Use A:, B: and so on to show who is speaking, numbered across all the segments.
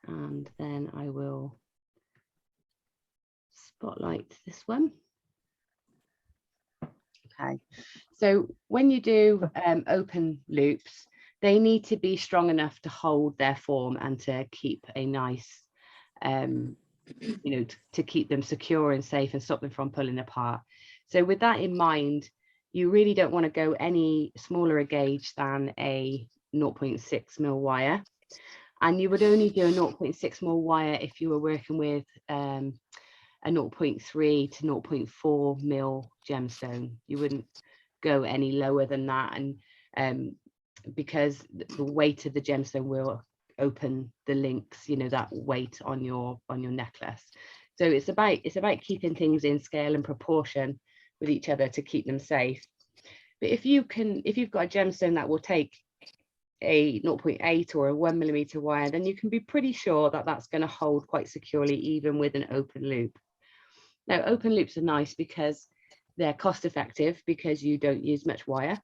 A: And then I will spotlight this one. Okay, so when you do open loops, they need to be strong enough to hold their form and to keep a nice, you know, to keep them secure and safe and stop them from pulling apart. So with that in mind, you really don't want to go any smaller a gauge than a 0.6 mil wire. And you would only do a 0.6 mil wire if you were working with a 0.3 to 0.4 mil gemstone. You wouldn't go any lower than that, and because the weight of the gemstone will open the links, you know, that weight on your necklace. So it's about keeping things in scale and proportion with each other to keep them safe. But if you've got a gemstone that will take a 0.8 or a 1 millimeter wire, then you can be pretty sure that that's going to hold quite securely even with an open loop. Now, open loops are nice because they're cost effective because you don't use much wire.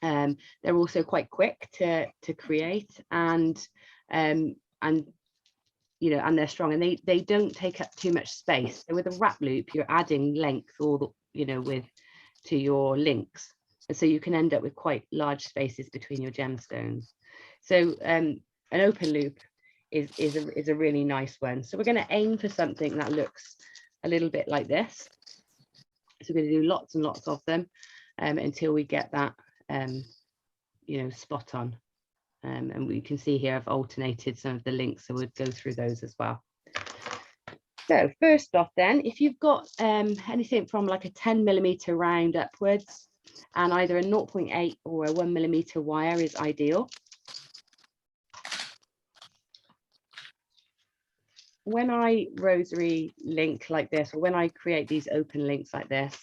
A: They're also quite quick to create, and you know, and they're strong, and they don't take up too much space. So with a wrap loop, you're adding length all the, you know, to your links, and so you can end up with quite large spaces between your gemstones. So an open loop is a really nice one. So we're going to aim for something that looks a little bit like this. So we're going to do lots and lots of them until we get that you know, spot on. And we can see here I've alternated some of the links, so we'll go through those as well. So first off then, if you've got anything from like a 10 millimeter round upwards, and either a 0.8 or a 1 millimeter wire is ideal. When I rosary link like this, or when I create these open links like this,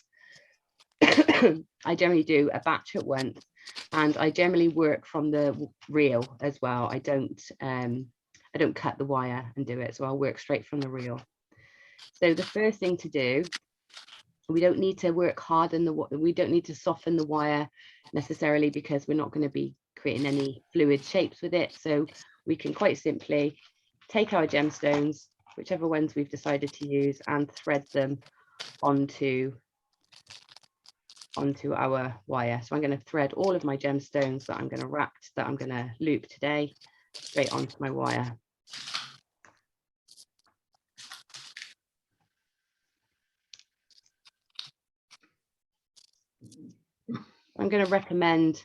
A: I generally do a batch at once, and I generally work from the reel as well. I don't cut the wire and do it, so I'll work straight from the reel. So the first thing to do, we don't need to work hard in we don't need to soften the wire necessarily, because we're not going to be creating any fluid shapes with it. So we can quite simply take our gemstones, whichever ones we've decided to use, and thread them onto our wire. So I'm going to thread all of my gemstones that I'm going to wrap, that I'm going to loop today, straight onto my wire. I'm going to recommend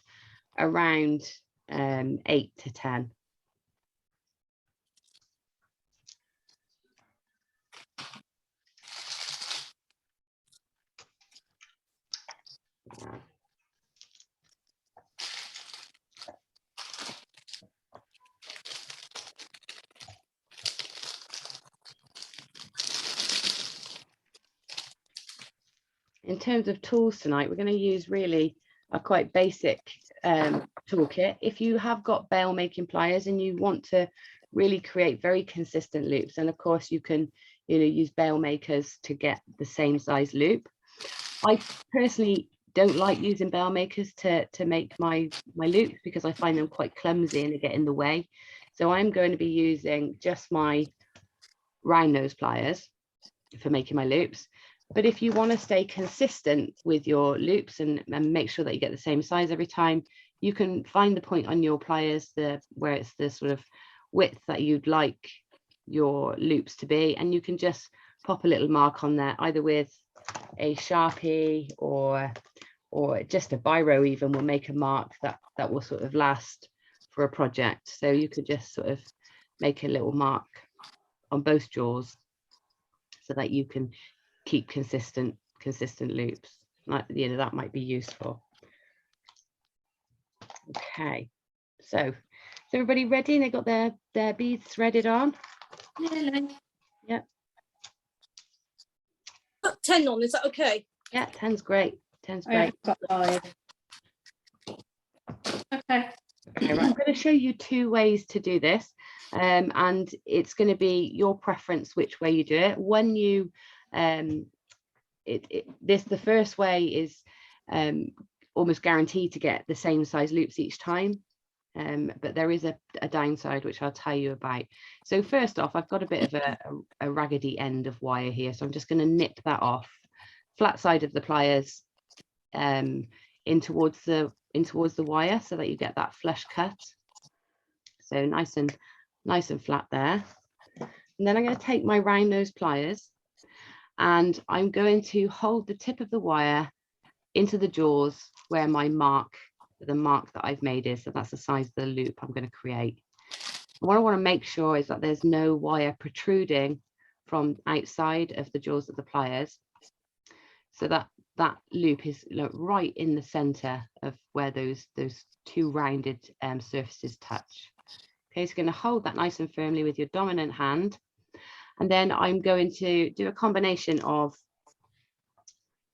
A: around 8 to 10. In terms of tools tonight, we're going to use really a quite basic toolkit. If you have got bail making pliers and you want to really create very consistent loops, and of course you can, you know, use bail makers to get the same size loop. I personally don't like using bail makers to make my loops, because I find them quite clumsy and they get in the way. So I'm going to be using just my round nose pliers for making my loops. But if you want to stay consistent with your loops and make sure that you get the same size every time, you can find the point on your pliers where it's the sort of width that you'd like your loops to be, and you can just pop a little mark on there, either with a Sharpie or just a biro even will make a mark that will sort of last for a project. So you could just sort of make a little mark on both jaws so that you can keep consistent loops. Like, you know, that might be useful. Okay, so is everybody ready? They got their beads threaded on? Yeah.
B: Put 10 on, is that okay?
A: Yeah, 10's great. 10's great.
C: Got 5. Okay.
A: Okay, right. I'm going to show you 2 ways to do this, and it's going to be your preference which way you do it. When you the first way is almost guaranteed to get the same size loops each time, but there is a downside which I'll tell you about. So first off, I've got a bit of a raggedy end of wire here, so I'm just going to nip that off, flat side of the pliers in towards the wire, so that you get that flush cut. So nice and flat there. And then I'm going to take my round nose pliers and I'm going to hold the tip of the wire into the jaws where the mark that I've made is. So that's the size of the loop I'm going to create. And what I want to make sure is that there's no wire protruding from outside of the jaws of the pliers, so that loop is right in the center of where those two rounded surfaces touch. Okay, so you're going to hold that nice and firmly with your dominant hand. And then I'm going to do a combination of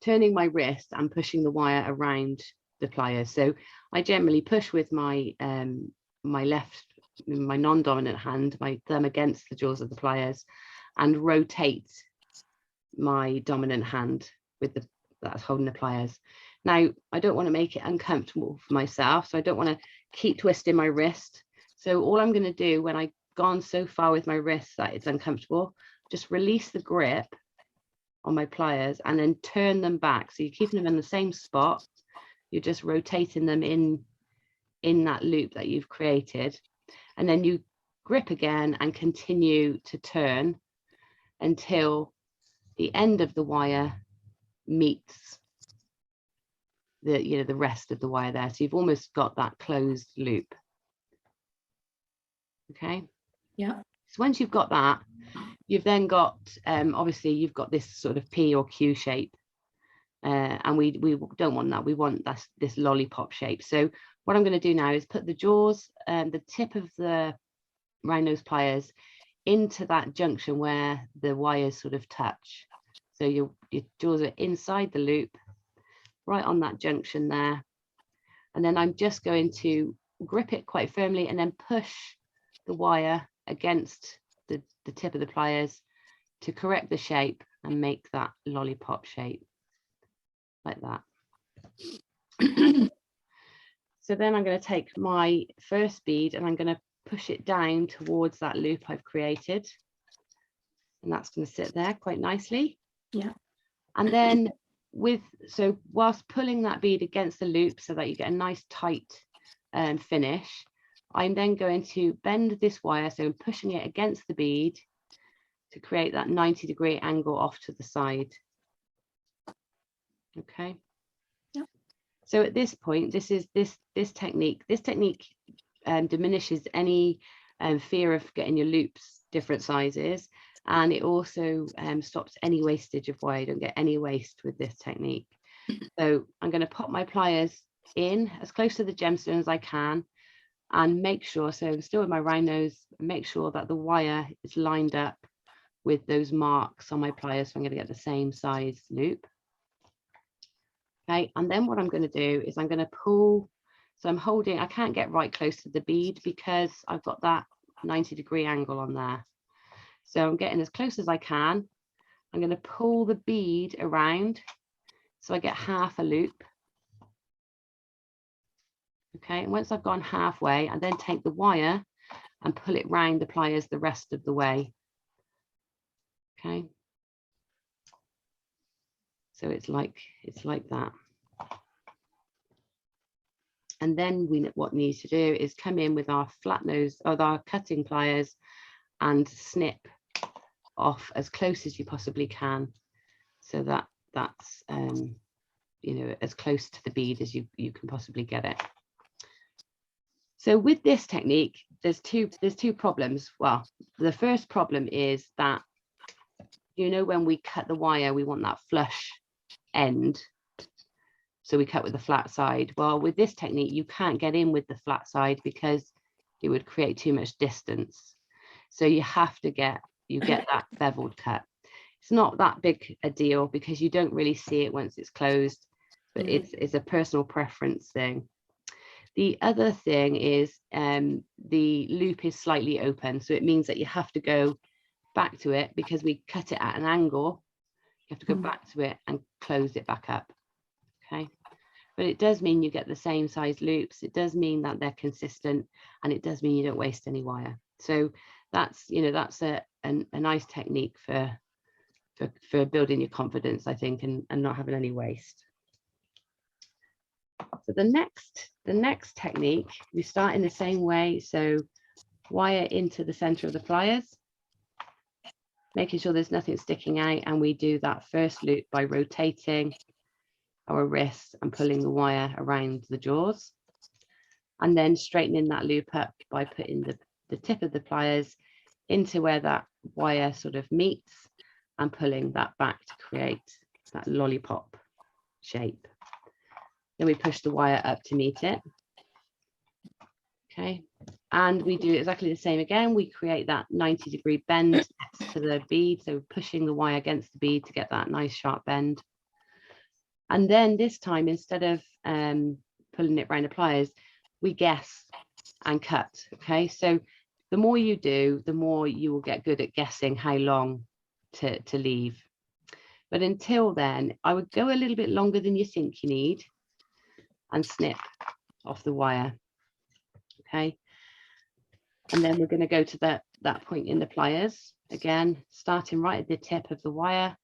A: turning my wrist and pushing the wire around the pliers. So I generally push with my my non-dominant hand, my thumb against the jaws of the pliers, and rotate my dominant hand with that's holding the pliers. Now, I don't want to make it uncomfortable for myself, so I don't want to keep twisting my wrist. So all I'm going to do when I've gone so far with my wrist that it's uncomfortable, just release the grip on my pliers and then turn them back. So you're keeping them in the same spot. You're just rotating them in that loop that you've created. And then you grip again and continue to turn until the end of the wire meets the rest of the wire there. So you've almost got that closed loop. Okay.
C: Yeah.
A: So once you've got that, you've then got obviously you've got this sort of P or Q shape, and we don't want that. We want this lollipop shape. So what I'm going to do now is put the jaws and the tip of the round nose pliers into that junction where the wires sort of touch. So your jaws are inside the loop, right on that junction there. And then I'm just going to grip it quite firmly and then push the wire against the tip of the pliers to correct the shape and make that lollipop shape like that. So then I'm going to take my first bead and I'm going to push it down towards that loop I've created, and that's going to sit there quite nicely.
C: Yeah.
A: And then whilst pulling that bead against the loop so that you get a nice tight finish, I'm then going to bend this wire, so I'm pushing it against the bead to create that 90-degree angle off to the side. Okay.
C: Yeah.
A: So at this point, this technique diminishes any fear of getting your loops different sizes, and it also stops any wastage of wire. You don't get any waste with this technique. So I'm going to pop my pliers in as close to the gemstone as I can, and make sure, so I'm still with my round nose, make sure that the wire is lined up with those marks on my pliers. So I'm going to get the same size loop. Okay, and then what I'm going to do is I'm going to pull. So I'm holding, I can't get right close to the bead because I've got that 90-degree angle on there. So I'm getting as close as I can. I'm going to pull the bead around so I get half a loop. Okay, and once I've gone halfway, I then take the wire and pull it round the pliers the rest of the way. Okay. So it's like that. And then what we need to do is come in with our flat nose or our cutting pliers and snip off as close as you possibly can, so that that's as close to the bead as you can possibly get it. So with this technique, there's two problems. Well, the first problem is that when we cut the wire, we want that flush end. So we cut with the flat side. Well, with this technique, you can't get in with the flat side because it would create too much distance. So you have to get that beveled cut. It's not that big a deal because you don't really see it once it's closed, but it's a personal preference thing. The other thing is the loop is slightly open. So it means that you have to go back to it because we cut it at an angle. You have to go back to it and close it back up. Okay. but it does mean you get the same size loops. It does mean that they're consistent, and it does mean you don't waste any wire. So that's, you know, that's a nice technique for building your confidence, I think, and not having any waste. So the next technique, we start in the same way. So wire into the center of the pliers, making sure there's nothing sticking out, and we do that first loop by rotating our wrist and pulling the wire around the jaws, and then straightening that loop up by putting the tip of the pliers into where that wire sort of meets and pulling that back to create that lollipop shape. Then we push the wire up to meet it. Okay, and we do exactly the same again. We create that 90-degree bend next to the bead, so pushing the wire against the bead to get that nice sharp bend. And then this time, instead of pulling it around the pliers, we guess and cut. Okay, so the more you do, the more you will get good at guessing how long to leave. But until then, I would go a little bit longer than you think you need and snip off the wire. Okay, and then we're going to go to that point in the pliers again, starting right at the tip of the wire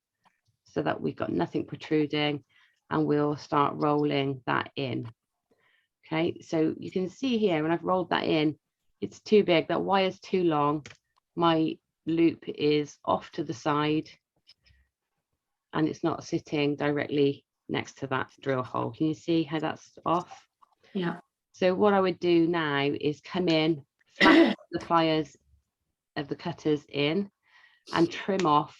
A: so that we've got nothing protruding, and we'll start rolling that in. Okay, so you can see here when I've rolled that in, it's too big, that wire's too long, my loop is off to the side and it's not sitting directly next to that drill hole. Can you see how that's off?
C: Yeah.
A: So what I would do now is come in, flat the pliers of the cutters in, and trim off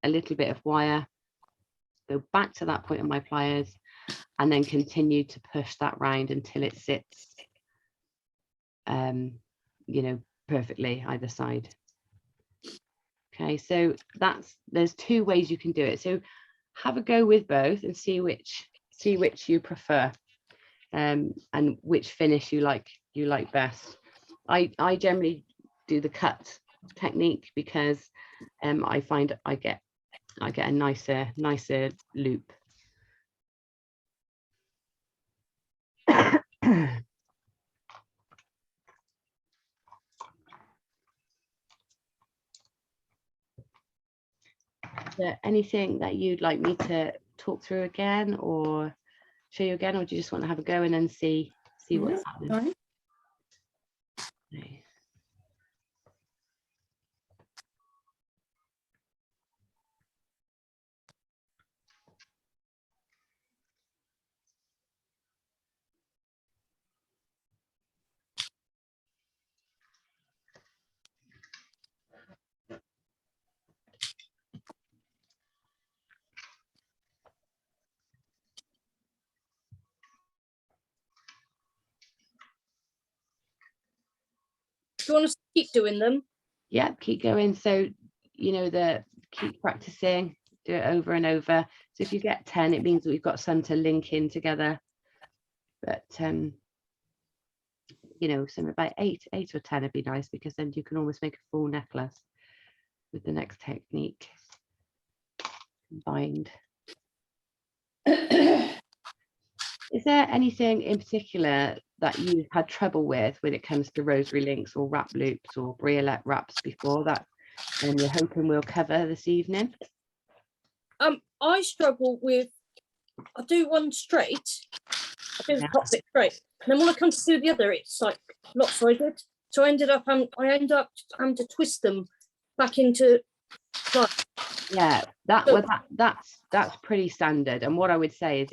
A: a little bit of wire, go back to that point of my pliers, and then continue to push that round until it sits, you know, perfectly either side. Okay, so there's two ways you can do it. So have a go with both and see which you prefer, and which finish you like best. I generally do the cut technique because I find I get a nicer loop. Is there anything that you'd like me to talk through again or show you again, or do you just want to have a go and then see what's happening? Okay.
B: Do you want us to keep doing them?
A: Yeah, keep going. So, you know, keep practicing, do it over and over. So if you get 10, it means that we've got some to link in together. But you know, some about 8 or 10 would be nice, because then you can almost make a full necklace with the next technique combined. Is there anything in particular that you've had trouble with when it comes to rosary links or wrap loops or briolette wraps before that, and you're hoping we'll cover this evening?
B: I struggle with, I do one straight, I do the top bit straight, and then when I come to do the other, it's like lopsided. So I end up having to twist them back into.
A: Yeah, that's pretty standard. And what I would say is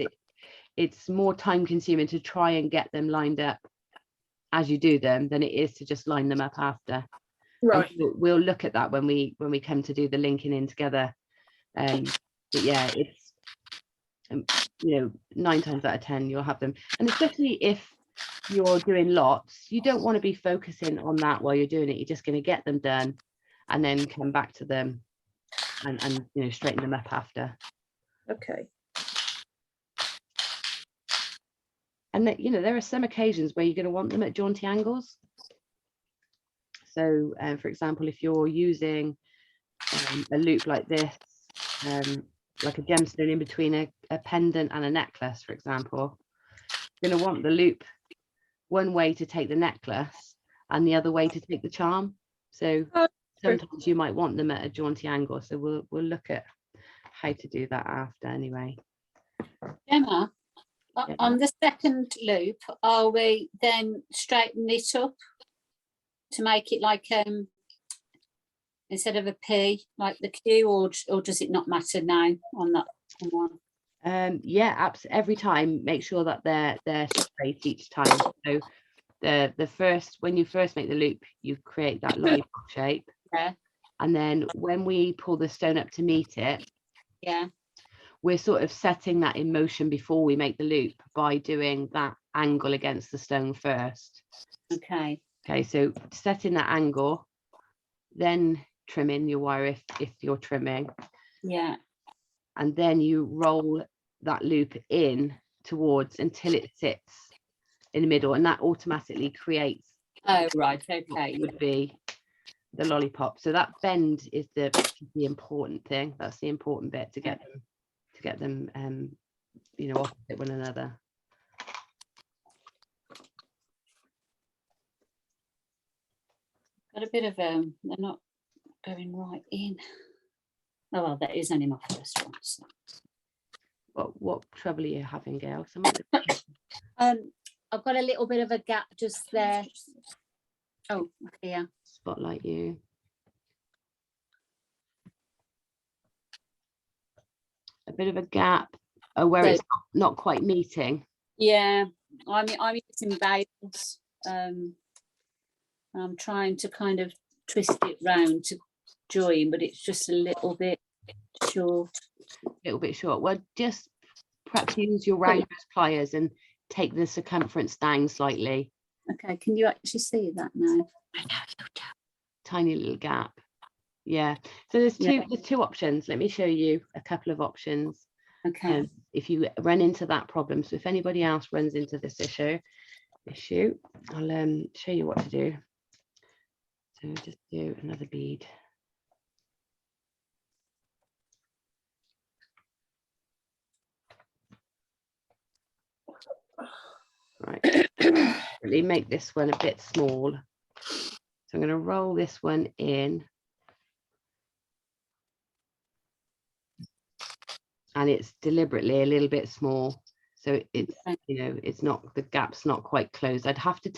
A: it's more time consuming to try and get them lined up as you do them than it is to just line them up after.
B: Right.
A: We'll look at that when we come to do the linking in together. But yeah, it's you know, 9 times out of 10 you'll have them, and especially if you're doing lots, you don't want to be focusing on that while you're doing it. You're just going to get them done and then come back to them and you know, straighten them up after.
B: Okay.
A: And that, you know, there are some occasions where you're going to want them at jaunty angles. So for example, if you're using a loop like this, like a gemstone in between a pendant and a necklace, for example, you're going to want the loop one way to take the necklace and the other way to take the charm. So sometimes you might want them at a jaunty angle. So we'll look at how to do that after anyway.
C: Emma,
A: Yeah.
C: on the second loop, are we then straighten it up to make it like instead of a P, like the Q, or does it not matter now on that one?
A: Yeah, absolutely. Every time, make sure that they're straight each time. So the first, when you first make the loop, you create that lollipop shape.
C: Yeah.
A: And then when we pull the stone up to meet it,
C: Yeah.
A: we're sort of setting that in motion before we make the loop by doing that angle against the stone first.
C: Okay.
A: Okay, so setting that angle, then trimming your wire if you're trimming.
C: Yeah.
A: And then you roll that loop in towards until it sits in the middle, and that automatically creates
C: Right, okay.
A: what would be the lollipop. So that bend is the important thing. That's the important bit to get them opposite one another.
C: Got a bit of they're not going right in. Oh well, that is only my first one. So.
A: What trouble are you having, Gail?
C: I've got a little bit of a gap just there. Oh, yeah.
A: Spotlight you. A bit of a gap where it's not quite meeting.
C: Yeah, I'm using bails. I'm trying to kind of twist it round to join, but it's just a little bit short.
A: Well, just perhaps use your round pliers and take the circumference down slightly.
C: Okay, can you actually see that now?
A: Tiny little gap. Yeah, so there's two options. Let me show you a couple of options.
C: Okay.
A: If you run into that problem, so if anybody else runs into this issue, I'll show you what to do. So just do another bead. Right, let me make this one a bit small. So I'm going to roll this one in. And it's deliberately a little bit small. So it's, it's not, the gap's not quite closed. I'd have to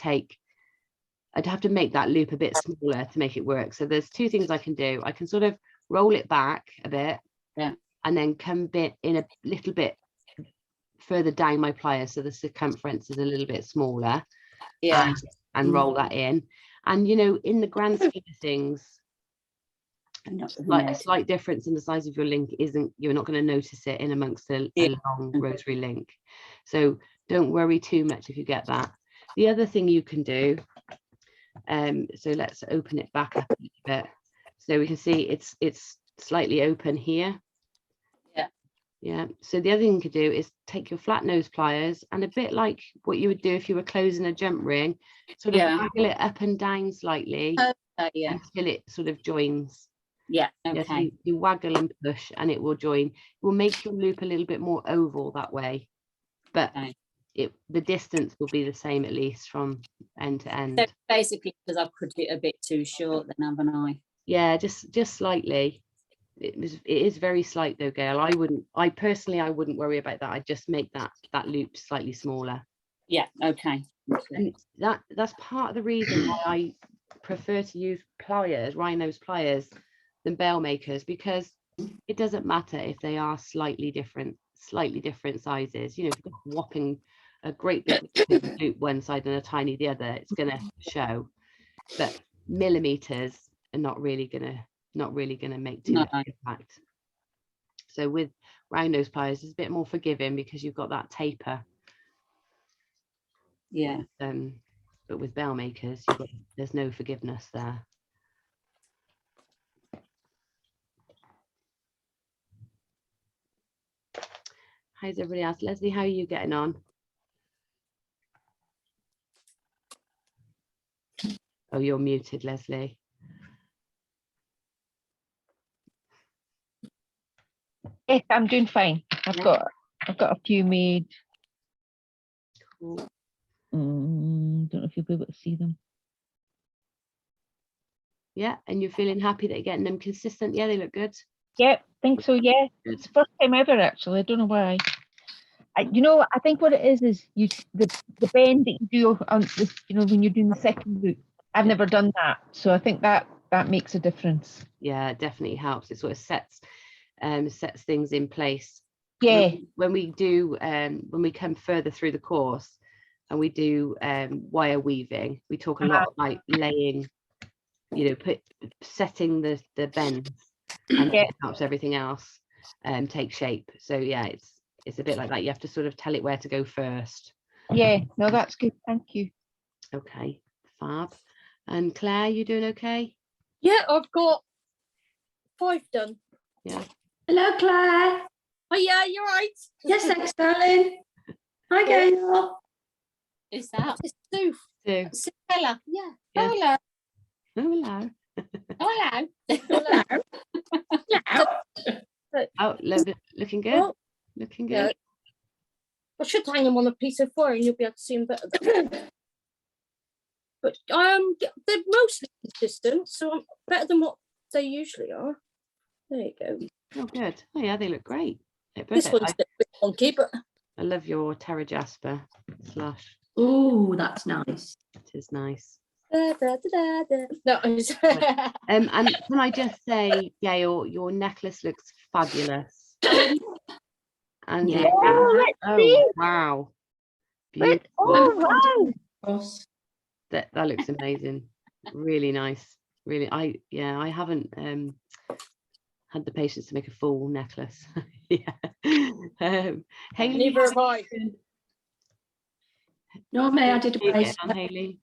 A: make that loop a bit smaller to make it work. So there's two things I can do. I can sort of roll it back a bit, and then come in a little bit further down my pliers so the circumference is a little bit smaller. And roll that in. And in the grand scheme of things, like a slight difference in the size of your link you're not going to notice it in amongst a long rosary link. So don't worry too much if you get that. The other thing you can do, so let's open it back up a little bit. So we can see it's slightly open here. Yeah. So the other thing you could do is take your flat nose pliers and a bit like what you would do if you were closing a jump ring, sort of waggle it up and down slightly until it sort of joins. So you waggle and push and it will join. It will make your loop a little bit more oval that way, but the distance will be the same at least from end to end.
C: So basically, because I've cut it a bit too short, then haven't I? Yeah,
A: just slightly. It is very slight though, Gail. I personally wouldn't worry about that. I'd just make that loop slightly smaller.
C: Yeah, okay.
A: And that's part of the reason why I prefer to use pliers, rhinos pliers, than bail makers, because it doesn't matter if they are slightly different sizes. If you've got whopping a great big loop one side and a tiny the other, it's gonna show. But millimeters are not really gonna make too much impact. So with round nose pliers, it's a bit more forgiving because you've got that taper. But with bail makers, there's no forgiveness there. How's everybody else? Leslie, how are you getting on? Oh, you're muted, Leslie.
D: Yes, I'm doing fine. I've got a few made.
A: Cool.
D: Don't know if you'll be able to see them.
A: Yeah, and you're feeling happy that you're getting them consistent. Yeah, they look good.
D: Yep, think so. Yeah,
A: Good.
D: it's the first time ever actually. I don't know why. I think what it is the bend that you do on this, when you're doing the second loop. I've never done that, so I think that makes a difference.
A: Yeah, it definitely helps. It sort of sets things in place.
D: Yeah.
A: When we come further through the course and we do wire weaving, we talk a lot about laying, setting the bends, and it helps everything else take shape. So yeah, it's a bit like that. You have to sort of tell it where to go first.
D: Yeah, no, that's good. Thank you.
A: Okay, fab. And Claire, you doing okay?
B: Yeah, I've got 5 done.
A: Yeah.
E: Hello, Claire.
B: Oh yeah, you're right.
E: Yes, thanks, darling. Hi, Gail.
C: Is that
B: It's Sue.
A: Sue.
C: Stella? Yeah.
A: Yeah.
C: Hello.
A: Oh, hello.
C: Hello.
A: Oh, looking good.
B: Well,
A: Looking
B: yeah.
A: good.
B: I should hang them on a piece of foil and you'll be able to see them better. But they're mostly consistent, so better than what they usually are. There you go.
A: Oh, good. Oh, yeah, they look great. They're
B: This
A: perfect.
B: one's a bit wonky, but
A: I love your Terra Jasper slush.
E: Oh, that's nice.
A: It is nice.
B: no.
A: And can I just say, Gail, your necklace looks fabulous. And
E: Yeah.
A: wow.
D: Right.
A: Beautiful.
D: Oh, wow.
E: Cross.
A: That looks amazing. Really nice. Really, I haven't had the patience to make a full necklace. Yeah. Hayley,
B: Neither have I.
E: Normally, I did a
A: you get
E: bracelet.
A: on, Hayley?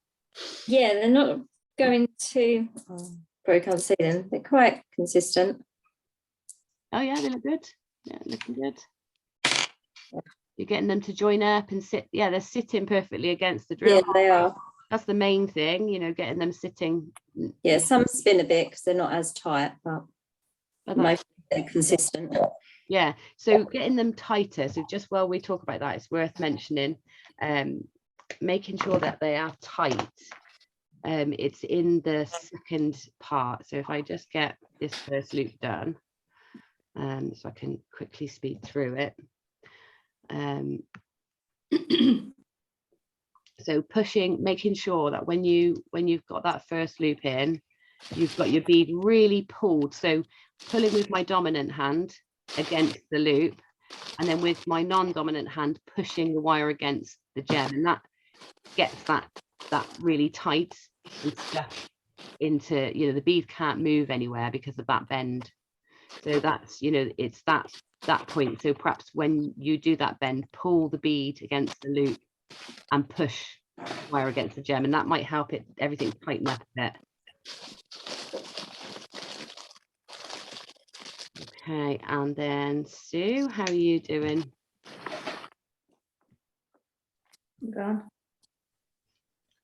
F: Yeah, they're not going to, probably can't see them. They're quite consistent.
A: Oh yeah, they look good. Yeah, looking good. You're getting them to join up and sit. Yeah, they're sitting perfectly against the drill.
F: Yeah, they are.
A: That's the main thing, getting them sitting.
F: Yeah, some spin a bit because they're not as tight, but most they're consistent.
A: Yeah, so getting them tighter. So just while we talk about that, it's worth mentioning, making sure that they are tight. It's in the second part. So if I just get this first loop done, so I can quickly speed through it. So making sure that when you've got that first loop in, you've got your bead really pulled. So pulling with my dominant hand against the loop, and then with my non-dominant hand pushing the wire against the gem, and that gets that really tight and stuck into, the bead can't move anywhere because of that bend. So that's, it's that point. So perhaps when you do that bend, pull the bead against the loop and push wire against the gem, and that might help everything tighten up a bit. Okay, and then Sue, how are you doing?
F: Go on.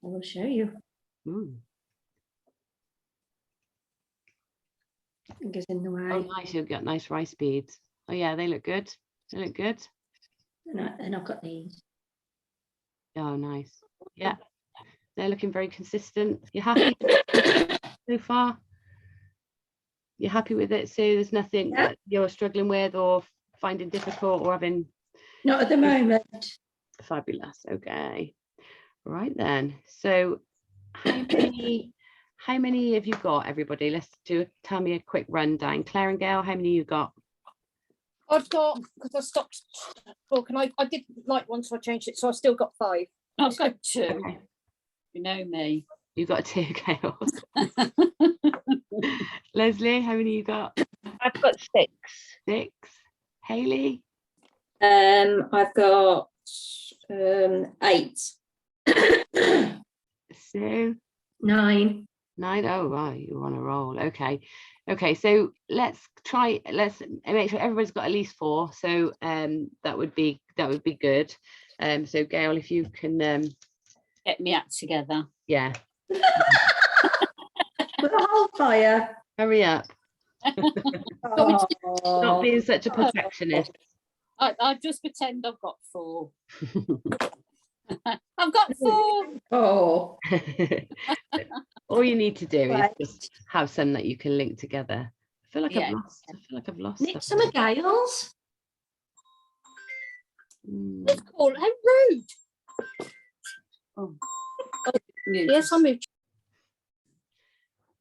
F: I will show you.
A: Ooh.
E: It goes in the way.
A: Oh, nice, you've got nice rice beads. Oh yeah, they look good. They look good.
E: And I've got these.
A: Oh, nice. Yeah, they're looking very consistent. You're happy so far? You're happy with it, Sue? There's nothing that you're struggling with or finding difficult or having?
E: Not at the moment.
A: Fabulous. Okay. Right then. So how many have you got, everybody? Let's tell me a quick rundown. Claire and Gail, how many you got?
B: I've got, because I stopped talking, I did like one, so I changed it, so I've still got 5.
C: I've got 2.
A: Okay.
C: You know me.
A: You've got 2, Gail. Leslie, how many you got?
D: I've got 6.
A: 6. Hayley?
F: I've got 8.
A: Sue?
E: 9.
A: 9. Oh, wow, you're on a roll. Okay, so let's make sure everybody's got at least 4. So that would be good. So Gail, if you can
C: Get me act together.
A: yeah,
E: With a whole fire.
A: hurry up. Not being such a perfectionist.
C: I just pretend I've got 4. I've got 4.
E: Oh,
A: All you need to do is
E: Right.
A: just have some that you can link together. I feel like
C: Yeah.
A: I've lost
E: nick
A: stuff.
E: some of Gail's.
A: Mm.
B: Let's call it rude.
C: Oh.
B: Yes, I moved.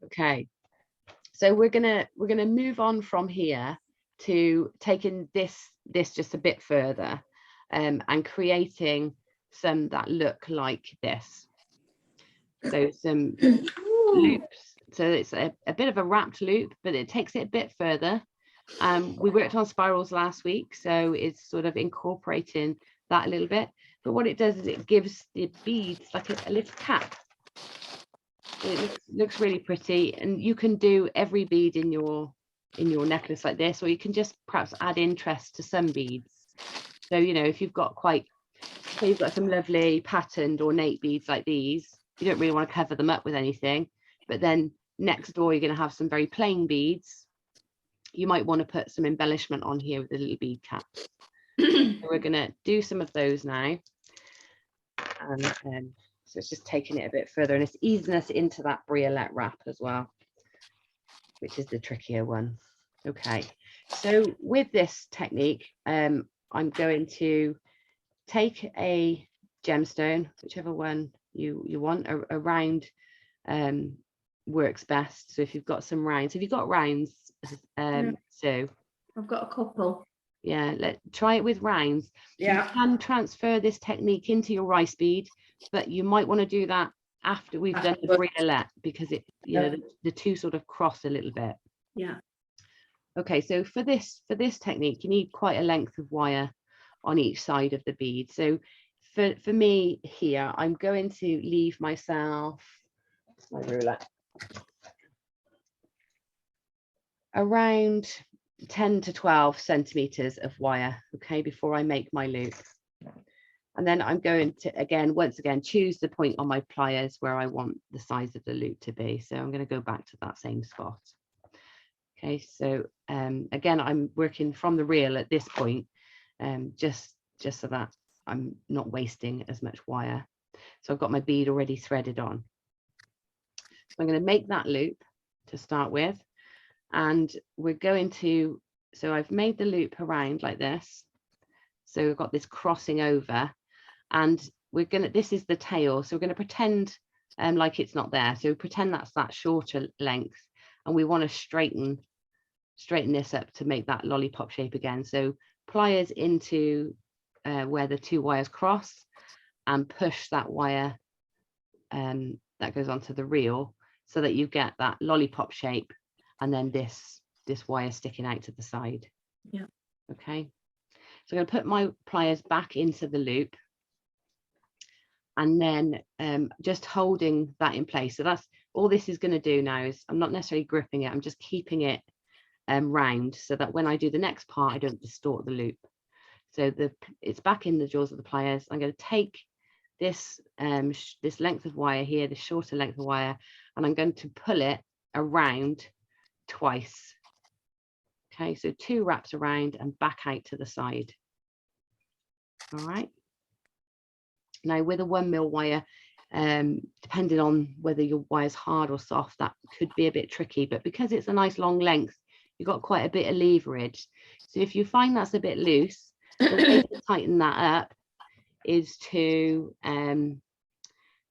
A: Okay, so we're gonna move on from here to taking this just a bit further, and creating some that look like this. So some loops. So it's a bit of a wrapped loop, but it takes it a bit further. We worked on spirals last week, so it's sort of incorporating that a little bit. But what it does is it gives the beads like a little cap. It looks really pretty, and you can do every bead in your necklace like this, or you can just perhaps add interest to some beads. So, you know, if you've got you've got some lovely patterned ornate beads like these, you don't really want to cover them up with anything, but then next door you're going to have some very plain beads. You might want to put some embellishment on here with a little bead cap. So we're going to do some of those now, and so it's just taking it a bit further, and it's easing us into that briolette wrap as well, which is the trickier one. Okay, so with this technique, I'm going to take a gemstone, whichever one you want. A round works best. So if you've got some rounds, so
E: I've got a couple.
A: yeah, try it with rounds.
E: Yeah.
A: You can transfer this technique into your rice bead, but you might want to do that after we've done the briolette, because it, you know, the two sort of cross a little bit.
E: Yeah.
A: Okay, so for this technique, you need quite a length of wire on each side of the bead. So for me here, I'm going to leave myself my ruler around 10 to 12 centimeters of wire, okay, before I make my loop. And then I'm going to, once again, choose the point on my pliers where I want the size of the loop to be. So I'm going to go back to that same spot. Okay, so again, I'm working from the reel at this point, just so that I'm not wasting as much wire. So I've got my bead already threaded on. So I'm going to make that loop to start with, and we're going to, so I've made the loop around like this. So we've got this crossing over, and we're going to, this is the tail. So we're going to pretend like it's not there. So pretend that's that shorter length, and we want to straighten this up to make that lollipop shape again. So pliers into where the two wires cross, and push that wire that goes onto the reel, so that you get that lollipop shape, and then this wire sticking out to the side.
E: Yeah.
A: Okay, so I'm going to put my pliers back into the loop, and then just holding that in place. So that's all this is going to do now. Is I'm not necessarily gripping it, I'm just keeping it round, so that when I do the next part, I don't distort the loop. So it's back in the jaws of the pliers. I'm going to take this this length of wire here, the shorter length of wire, and I'm going to pull it around twice. Okay, so 2 wraps around and back out to the side. All right. Now with a 1 mil wire, depending on whether your wire's hard or soft, that could be a bit tricky, but because it's a nice long length, you've got quite a bit of leverage. So if you find that's a bit loose, the way to tighten that up is to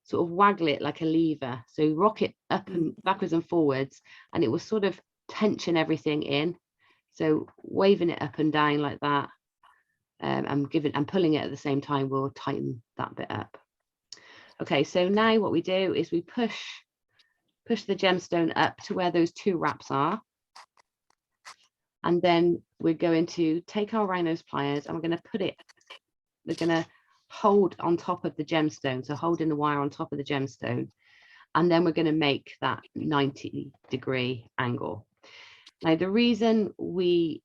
A: sort of waggle it like a lever. So rock it up and backwards and forwards, and it will sort of tension everything in. So waving it up and down like that, and pulling it at the same time will tighten that bit up. Okay, so now what we do is we push the gemstone up to where those 2 wraps are, and then we're going to take our rhinos pliers, and we're going to put it, we're going to hold on top of the gemstone, so holding the wire on top of the gemstone, and then we're going to make that 90-degree angle. Now the reason we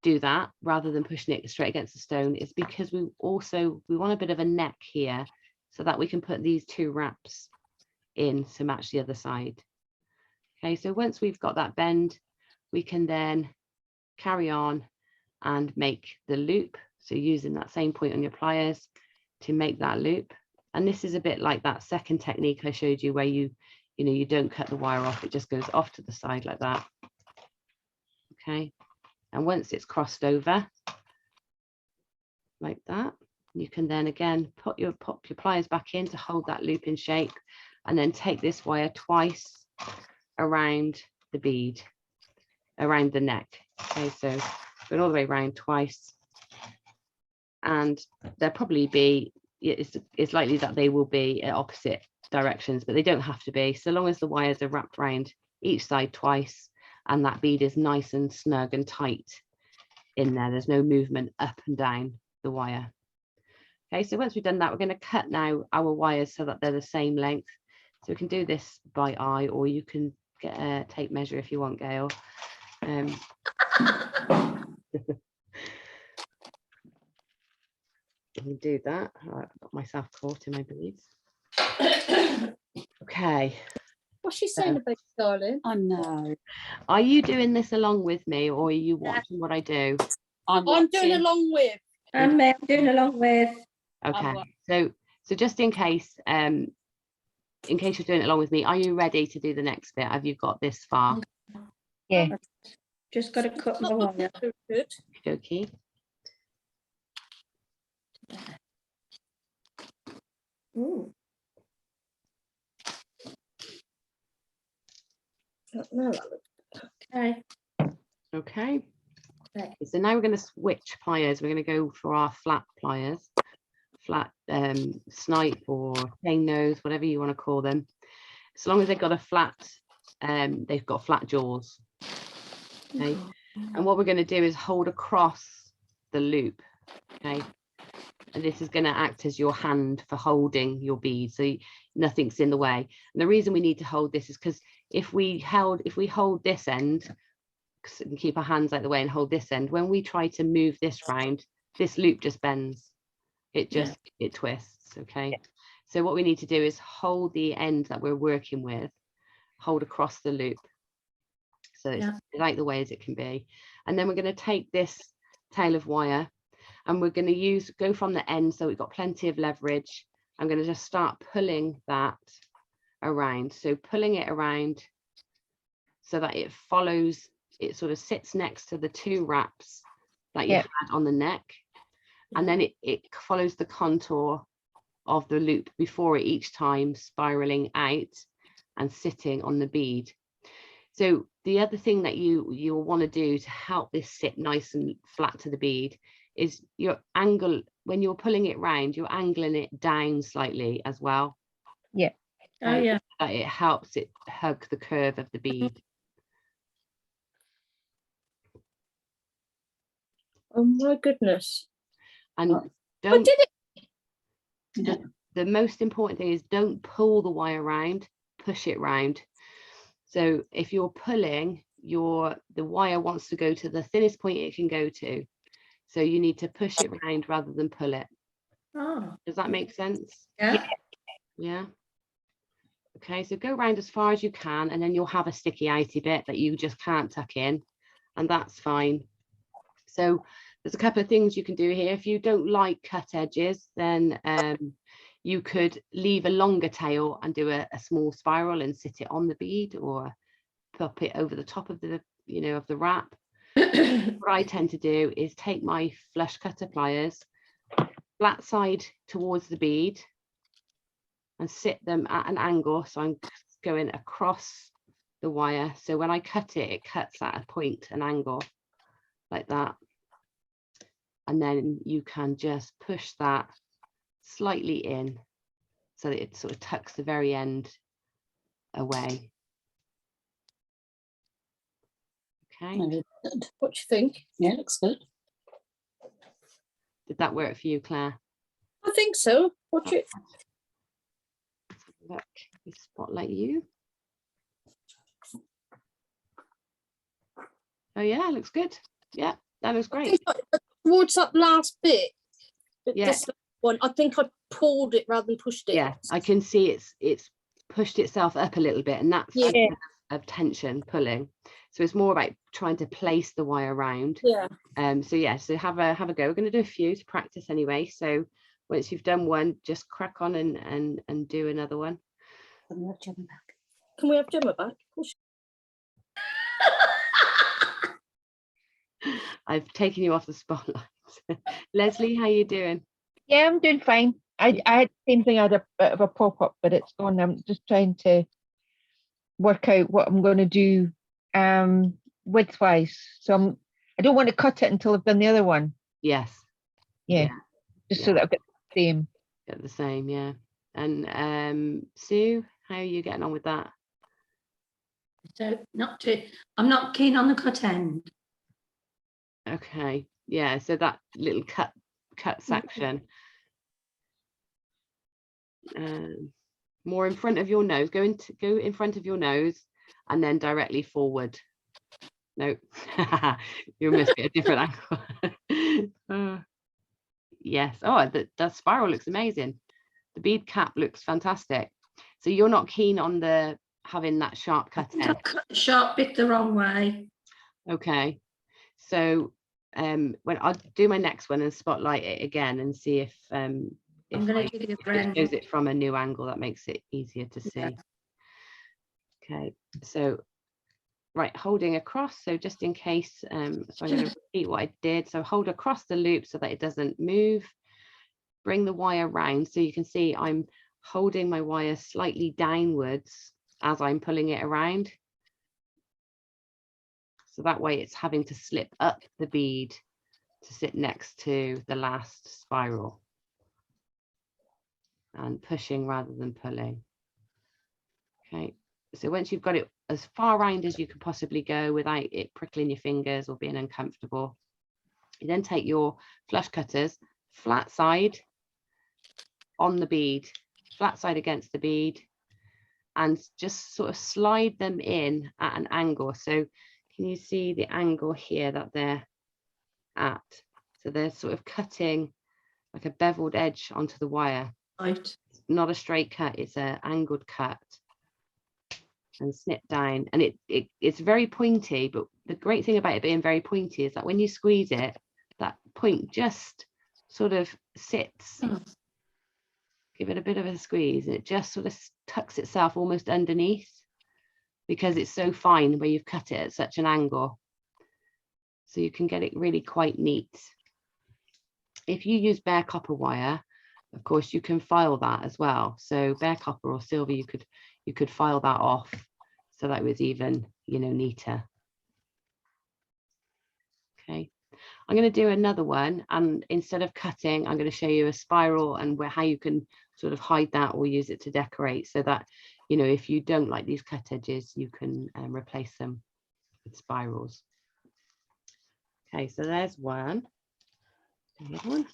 A: do that rather than pushing it straight against the stone is because we want a bit of a neck here, so that we can put these 2 wraps in to match the other side. Okay, so once we've got that bend, we can then carry on and make the loop. So using that same point on your pliers to make that loop. And this is a bit like that second technique I showed you, where you don't cut the wire off, it just goes off to the side like that. Okay, and once it's crossed over like that, you can then again pop your pliers back in to hold that loop in shape, and then take this wire twice around the bead, around the neck. Okay, so going all the way around twice, and there'll probably be, it's likely that they will be at opposite directions, but they don't have to be, so long as the wires are wrapped around each side twice and that bead is nice and snug and tight in there. There's no movement up and down the wire. Okay, so once we've done that, we're going to cut now our wires so that they're the same length. So we can do this by eye, or you can get a tape measure if you want, Gail. You can do that. Oh, I've got myself caught in my beads. Okay.
B: What's she saying about, darling?
C: I know.
A: Are you doing this along with me, or are you watching what I do?
B: I'm doing along with.
E: I'm doing along with.
A: Okay. So just in case you're doing it along with me, are you ready to do the next bit? Have you got this far?
D: Yeah.
E: Just got to cut my wire.
B: Good.
A: Okay.
E: Ooh.
B: No,
E: Okay.
A: Okay.
E: Right.
A: So now we're going to switch pliers. We're going to go for our flat pliers, flat snipe or chain nose, whatever you want to call them. As long as they've got a flat, they've got flat jaws. Okay. And what we're going to do is hold across the loop. Okay. And this is going to act as your hand for holding your bead, so nothing's in the way. And the reason we need to hold this is because if we hold this end and keep our hands out the way and hold this end, when we try to move this round, this loop just bends. It twists. Okay. So what we need to do is hold the end that we're working with, hold across the loop, so it's like the way as it can be. And then we're going to take this tail of wire, and we're going to go from the end, so we've got plenty of leverage. I'm going to just start pulling that around. So pulling it around so that it follows, it sort of sits next to the two wraps that you had on the neck. And then it follows the contour of the loop before it each time, spiraling out and sitting on the bead. So the other thing that you'll want to do to help this sit nice and flat to the bead is your angle. When you're pulling it round, you're angling it down slightly as well.
E: Oh yeah.
A: That it helps it hug the curve of the bead.
B: Oh my goodness.
A: And
B: I
A: don't,
B: did it.
A: the most important thing is don't pull the wire round, push it round. So if you're pulling, the wire wants to go to the thinnest point it can go to. So you need to push it round rather than pull it.
E: Oh.
A: Does that make sense?
E: Yeah.
A: Yeah. Okay, so go round as far as you can, and then you'll have a sticky outey bit that you just can't tuck in, and that's fine. So there's a couple of things you can do here. If you don't like cut edges, then you could leave a longer tail and do a small spiral and sit it on the bead, or pop it over the top of the of the wrap. What I tend to do is take my flush cutter pliers, flat side towards the bead, and sit them at an angle. So I'm going across the wire. So when I cut it, it cuts at a point, an angle like that. And then you can just push that slightly in so that it sort of tucks the very end away. Okay.
C: Very good.
B: What do you think?
C: Yeah, looks good.
A: Did that work for you, Claire?
B: I think so. What do you?
A: Look, we spotlight you. Oh yeah, looks good. Yeah, that looks great.
B: Towards that last bit,
A: Yeah.
B: this one, I think I pulled it rather than pushed it.
A: Yeah, I can see it's pushed itself up a little bit, and that's
B: Yeah.
A: of tension pulling. So it's more about trying to place the wire around.
B: Yeah.
A: So yeah, so have a go. We're going to do a few to practice anyway. So once you've done one, just crack on and do another one.
B: Can we have Gemma back?
A: I've taken you off the spotlight. Leslie, how you doing?
D: Yeah, I'm doing fine. I had the same thing. I had a bit of a pop-up, but it's gone. I'm just trying to work out what I'm going to do width-wise. So I don't want to cut it until I've done the other one.
A: Yes.
D: Yeah. Just so that I've got the same.
A: Got the same, yeah. And Sue, how are you getting on with that?
E: So I'm not keen on the cut end.
A: Okay, yeah, so that little cut section. More in front of your nose. Go in front of your nose and then directly forward. No, you must be a different angle. Yes. Oh, that spiral looks amazing. The bead cap looks fantastic. So you're not keen on having that sharp cut
E: I
A: edge?
E: cut the sharp bit the wrong way.
A: Okay. So when I'll do my next one and spotlight it again and see if
E: I'm going to give you a
A: it
E: brand.
A: shows it from a new angle, that makes it easier to see.
E: Yeah.
A: Okay, so right, holding across, so just in case, so I'm going to repeat what I did. So hold across the loop so that it doesn't move. Bring the wire round, so you can see I'm holding my wire slightly downwards as I'm pulling it around. So that way it's having to slip up the bead to sit next to the last spiral. And pushing rather than pulling. Okay, so once you've got it as far round as you can possibly go without it prickling your fingers or being uncomfortable, you then take your flush cutters, flat side on the bead, flat side against the bead, and just sort of slide them in at an angle. So can you see the angle here that they're at? So they're sort of cutting like a beveled edge onto the wire.
E: Right.
A: Not a straight cut, it's an angled cut, and snip down, and it's very pointy, but the great thing about it being very pointy is that when you squeeze it, that point just sort of sits. Give it a bit of a squeeze and it just sort of tucks itself almost underneath because it's so fine where you've cut it at such an angle, so you can get it really quite neat. If you use bare copper wire, of course, you can file that as well. So bare copper or silver, you could file that off so that it was even, neater. Okay, I'm going to do another one, and instead of cutting, I'm going to show you a spiral and how you can sort of hide that or use it to decorate, so that, if you don't like these cut edges, you can replace them with spirals. Okay, so there's one. The other one.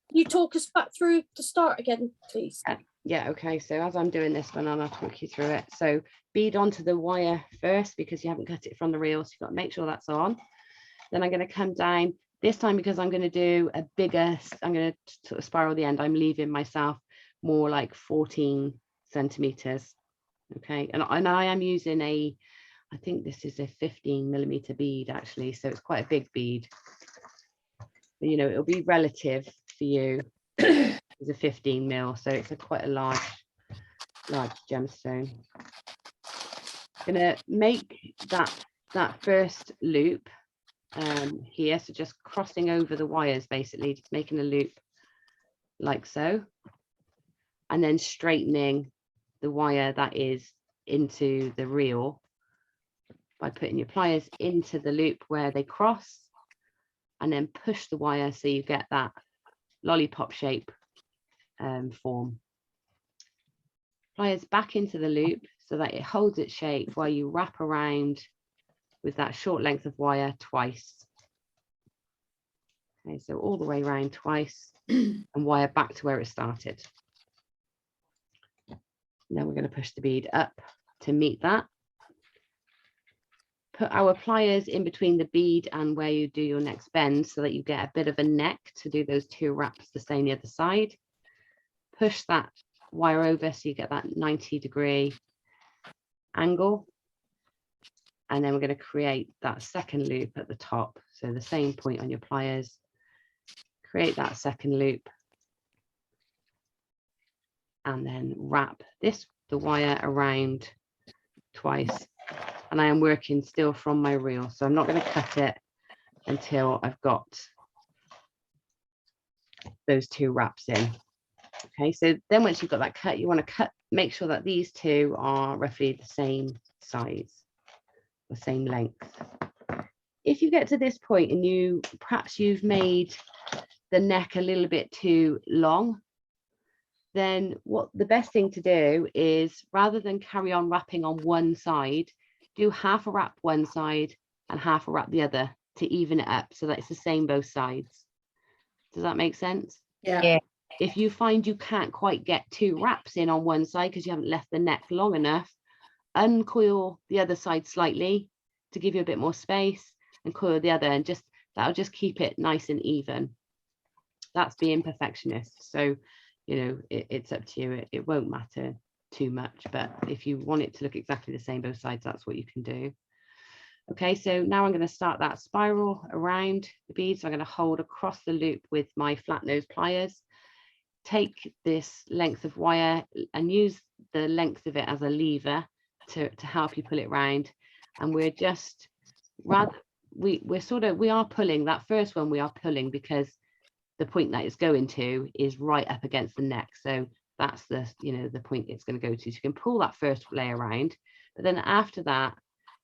B: Can you talk us back through the start again, please?
A: Yeah, okay, so as I'm doing this one, I'll talk you through it. So bead onto the wire first because you haven't cut it from the reel, so you've got to make sure that's on. Then I'm going to come down this time because I'm going to do a bigger, I'm going to sort of spiral the end. I'm leaving myself more like 14 centimeters. Okay, and I am using I think this is a 15mm bead actually, so it's quite a big bead. But, it'll be relative for you. It's a 15mm, so it's quite a large gemstone. Gonna make that first loop here, so just crossing over the wires, basically just making a loop like so, and then straightening the wire that is into the reel by putting your pliers into the loop where they cross, and then push the wire so you get that lollipop shape form. Pliers back into the loop so that it holds its shape while you wrap around with that short length of wire twice. Okay, so all the way around twice and wire back to where it started. And then we're going to push the bead up to meet that. put our pliers in between the bead and where you do your next bend so that you get a bit of a neck to do those 2 wraps the same the other side. Push that wire over so you get that 90-degree angle. And then we're going to create that second loop at the top. So the same point on your pliers, create that second loop, and then wrap the wire around twice. And I am working still from my reel, so I'm not going to cut it until I've got those 2 wraps in. Okay, so then once you've got that cut, you want to make sure that these 2 are roughly the same size, the same length. If you get to this point and perhaps you've made the neck a little bit too long, then what the best thing to do is, rather than carry on wrapping on one side, do half a wrap one side and half a wrap the other to even it up so that it's the same both sides. Does that make sense?
E: Yeah.
A: If you find you can't quite get 2 wraps in on one side because you haven't left the neck long enough, uncoil the other side slightly to give you a bit more space and coil the other, and that'll just keep it nice and even. That's being perfectionist. So, you know, it's up to you. It won't matter too much, but if you want it to look exactly the same both sides, that's what you can do. Okay, so now I'm going to start that spiral around the beads. So I'm going to hold across the loop with my flat nose pliers. Take this length of wire and use the length of it as a lever to help you pull it round. And we're just we are pulling that first one. We are pulling because the point that it's going to is right up against the neck. So that's the point it's going to go to. So you can pull that first layer around, but then after that,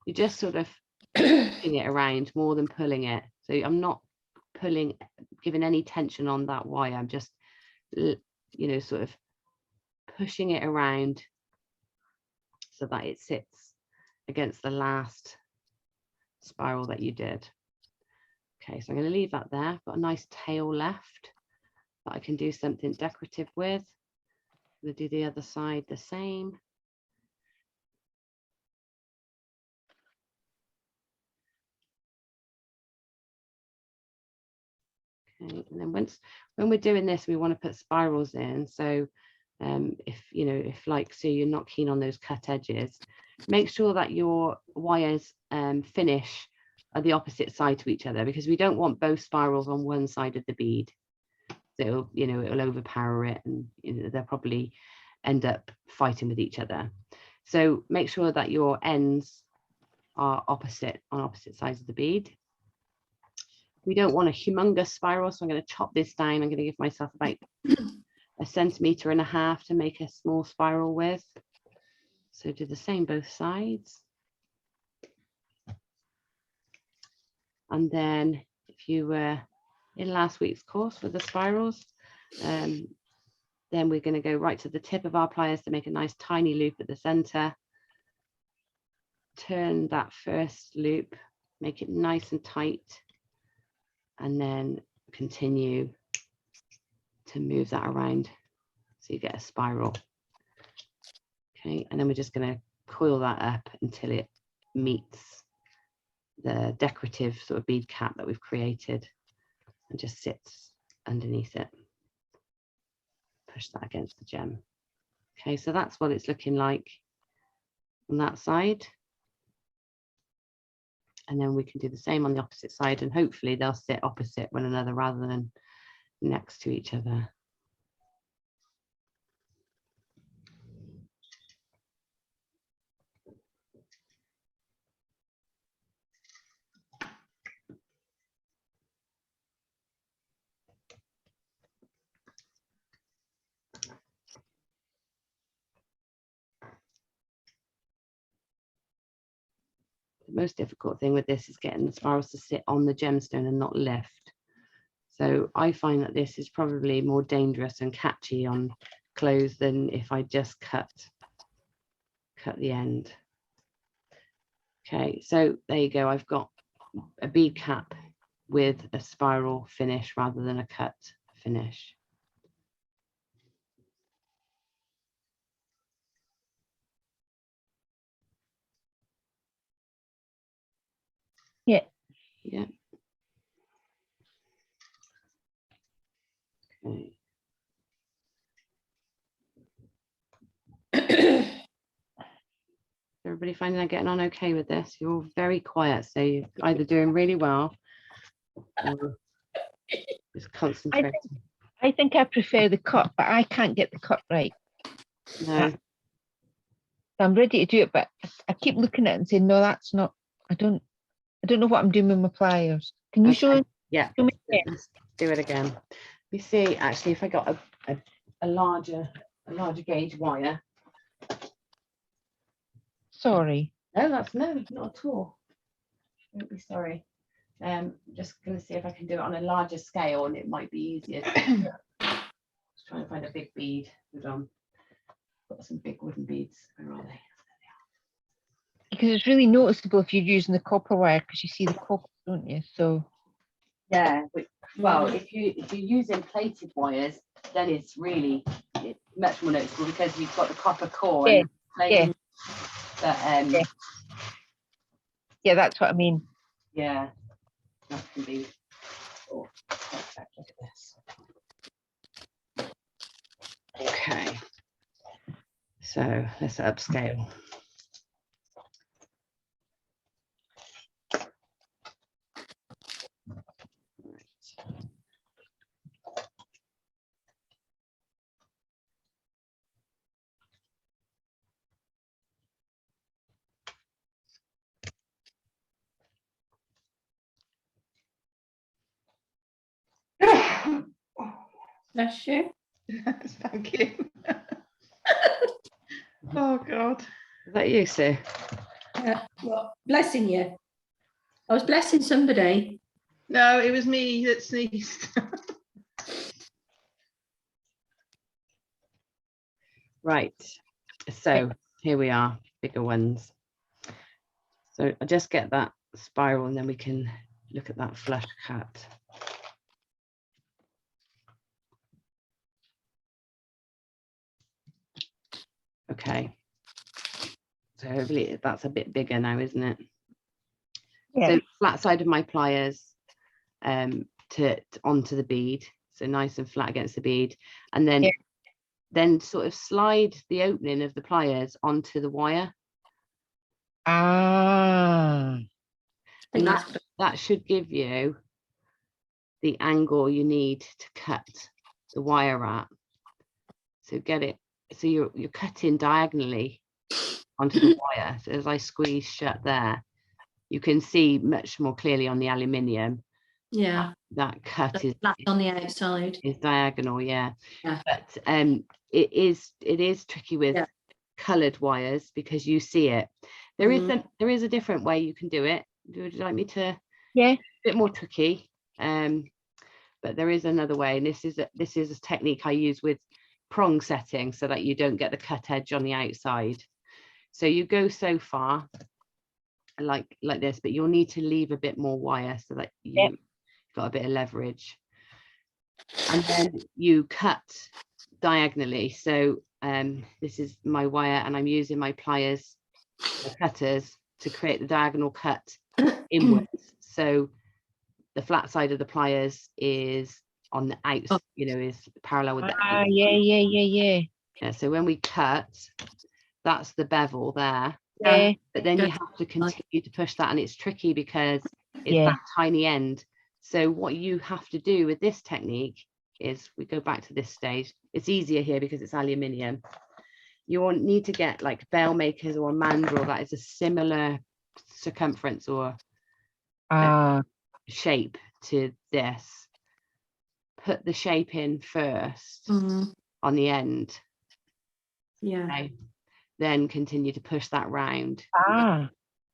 A: you just sort of pushing it around more than pulling it. So I'm not giving any tension on that wire. I'm just, sort of pushing it around so that it sits against the last spiral that you did. Okay, so I'm going to leave that there. I've got a nice tail left that I can do something decorative with. I'm going to do the other side the same. Okay, and then when we're doing this, we want to put spirals in. So if like Sue, you're not keen on those cut edges, make sure that your wires finish at the opposite side to each other, because we don't want both spirals on one side of the bead. So it'll overpower it, and they'll probably end up fighting with each other. So make sure that your ends are on opposite sides of the bead. We don't want a humongous spiral, so I'm going to chop this down. I'm going to give myself about 1.5 centimeters to make a small spiral with. So do the same both sides. And then if you were in last week's course with the spirals, then we're going to go right to the tip of our pliers to make a nice tiny loop at the center. Turn that first loop, make it nice and tight, and then continue to move that around so you get a spiral. Okay, and then we're just going to coil that up until it meets the decorative sort of bead cap that we've created and just sits underneath it. Push that against the gem. Okay, so that's what it's looking like on that side. And then we can do the same on the opposite side, and hopefully they'll sit opposite one another rather than next to each other. The most difficult thing with this is getting the spirals to sit on the gemstone and not lift. So I find that this is probably more dangerous and catchy on clothes than if I just cut the end. Okay, so there you go. I've got a bead cap with a spiral finish rather than a cut finish. Yeah. Okay. Everybody finding they're getting on okay with this? You're all very quiet, so you're either doing really well or just concentrating.
D: I think I prefer the cut, but I can't get the cut right.
A: No.
D: I'm ready to do it, but I keep looking at it and saying, no, that's not, I don't know what I'm doing with my pliers. Can you show?
A: Yeah,
D: show me again?
A: let's do it again. We see actually if I got a larger gauge wire.
D: Sorry.
A: No, that's not at all. Don't be sorry. Just going to see if I can do it on a larger scale, and it might be easier. Just trying to find a big bead. Hold on. Got some big wooden beads. Where are they?
D: Because it's really noticeable if you're using the copper wire, because you see the copper, don't you? So
A: Yeah. Well, if you're using plated wires, then it's much more noticeable because you've got the copper core.
D: Yeah,
A: And plating, but
D: yeah. Yeah, that's what I mean.
A: yeah, that can be. Oh, perfect. Look at this. Okay. So let's upscale.
E: Bless you.
G: Thank you. Oh God.
A: Is that you, Sue?
E: Yeah, well, blessing you. I was blessing somebody.
G: No, it was me that sneezed.
A: Right. So here we are, bigger ones. So I just get that spiral and then we can look at that flush cut. Okay. So hopefully that's a bit bigger now, isn't it?
D: Yeah.
A: So flat side of my pliers onto the bead. So nice and flat against the bead. And then then sort of slide the opening of the pliers onto the wire.
D: Ah.
A: And that should give you the angle you need to cut the wire at. So get it, so you're cutting diagonally onto the wire. So as I squeeze shut there, you can see much more clearly on the aluminium.
E: Yeah.
A: That cut is
E: Flat on the outside.
A: is diagonal, yeah.
E: Yeah.
A: But it is tricky with coloured wires because you see it. There is a different way you can do it. Would you like me to?
D: Yeah.
A: A bit more tricky, but there is another way, and this is a technique I use with prong setting so that you don't get the cut edge on the outside. So you go so far like this, but you'll need to leave a bit more wire so that you've got a bit of leverage, and then you cut diagonally. So this is my wire and I'm using my pliers or cutters to create the diagonal cut inwards. So the flat side of the pliers is on the outside, is parallel with the outside. Yeah, so when we cut, that's the bevel there.
D: Yeah.
A: But then you have to continue to push that, and it's tricky because it's that tiny end. So what you have to do with this technique is, we go back to this stage, it's easier here because it's aluminium. You will need to get like bell makers or a mandrel that is a similar circumference or shape to this. Put the shape in first on the end.
E: Yeah.
A: Okay. Then continue to push that round.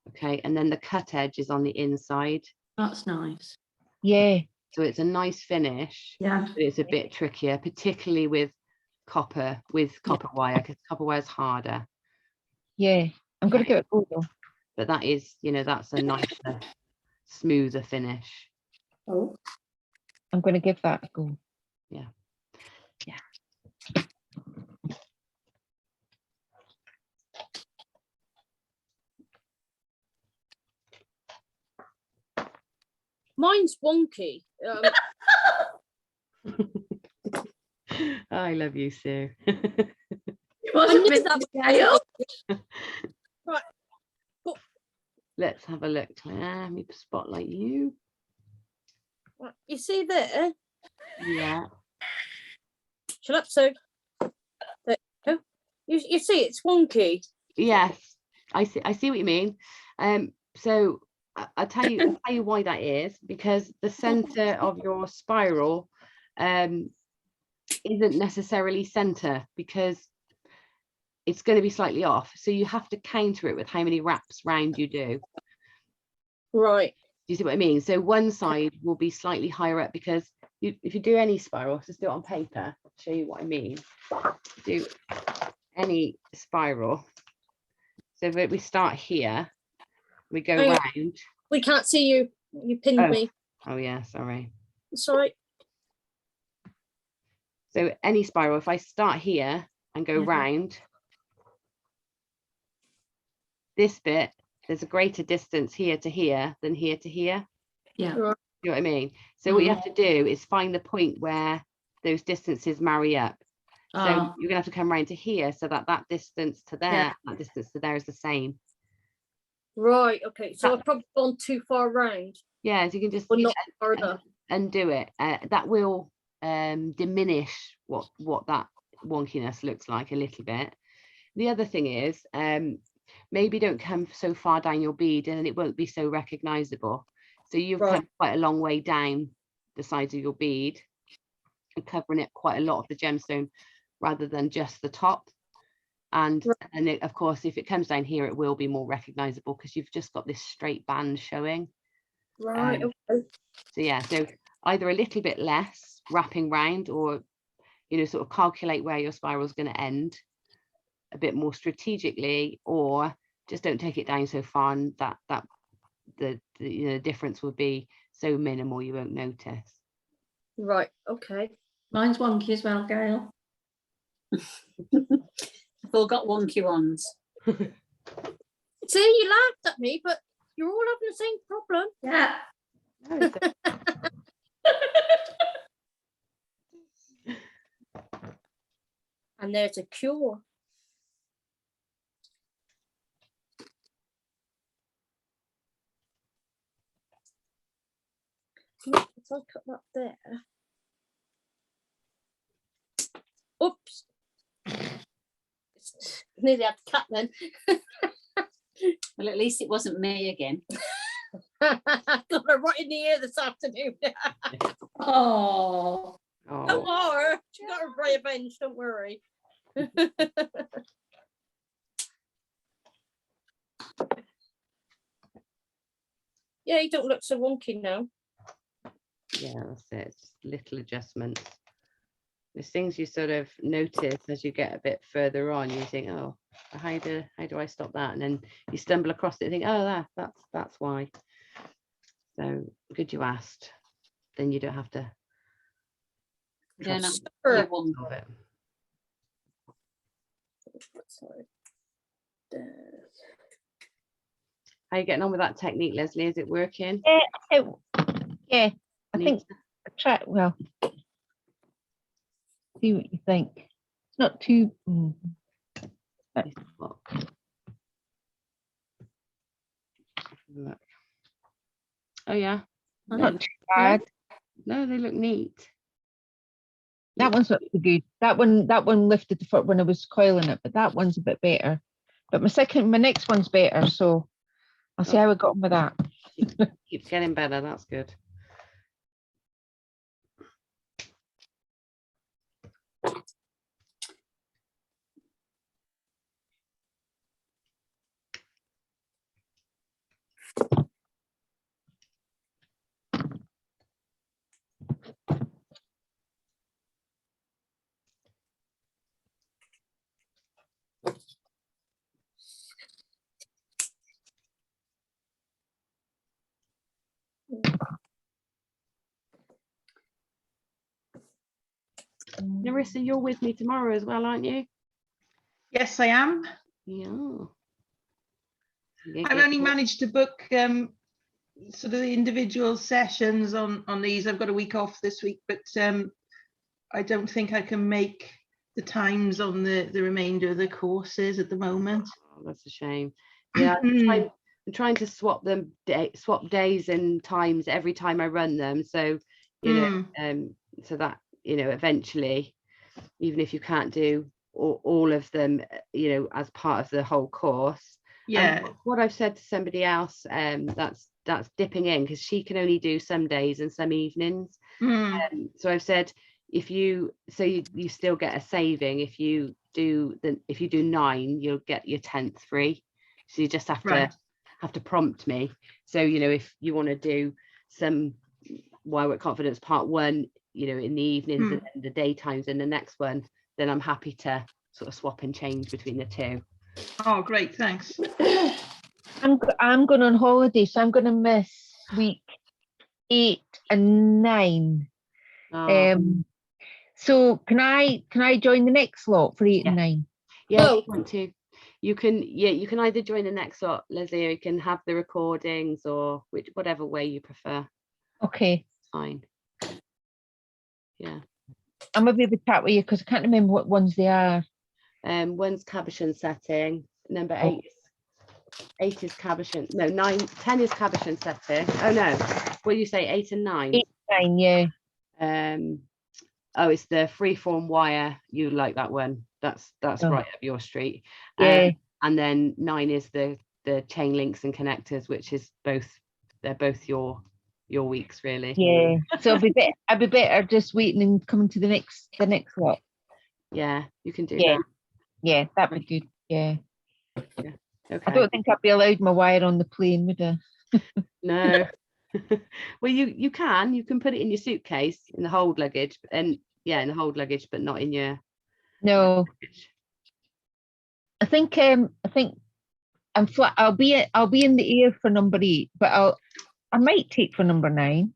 A: Okay, and then the cut edge is on the inside.
E: That's nice.
D: Yeah.
A: So it's a nice finish.
E: Yeah.
A: But it's a bit trickier, particularly with copper wire, because copper wire is harder.
D: Yeah. I'm going to give it a go though.
A: But that is, that's a nicer, smoother finish.
E: Oh.
D: I'm going to give that a go.
A: Yeah. Yeah.
B: Mine's wonky.
A: I love you, Sue.
E: It wasn't
B: knew
E: me,
B: that was-
E: Gail.
B: Right.
A: Let's have a look. Let me spotlight you.
B: Right, you see there?
A: Yeah.
B: Shut up, Sue. There you go. You see, it's wonky.
A: Yes, I see what you mean. So I'll tell you why that is, because the center of your spiral isn't necessarily center, because it's going to be slightly off. So you have to counter it with how many wraps round you do.
B: Right.
A: Do you see what I mean? So one side will be slightly higher up, because if you do any spiral, just do it on paper, show you what I mean. Do any spiral. So if we start here, we go
B: Hang on.
A: round.
B: We can't see you. You pinned me.
A: Oh yeah, sorry.
B: Sorry.
A: So any spiral, if I start here and go round, this bit, there's a greater distance here to here than here to here.
E: Yeah.
A: You know what I mean? So what you have to do is find the point where those distances marry up. So you're gonna have to come round to here, so that that distance to there, that distance to there is the same.
B: Right. Okay. So I've probably gone too far round,
A: Yeah, so you can just
B: but not far enough.
A: undo it. That will diminish what that wonkiness looks like a little bit. The other thing is, maybe don't come so far down your bead and it won't be so recognizable. So you've come quite a long way down the sides of your bead and covering it quite a lot of the gemstone rather than just the top. And of course, if it comes down here, it will be more recognizable because you've just got this straight band showing.
B: Right. Okay.
A: So yeah, so either a little bit less wrapping round, or sort of calculate where your spiral is going to end a bit more strategically, or just don't take it down so far, and that the difference will be so minimal you won't notice.
B: Right. Okay.
E: Mine's wonky as well, Gail.
C: We've all got wonky ones.
B: See, you laughed at me, but you're all having the same problem.
E: Yeah.
A: No, it's
B: And there's a cure. If I cut that there. Oops. Nearly had to cut then.
C: Well, at least it wasn't me again.
B: Got her right in the ear this afternoon.
E: Oh.
B: Don't worry. She got her revenge, don't worry. Yeah, you don't look so wonky now.
A: Yeah, that's it. It's just little adjustments. There's things you sort of notice as you get a bit further on. You think, oh, how do I stop that? And then you stumble across it and think, oh, that's why. So good you asked. Then you don't have to
C: Yeah, no,
B: Sure.
C: you're wonky.
A: solve it.
B: Sorry.
A: How are you getting on with that technique, Leslie? Is it working?
D: Yeah, I think try. Well, see what you think. It's not too.
A: Look. Oh yeah.
D: Not too bad.
A: No, they look neat.
D: That one's not too good. That one lifted the foot when I was coiling it, but that one's a bit better. But my next one's better, so I'll see how I got on with that.
A: Keeps getting better. That's good. Narissa, you're with me tomorrow as well, aren't you?
G: Yes, I am.
A: Yeah.
G: I've only managed to book sort of the individual sessions on these. I've got a week off this week, but I don't think I can make the times on the remainder of the courses at the moment.
A: Oh, that's a shame. Yeah, I'm trying to swap days and times every time I run them. So, you know, so that, you know, eventually, even if you can't do all of them, you know, as part of the whole course.
G: Yeah.
A: And what I've said to somebody else, that's dipping in, because she can only do some days and some evenings. So I've said, if you still get a saving if you do 9, you'll get your 10th free. So you just have to prompt me. So, you know, if you want to do some Why Work Confidence part 1, you know, in the evenings and then the daytimes in the next one, then I'm happy to sort of swap and change between the two.
G: Oh, great, thanks.
D: I'm going on holiday, so I'm going to miss week 8 and 9. So can I join the next lot for 8 and 9?
A: Yeah, if you want to. You can either join the next lot, Leslie, or you can have the recordings, or whatever way you prefer.
D: Okay.
A: Fine. Yeah.
D: I'm gonna be able to chat with you because I can't remember what ones they are.
A: One's Cabochon setting. Number 8. 8 is Cabochon. No, 9, 10 is Cabochon setting. Oh no. What do you say? 8 and 9?
D: 8 and 9, yeah.
A: Oh, it's the freeform wire. You like that one? That's right up your street.
D: Yeah.
A: And then 9 is the chain links and connectors, which is they're both your weeks, really.
D: Yeah. So I'd be better just waiting and coming to the next lot.
A: Yeah, you can do
D: that.
A: that.
D: Yeah, that'd be good. Yeah.
A: Okay.
D: I don't think I'd be allowed my wire on the plane, would I?
A: No. Well, you can put it in your suitcase in the hold luggage, and in the hold luggage, but not in your luggage.
D: I think I'm flat. I'll be in the air for number 8, but I might take for number 9.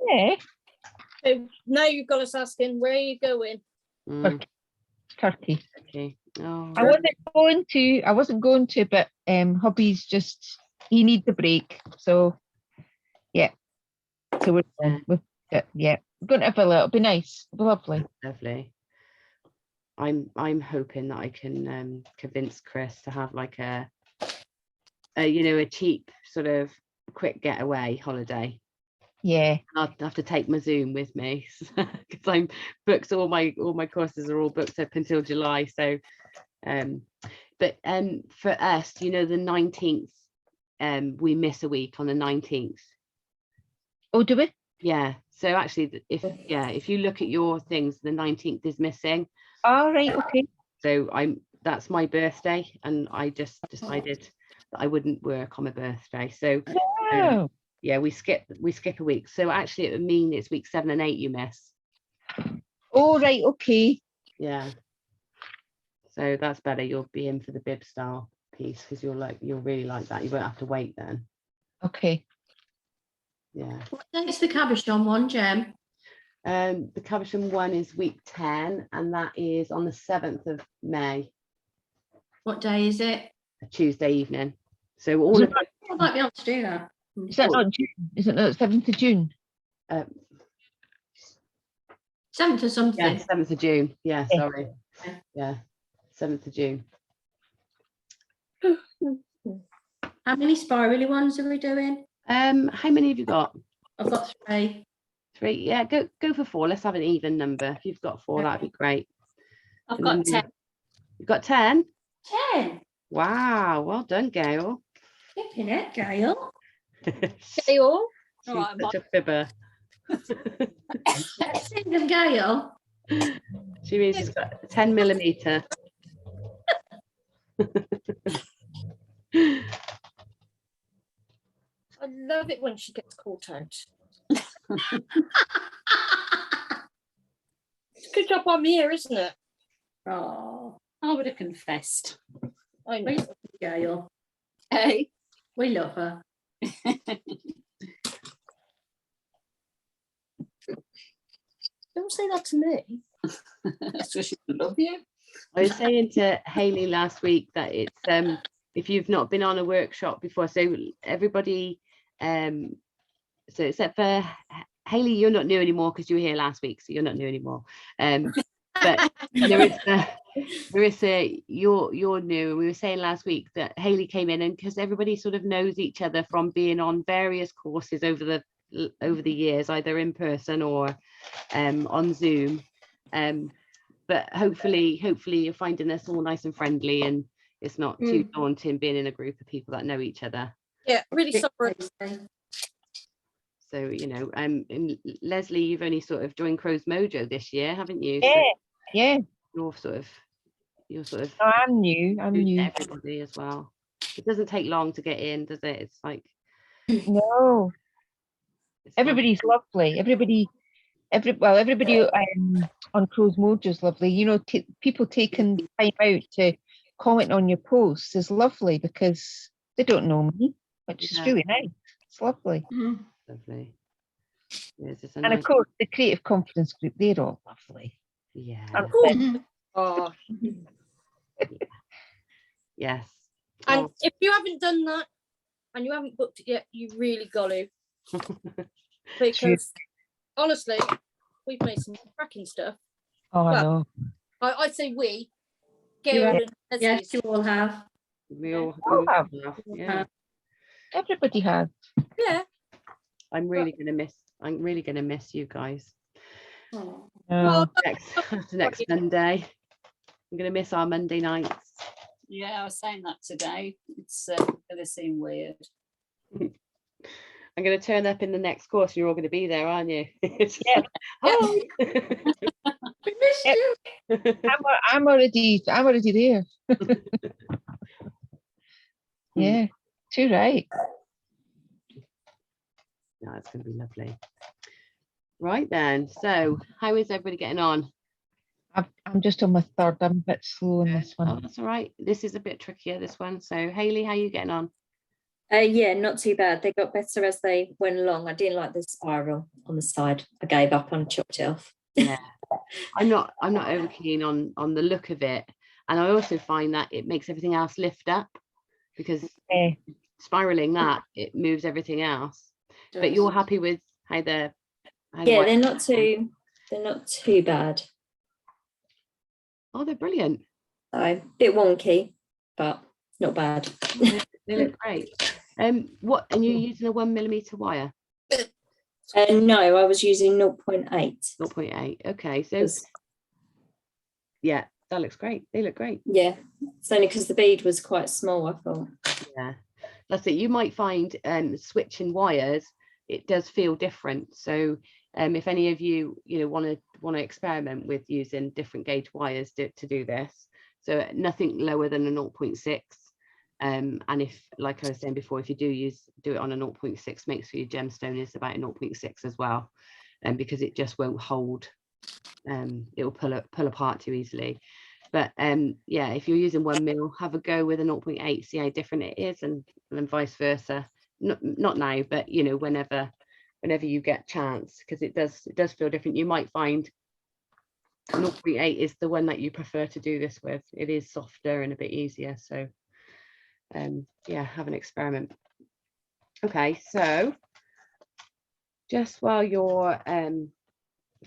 D: Yeah.
B: So now you've got us asking, where are you going?
D: Turkey.
A: Okay. Oh.
D: I wasn't going to, but hubby's just, he needs a break. So yeah. So we're going to have it'll be nice. It'll be lovely.
A: Lovely. I'm hoping that I can convince Chris to have like a cheap sort of quick getaway holiday.
D: Yeah.
A: I'll have to take my Zoom with me because I'm booked. All my courses are all booked up until July. So, but for us, the 19th, we miss a week on the 19th.
D: Oh, do we?
A: Yeah. So actually, if you look at your things, the 19th is missing.
D: All right. Okay.
A: So that's my birthday, and I just decided that I wouldn't work on my birthday. So. Yeah, we skip a week. So actually it would mean it's week 7 and 8 you miss.
D: Oh, right, okay.
A: Yeah. So that's better. You'll be in for the bib style piece because you'll really like that. You won't have to wait then.
D: Okay.
A: Yeah.
E: What date's the Cabochon one, Jem?
A: The Cabochon one is week 10, and that is on the 7th of May.
E: What day is it?
A: A Tuesday evening. So all of it.
E: I might be able to do that.
D: Is that not June? Is it not 7th of June?
E: 7th of something.
A: Yeah, 7th of June. Yeah, sorry. Yeah, 7th of June.
E: How many spirally ones are we doing?
A: How many have you got?
E: I've got 3.
A: 3. Yeah, go for 4. Let's have an even number. If you've got 4, that'd be great.
C: I've got 10.
A: You've got 10?
E: 10.
A: Wow, well done, Gail.
E: Flipping it, Gail.
B: Gail?
A: She's
C: Right,
A: such a fibber.
E: Sing of Gail.
A: She means she's got 10 millimeter.
B: I love it when she gets caught out. It's a good job I'm here, isn't it?
C: Oh, I would have confessed.
B: I
E: We
B: know.
E: love Gail.
C: Hey.
E: We love her.
B: Don't say that to me.
C: That's what she would love you.
A: I was saying to Hayley last week that it's if you've not been on a workshop before, so everybody So except for Hayley, you're not new anymore because you were here last week, so you're not new anymore. But Marissa, you're new. We were saying last week that Hayley came in, and because everybody sort of knows each other from being on various courses over the years, either in person or on Zoom. But hopefully you're finding us all nice and friendly, and it's not too daunting being in a group of people that know each other.
B: Yeah, really sorry.
A: So, you know, and Leslie, you've only sort of joined Crow's Mojo this year, haven't you?
D: Yeah,
A: So
D: yeah.
A: you're sort of
D: No, I'm new. I'm
A: new to
D: new.
A: everybody as well. It doesn't take long to get in, does it? It's like
D: No,
A: it's fun.
D: everybody's lovely. Everybody on Crow's Mojo is lovely. You know, people taking time out to comment on your posts is lovely because they don't know me, which is
A: Yeah.
D: really nice. It's lovely.
A: Lovely. Yes, it's a
D: And
A: nice,
D: of course, the Creative Confidence Group, they're all lovely.
A: yeah.
B: Oh.
A: Yes.
B: And if you haven't done that and you haven't booked it yet, you really got to. Because honestly, we've made some cracking stuff.
D: Oh, I know.
B: I'd say we,
E: You
B: Gail
E: have-
B: and Leslie.
E: Yes, you all have.
A: We all
D: have.
A: yeah.
D: Everybody has.
B: Yeah.
A: I'm really gonna miss you guys.
E: Oh.
D: No.
A: Next Monday. I'm gonna miss our Monday nights.
C: Yeah, I was saying that today. It's gonna seem weird.
A: I'm going to turn up in the next course. You're all going to be there, aren't you?
D: Yeah.
A: Hi.
E: We missed you.
D: I'm already there. Yeah, too right.
A: No, it's going to be lovely. Right then. So, how is everybody getting on?
D: I'm just on my third. I'm a bit slow on this
A: Oh,
D: one.
A: that's all right. This is a bit trickier, this one. So, Hayley, how are you getting on?
F: Yeah, not too bad. They got better as they went along. I didn't like the spiral on the side. I gave up and chopped it off.
A: Yeah, I'm not over keen on the look of it, and I also find that it makes everything else lift up because spiraling that it moves everything else. But you're happy with how the
F: yeah, they're not too bad.
A: Oh, they're brilliant.
F: So a bit wonky, but not bad.
A: They look great. What? And you're using a 1mm wire?
F: No, I was using 0.8.
A: 0.8. Okay, so yeah, that looks great. They look great.
F: Yeah, it's only because the bead was quite small, I thought.
A: Yeah, that's it. You might find switching wires, it does feel different. So if any of you want to experiment with using different gauge wires to do this, so nothing lower than a 0.6. And if, like I was saying before, if you do it on a 0.6, make sure your gemstone is about a 0.6 as well, because it just won't hold. It will pull apart too easily. But yeah, if you're using 1mm, have a go with a 0.8, see how different it is, and then vice versa. Not now, but whenever you get chance, because it does feel different. You might find 0.8 is the one that you prefer to do this with. It is softer and a bit easier. So yeah, have an experiment. Okay, so just while you're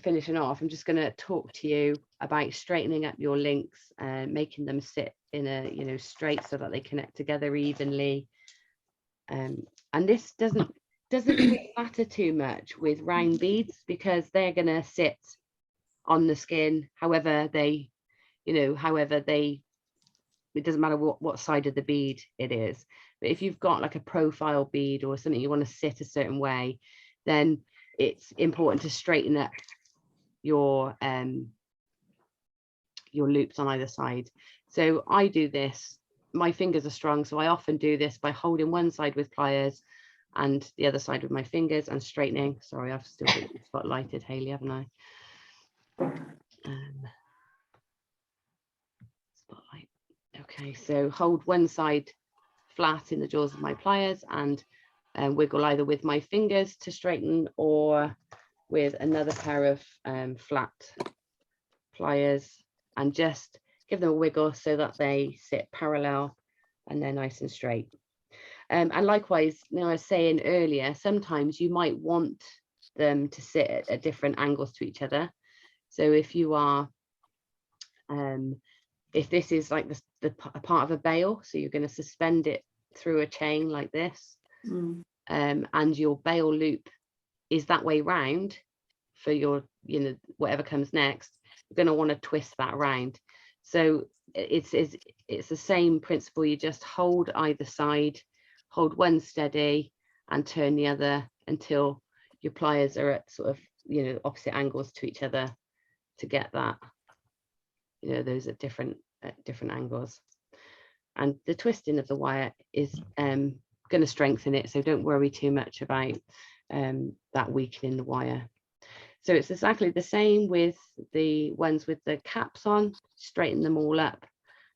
A: finishing off, I'm just going to talk to you about straightening up your links and making them sit in a straight so that they connect together evenly. And this doesn't really matter too much with round beads, because they're going to sit on the skin however they it doesn't matter what side of the bead it is. But if you've got like a profile bead or something you want to sit a certain way, then it's important to straighten up your loops on either side. So I do this, my fingers are strong, so I often do this by holding one side with pliers and the other side with my fingers and straightening. Sorry, I've still got you spotlighted, Hayley, haven't I? Spotlight. Okay, so hold one side flat in the jaws of my pliers and wiggle either with my fingers to straighten or with another pair of flat pliers, and just give them a wiggle so that they sit parallel and they're nice and straight. And likewise, I was saying earlier, sometimes you might want them to sit at different angles to each other. So if you are, if this is like a part of a bail, so you're going to suspend it through a chain like this, and your bail loop is that way round for your, whatever comes next, you're going to want to twist that around. So it's the same principle. You just hold either side, hold one steady and turn the other until your pliers are at sort of, opposite angles to each other to get that, those at different angles. And the twisting of the wire is going to strengthen it, so don't worry too much about that weakening the wire. So it's exactly the same with the ones with the caps on. Straighten them all up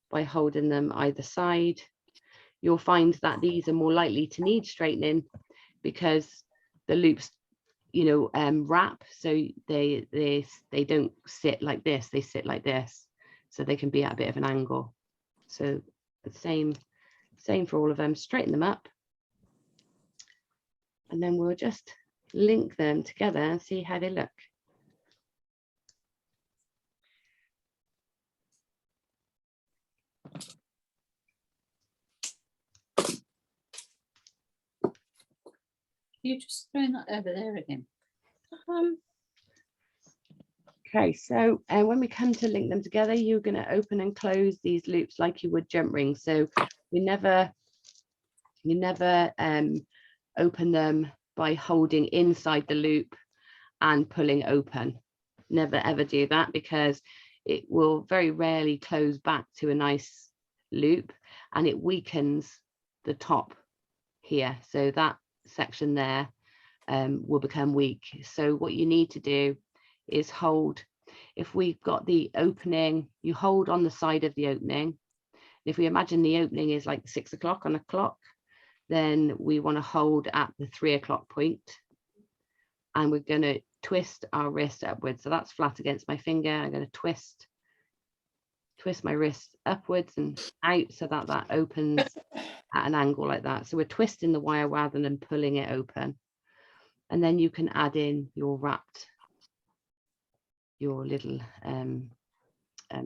A: by holding them either side. You'll find that these are more likely to need straightening because the loops, wrap, so they don't sit like this, they sit like this, so they can be at a bit of an angle. So the same for all of them. Straighten them up, and then we'll just link them together and see how they look.
C: You just throwing that over there again.
A: Okay, so when we come to link them together, you're going to open and close these loops like you would jump rings. So you never open them by holding inside the loop and pulling open. Never ever do that, because it will very rarely close back to a nice loop, and it weakens the top here. So that section there will become weak. So what you need to do is hold. If we've got the opening, you hold on the side of the opening. If we imagine the opening is like 6 o'clock on a clock, then we want to hold at the 3 o'clock point, and we're going to twist our wrist upwards. So that's flat against my finger. I'm going to twist my wrist upwards and out so that that opens at an angle like that. So we're twisting the wire rather than pulling it open. And then you can add in your little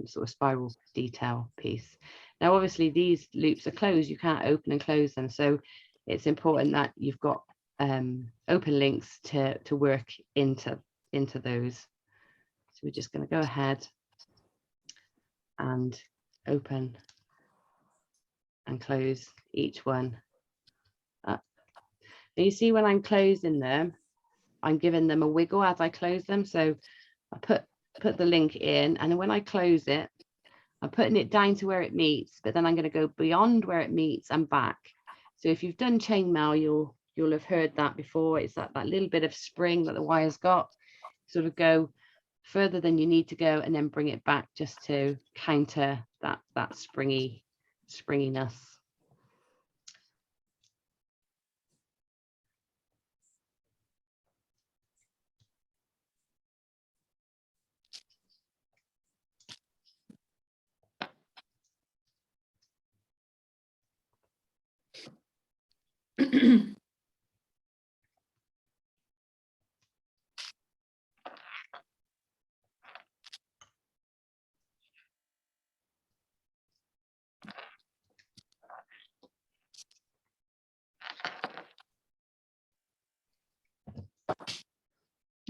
A: sort of spiral detail piece. Now, obviously, these loops are closed. You can't open and close them. So it's important that you've got open links to work into those. So we're just going to go ahead and open and close each one up. Now you see when I'm closing them, I'm giving them a wiggle as I close them. So I put the link in, and then when I close it, I'm putting it down to where it meets, but then I'm going to go beyond where it meets and back. So if you've done chainmail, you'll have heard that before. It's that little bit of spring that the wire's got. Sort of go further than you need to go, and then bring it back just to counter that springiness.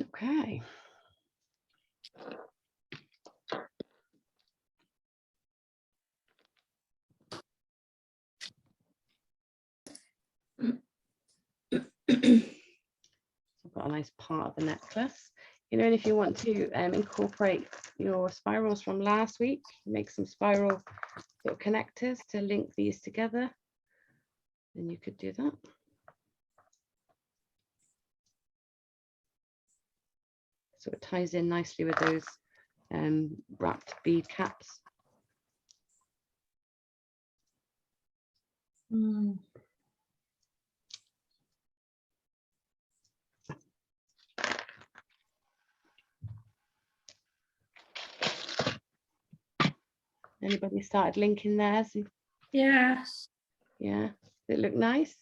A: Okay. I've got a nice part of the necklace. And if you want to incorporate your spirals from last week, make some spiral sort of connectors to link these together, then you could do that. So it ties in nicely with those wrapped bead caps. Anybody started linking theirs?
E: Yes.
A: Yeah. Does it look nice?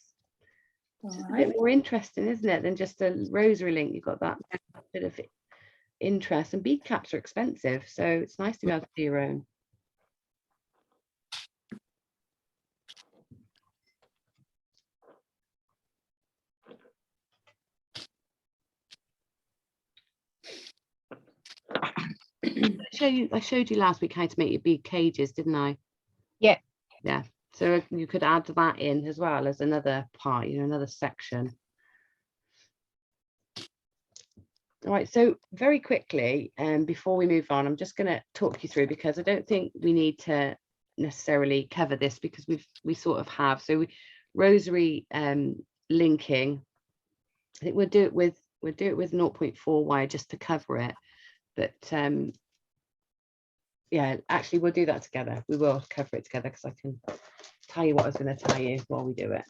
A: It's just a
E: Alright.
A: bit more interesting, isn't it, than just a rosary link? You've got that bit of interest, and bead caps are expensive, so it's nice to be able to do your own. I showed you last week how to make your bead cages, didn't I?
D: Yeah.
A: Yeah. So you could add that in as well as another part, another section. All right, so very quickly, before we move on, I'm just going to talk you through, because I don't think we need to necessarily cover this, because we sort of have. So rosary linking, I think we'll do it with 0.4 wire just to cover it. But yeah, actually we'll do that together. We will cover it together, because I can tell you what I was going to tell you while we do it.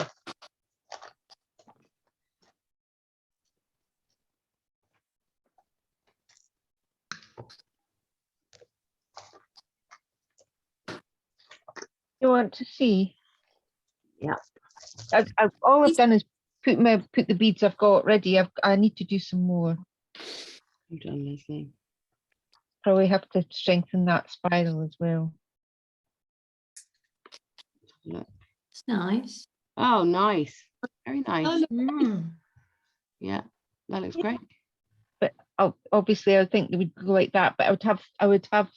D: You want to see?
A: Yeah.
D: All I've done is put the beads I've got ready. I need to do some more.
A: Well done, Leslie.
D: Probably have to strengthen that spiral as well.
A: Look.
E: It's nice.
A: Oh, nice. Very nice.
B: Oh, look,
G: Mm.
A: Yeah, that looks great.
D: But obviously I think it would go like that, but I would have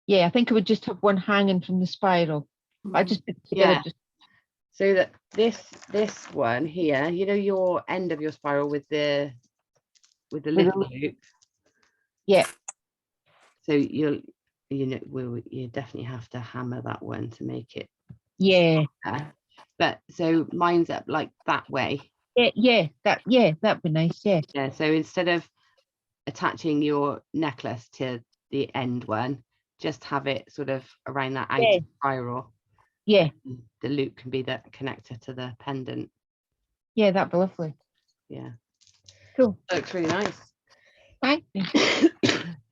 D: yeah, I think I would just have one hanging from the spiral. I just put it together.
A: Yeah. So that this one here, your end of your spiral with the little loop.
D: Yeah.
A: So you definitely have to hammer that one to make it.
D: Yeah.
A: But so mine's up like that way.
D: That'd be nice. Yeah.
A: Yeah. So instead of attaching your necklace to the end one, just have it sort of around that outer spiral.
D: Yeah.
A: The loop can be the connector to the pendant.
D: Yeah, that'd be lovely.
A: Yeah.
D: Cool.
A: That looks really nice.
D: Thank you.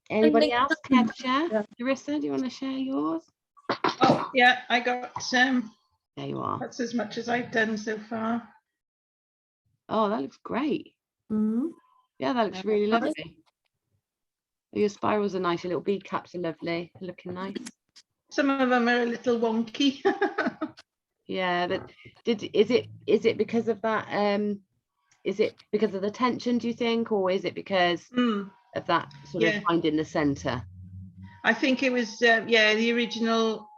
A: Anybody else care to share?
B: Yeah.
A: Larissa, do you want to share yours?
G: Oh, yeah, I got,
A: There you are.
G: that's as much as I've done so far.
A: Oh, that looks great.
E: Mm.
A: Yeah, that looks really lovely. Your spirals are nice. Your little bead caps are lovely. They're looking nice.
G: Some of them are a little wonky.
A: Yeah, but is it because of that? Is it because of the tension, do you think, or is it because of that sort of finding the center?
G: I think it was, yeah, the original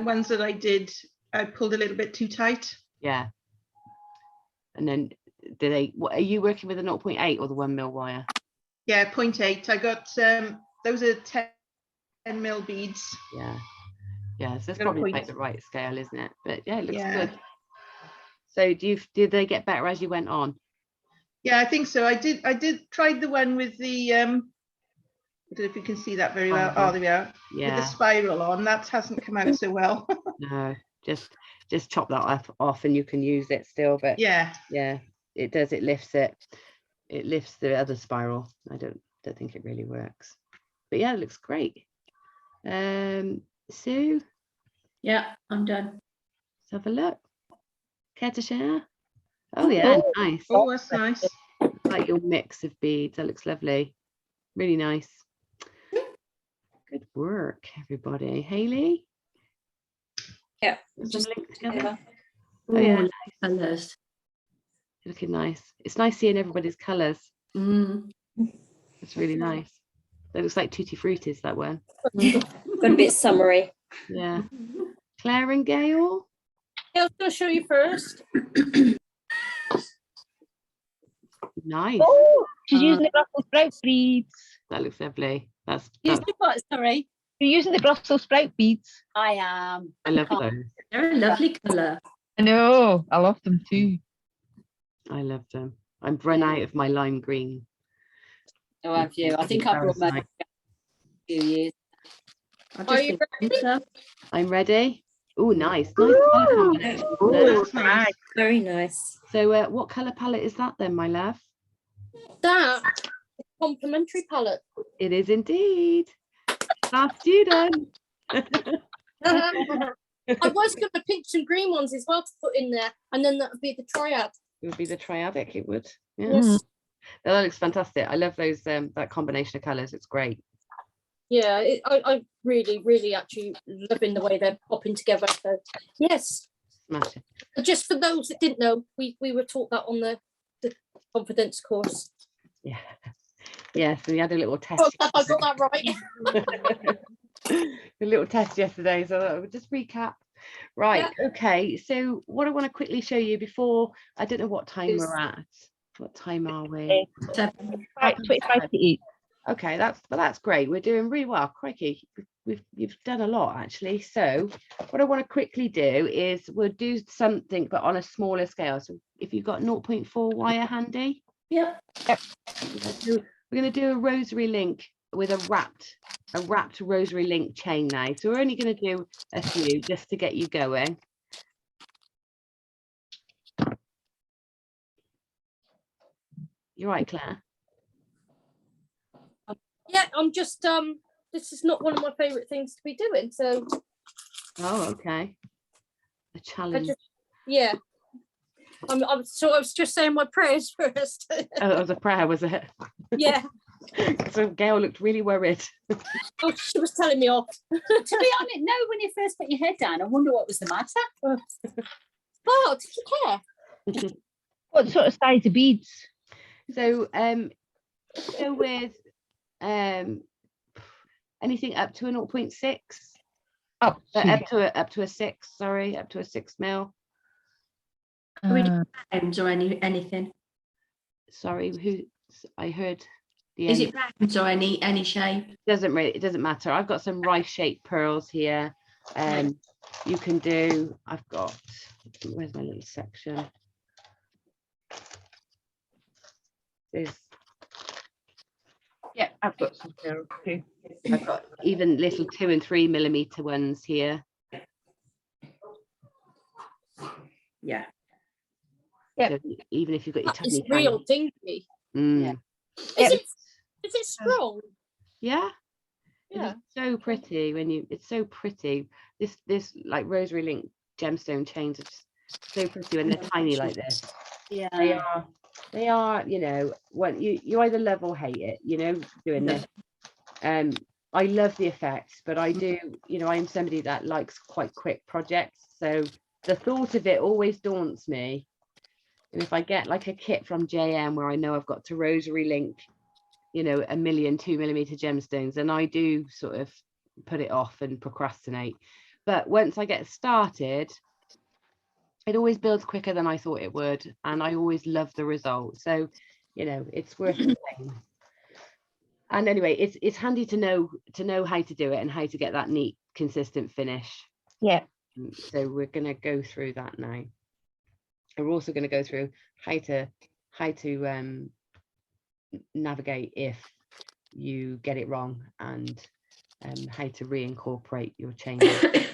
G: ones that I did, I pulled a little bit too tight.
A: Yeah. And then what are you working with, a 0.8 or the 1 mil wire?
G: Yeah, 0.8. I got, those are 10 mil beads.
A: Yeah. Yeah, so that's
G: Got a
A: probably like
G: point.
A: the right scale, isn't it? But yeah, it looks
G: Yeah.
A: good. So did they get better as you went on?
G: Yeah, I think so. I did tried the one with the, I don't know if you can see that very well. Oh, there we are.
A: Yeah.
G: With the spiral on, that hasn't come out so well.
A: No, just chop that off and you can use it still. But
G: Yeah.
A: yeah, it does. It lifts it. It lifts the other spiral. I don't think it really works. But yeah, it looks great. Sue,
E: Yeah, I'm done.
A: let's have a look. Care to share? Oh yeah, nice.
G: Oh, that's nice.
A: I like your mix of beads. That looks lovely. Really nice. Good work, everybody. Hayley?
F: Yeah,
A: Some
F: just
A: link together.
E: Oh,
A: yeah.
E: Colours.
A: Looking nice. It's nice seeing everybody's colours.
E: Mm.
A: It's really nice. That looks like Tutti Fruttis, that one.
F: got a bit summery.
A: Yeah. Claire and Gail?
B: I was going to show you first.
A: Nice.
D: Oh, she's using the Brussels sprout beads.
A: That looks lovely. That's
B: What? Sorry.
D: You're using the Brussels sprout beads.
F: I am.
A: I love those.
E: They're a lovely colour.
D: I know. I love them too.
A: I love them. I've run out of my lime green.
C: Oh, have you? I think I brought mine a few years.
E: I'll
B: Are
E: just
B: you
E: think some.
A: I'm ready. Oh, nice. Nice colour combination, isn't
G: Oh,
A: it?
G: that's nice.
F: Very nice.
A: So what colour palette is that then, my love?
B: That is complimentary palette.
A: It is indeed. Our student.
B: I was going to pick some green ones as well to put in there, and then that would be the triad.
A: It would be the triadic, it would. Yeah.
B: Yes.
A: No, that looks fantastic. I love those that combination of colours. It's great.
B: Yeah, I really, really actually loving the way they're popping together. So yes.
A: Smash it.
B: Just for those that didn't know, we were taught that on the confidence course.
A: Yeah. Yes, and we had a little test.
B: Oh, I got that right.
A: A little test yesterday, so I would just recap. Right, okay, so what I want to quickly show you before, I don't know what time we're at. What time are we?
D: 25 to 8.
A: Okay, that's great. We're doing really well. Crikey, you've done a lot actually. So what I want to quickly do is we'll do something but on a smaller scale. So if you've got 0.4 wire handy.
E: Yep.
A: So we're going to do a rosary link with a wrapped rosary link chain now. So we're only going to do a few just to get you going. You're right, Claire.
B: Yeah, I'm just this is not one of my favorite things to be doing. So
A: Oh, okay. A challenge.
B: Yeah. I was just saying my prayers first.
A: Oh, it was a prayer, was it?
B: Yeah.
A: So Gail looked really worried.
B: Oh, she was telling me off.
C: To be honest, no, when you first put your head down, I wonder what was the matter. Oh, did you care?
D: What sort of size of beads?
A: So go with anything up to a 0.6.
D: Up
A: Up to a 6, sorry, up to a 6 mil.
E: Rounds or anything?
A: Sorry, who I heard the
E: Is
A: end.
E: it rounds or any shape?
A: It doesn't matter. I've got some rice shaped pearls here. You can do, where's my little section?
D: Yeah, I've got some pearls too.
A: I've got even little 2 and 3 millimeter ones here.
E: Yeah.
D: Yep.
A: So even if you've got your tiny,
B: It's real dinky.
A: yeah.
B: Is it strong?
A: Yeah.
B: Yeah.
A: It's so pretty it's so pretty. This like rosary link gemstone chains are just so pretty when they're tiny like this.
C: Yeah.
A: They are, you know, what you either love or hate it, you know, doing this. I love the effects, but I do, you know, I'm somebody that likes quite quick projects. So the thought of it always daunts me. And if I get like a kit from JM where I know I've got to rosary link, you know, 1 million 2 millimeter gemstones, and I do sort of put it off and procrastinate. But once I get started, it always builds quicker than I thought it would, and I always love the result. So, you know, it's worth the pain. And anyway, it's handy to know how to do it and how to get that neat, consistent finish.
D: Yeah.
A: So we're going to go through that now. We're also going to go through how to navigate if you get it wrong, and how to reincorporate your changes.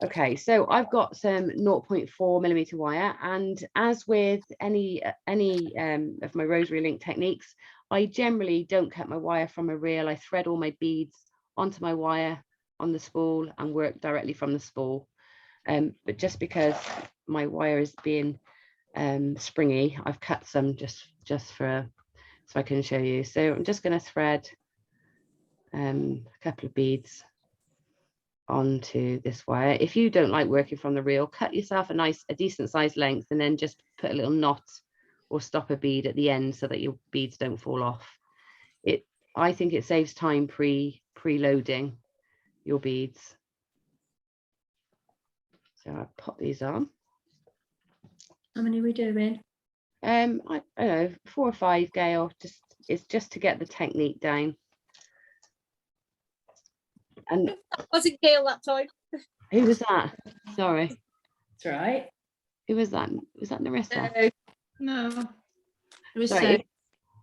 A: Okay, so I've got some 0.4 millimeter wire, and as with any of my rosary link techniques, I generally don't cut my wire from a reel. I thread all my beads onto my wire on the spool and work directly from the spool. But just because my wire is being springy, I've cut some just for so I can show you. So I'm just going to thread a couple of beads onto this wire. If you don't like working from the reel, cut yourself a decent sized length, and then just put a little knot or stop a bead at the end so that your beads don't fall off. I think it saves time preloading your beads. So I'll pop these on.
E: How many are we doing?
A: I don't know, 4 or 5, Gail. It's just to get the technique down. And
B: Was it Gail that time?
A: who was that? Sorry.
E: That's right.
A: Who was that? Was that Narissa?
G: No.
E: It was
A: Sorry,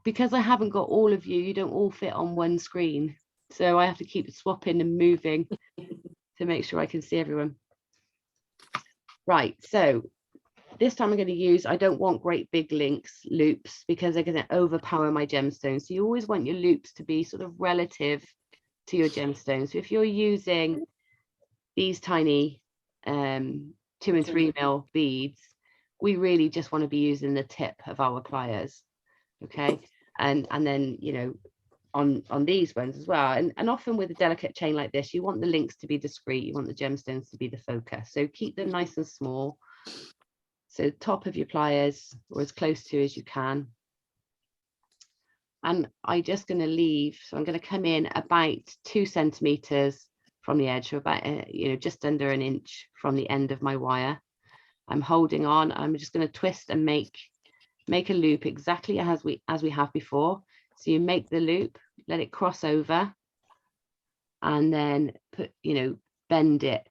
A: because I haven't got all of you, you don't all fit on one screen. So I have to keep swapping and moving to make sure I can see everyone. Right, so this time I'm going to use, I don't want great big loops because they're going to overpower my gemstones. So you always want your loops to be sort of relative to your gemstones. So if you're using these tiny 2 and 3 mil beads, we really just want to be using the tip of our pliers. Okay, and then, you know, on these ones as well, and often with a delicate chain like this, you want the links to be discreet, you want the gemstones to be the focus, so keep them nice and small. So top of your pliers, or as close to as you can. And I'm just going to leave, so I'm going to come in about 2 centimeters from the edge, so about you know, just under an inch from the end of my wire. I'm holding on. I'm just going to twist and make a loop exactly as we have before. So you make the loop, let it cross over, and then bend it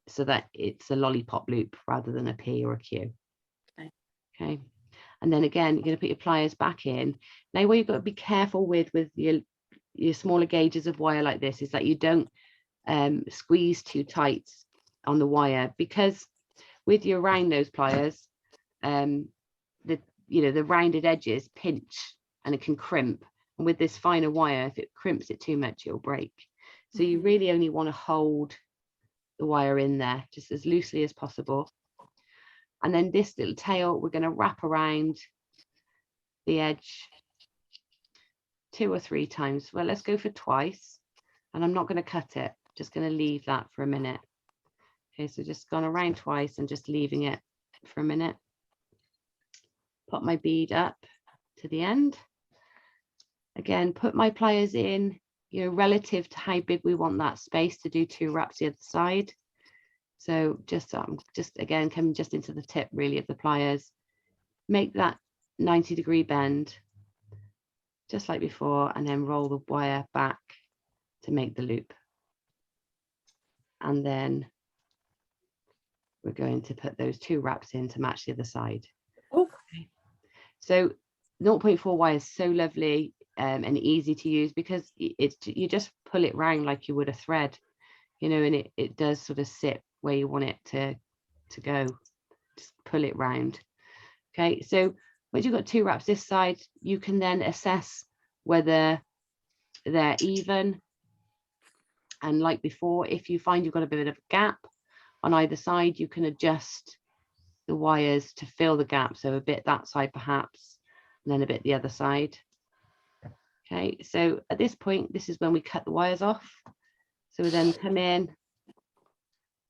A: so that it's a lollipop loop rather than a P or a Q. Okay. And then again, you're going to put your pliers back in. Now, what you've got to be careful with your smaller gauges of wire like this is that you don't squeeze too tight on the wire, because with your round nose pliers, the rounded edges pinch and it can crimp. And with this finer wire, if it crimps it too much, it'll break. So you really only want to hold the wire in there just as loosely as possible. And then this little tail, we're going to wrap around the edge 2 or 3 times. Well, let's go for twice. And I'm not going to cut it, just going to leave that for a minute. Okay, so just gone around twice and just leaving it for a minute. Put my bead up to the end. Again, put my pliers in, you know, relative to how big we want that space to do 2 wraps the other side. So just again, coming just into the tip really of the pliers, make that 90-degree bend, just like before, and then roll the wire back to make the loop. And then we're going to put those 2 wraps in to match the other side. Okay. So 0.4 wire is so lovely and easy to use, because you just pull it round like you would a thread, you know, and it does sort of sit where you want it to go. Just pull it round. Okay, so once you've got 2 wraps this side, you can then assess whether they're even. And like before, if you find you've got a bit of a gap on either side, you can adjust the wires to fill the gap. So a bit that side perhaps, and then a bit the other side. Okay, so at this point, this is when we cut the wires off. So we then come in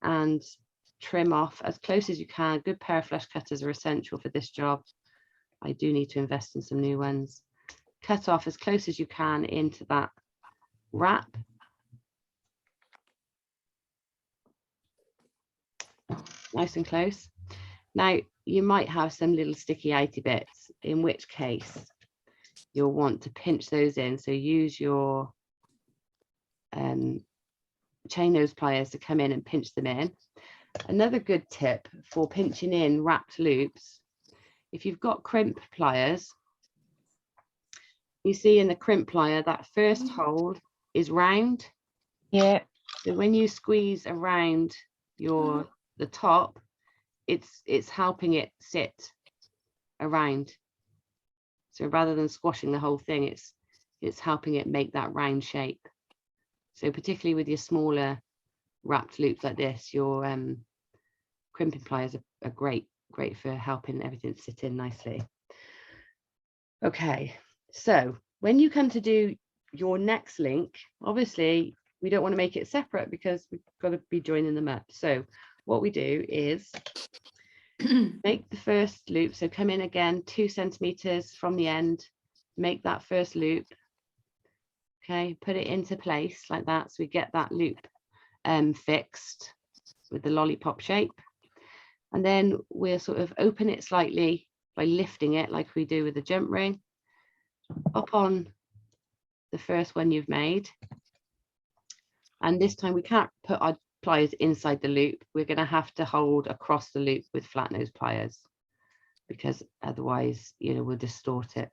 A: and trim off as close as you can. Good pair of flush cutters are essential for this job. I do need to invest in some new ones. Cut off as close as you can into that wrap. Nice and close. Now, you might have some little sticky outy bits, in which case you'll want to pinch those in. So use your chain nose pliers to come in and pinch them in. Another good tip for pinching in wrapped loops, if you've got crimp pliers, you see in the crimp plier that first hole is round.
D: Yeah.
A: So when you squeeze around the top, it's helping it sit around. So rather than squashing the whole thing, it's helping it make that round shape. So particularly with your smaller wrapped loops like this, your crimping pliers are great for helping everything sit in nicely. Okay, so when you come to do your next link, obviously we don't want to make it separate because we've got to be joining them up. So what we do is make the first loop. So come in again 2 centimeters from the end, make that first loop. Okay, put it into place like that, so we get that loop fixed with the lollipop shape. And then we'll sort of open it slightly by lifting it like we do with the jump ring up on the first one you've made. And this time we can't put our pliers inside the loop. We're going to have to hold across the loop with flat nose pliers, because otherwise, you know, we'll distort it.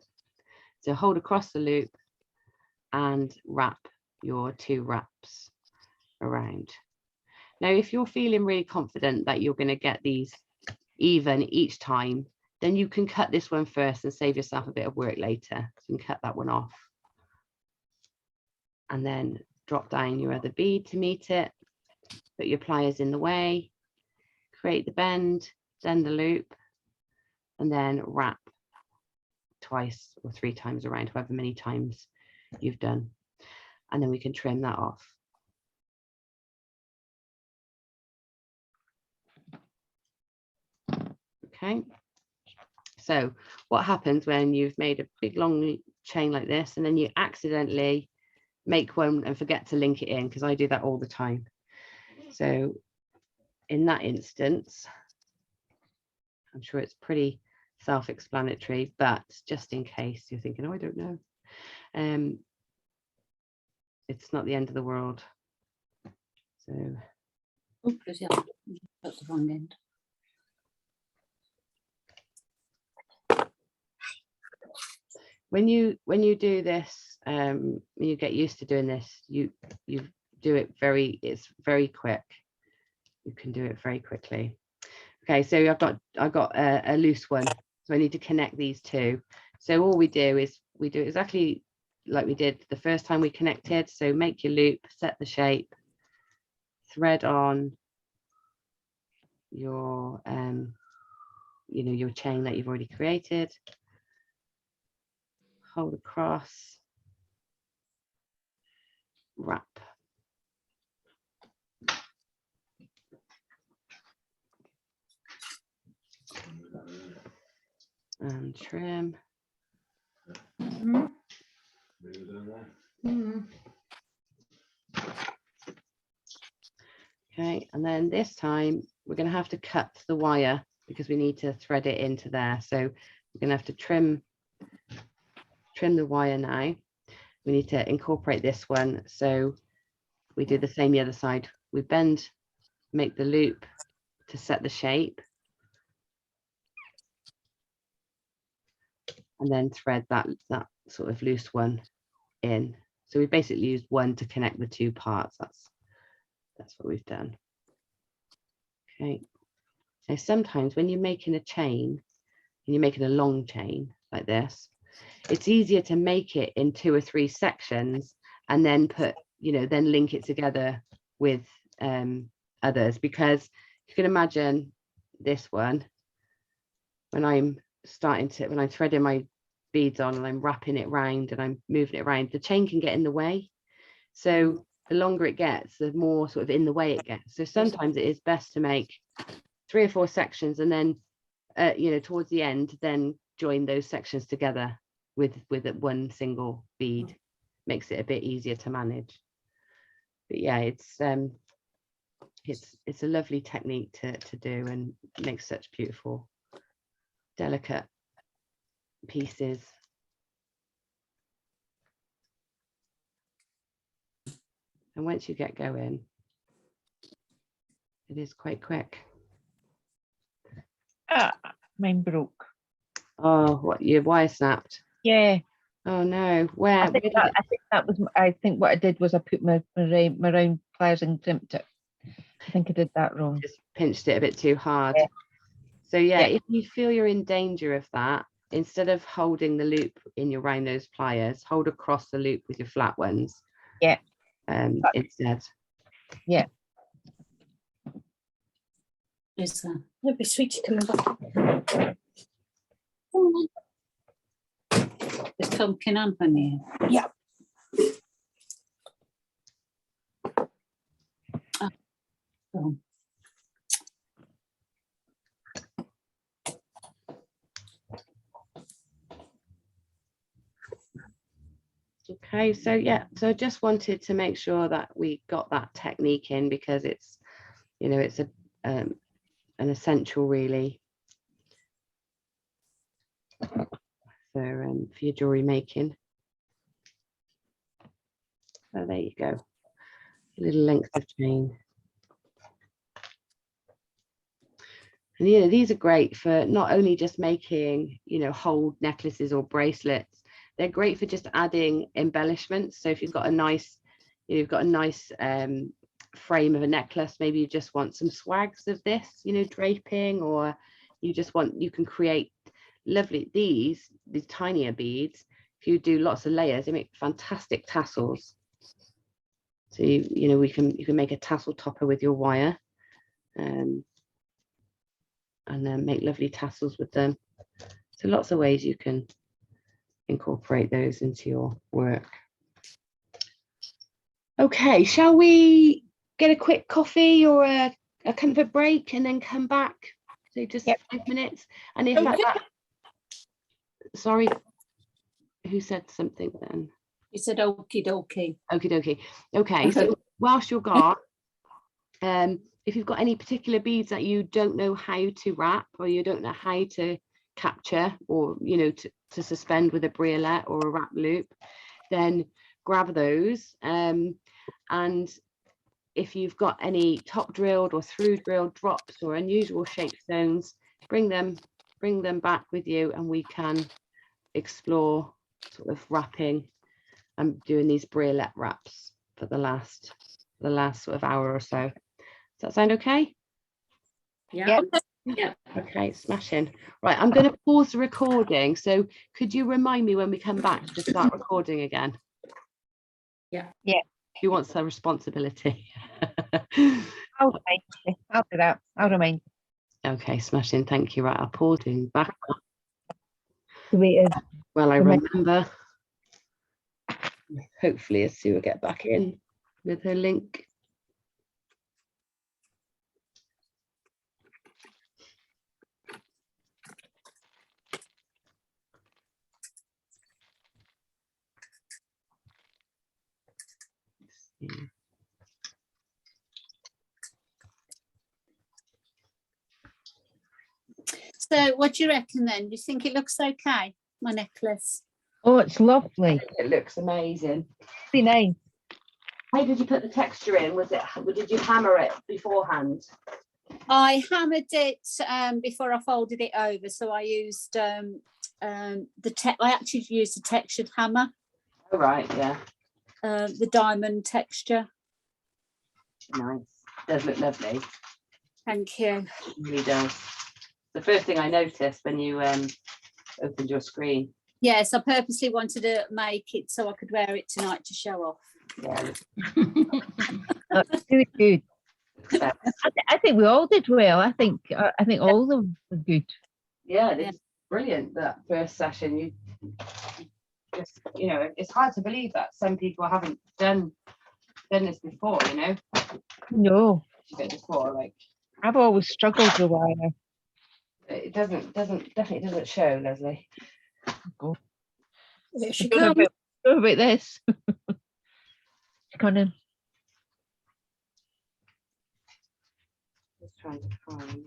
A: So hold across the loop and wrap your 2 wraps around. Now, if you're feeling really confident that you're going to get these even each time, then you can cut this one first and save yourself a bit of work later. So you can cut that one off and then drop down your other bead to meet it. put your pliers in the way, create the bend, then the loop, and then wrap twice or 3 times around, however many times you've done. And then we can trim that off. Okay. So what happens when you've made a big long chain like this and then you accidentally make one and forget to link it in, because I do that all the time. So in that instance, I'm sure it's pretty self-explanatory, but just in case you're thinking, oh, I don't know, it's not the end of the world. So
C: Oops, yeah, that's the wrong end.
A: when you do this, when you get used to doing this, you do it it's very quick. You can do it very quickly. Okay, so I've got a loose one, so I need to connect these two. So all we do is exactly like we did the first time we connected. So make your loop, set the shape, thread on your you know, your chain that you've already created, hold across, wrap. And trim. Okay, and then this time we're going to have to cut the wire because we need to thread it into there. So we're going to have to trim the wire now. We need to incorporate this one. So we do the same the other side. We bend, make the loop to set the shape, and then thread that sort of loose one in. So we basically used one to connect the two parts. That's what we've done. Okay. Now sometimes when you're making a chain and you're making a long chain like this, it's easier to make it in 2 or 3 sections and then put, you know, then link it together with others, because you can imagine this one, when I'm threading my beads on and I'm wrapping it round and I'm moving it around, the chain can get in the way. So the longer it gets, the more sort of in the way it gets. So sometimes it is best to make 3 or 4 sections and then, you know, towards the end, then join those sections together with one single bead. Makes it a bit easier to manage. But yeah, it's a lovely technique to do and makes such beautiful, delicate pieces. And once you get going, it is quite quick.
D: Ah, mine broke.
A: Oh, what, your wire snapped?
D: Yeah.
A: Oh no, where?
D: I think what I did was I put my round pliers and crimped it. I think I did that wrong.
A: Just pinched it a bit too hard.
D: Yeah.
A: So yeah,
D: Yeah.
A: if you feel you're in danger of that, instead of holding the loop in your round nose pliers, hold across the loop with your flat ones.
D: Yeah.
A: Instead.
D: Yeah.
C: Is that?
B: It'd be sweet to come back.
C: There's pumpkin and honey.
B: Yeah.
C: Oh.
A: Okay, so yeah, so I just wanted to make sure that we got that technique in, because it's, you know, it's an essential really for your jewelry making. So there you go, a little length of chain. And you know, these are great for not only just making, you know, whole necklaces or bracelets. They're great for just adding embellishments. So if you've got a nice, you know, you've got a nice frame of a necklace, maybe you just want some swags of this, you know, draping, or you can create lovely, these tinier beads. If you do lots of layers, they make fantastic tassels. So you know, you can make a tassel topper with your wire, and then make lovely tassels with them. So lots of ways you can incorporate those into your work. Okay, shall we get a quick coffee or a comfort break and then come back? So just 5 minutes. And if
B: Okay.
A: sorry, who said something then?
C: You said okie dokie.
A: Okie dokie. Okay, so whilst you're gone, if you've got any particular beads that you don't know how to wrap, or you don't know how to capture, or you know, to suspend with a briolette or a wrap loop, then grab those. And if you've got any top drilled or through drilled drops or unusual shape stones, bring them back with you, and we can explore sort of wrapping and doing these briolette wraps for the last sort of hour or so. Does that sound okay?
E: Yeah.
F: Yeah.
A: Okay, smashing. Right, I'm going to pause the recording. So could you remind me when we come back to start recording again?
E: Yeah.
D: Yeah.
A: Who wants the responsibility?
D: I'll remind you. I'll do that. I'll remind
A: Okay, smashing. Thank you. Right, I'll pause it back.
D: you. Wait,
A: Well, I
D: Remind-
A: remember. Hopefully, Sue will get back in with her link. Let's see.
C: So what do you reckon then? Do you think it looks okay, my necklace?
D: Oh, it's lovely.
A: It looks amazing.
D: Really nice.
A: How did you put the texture in? Did you hammer it beforehand?
C: I hammered it before I folded it over. So I used I actually used a textured hammer,
A: Oh, right, yeah.
C: the diamond texture.
A: Nice. Does look lovely.
C: Thank you.
A: It really does. The first thing I noticed when you opened your screen.
C: Yes, I purposely wanted to make it so I could wear it tonight to show off.
A: Yeah.
D: That's really good. I think we all did well. I think all of them were good.
A: Yeah, it's brilliant, that first session. You just, you know, it's hard to believe that some people haven't done this before, you know.
D: No,
A: Before, like,
D: I've always struggled with wire.
A: it definitely doesn't show, Leslie.
B: There she
D: Don't know
B: comes.
D: about this. Come on in.
A: Just trying to find.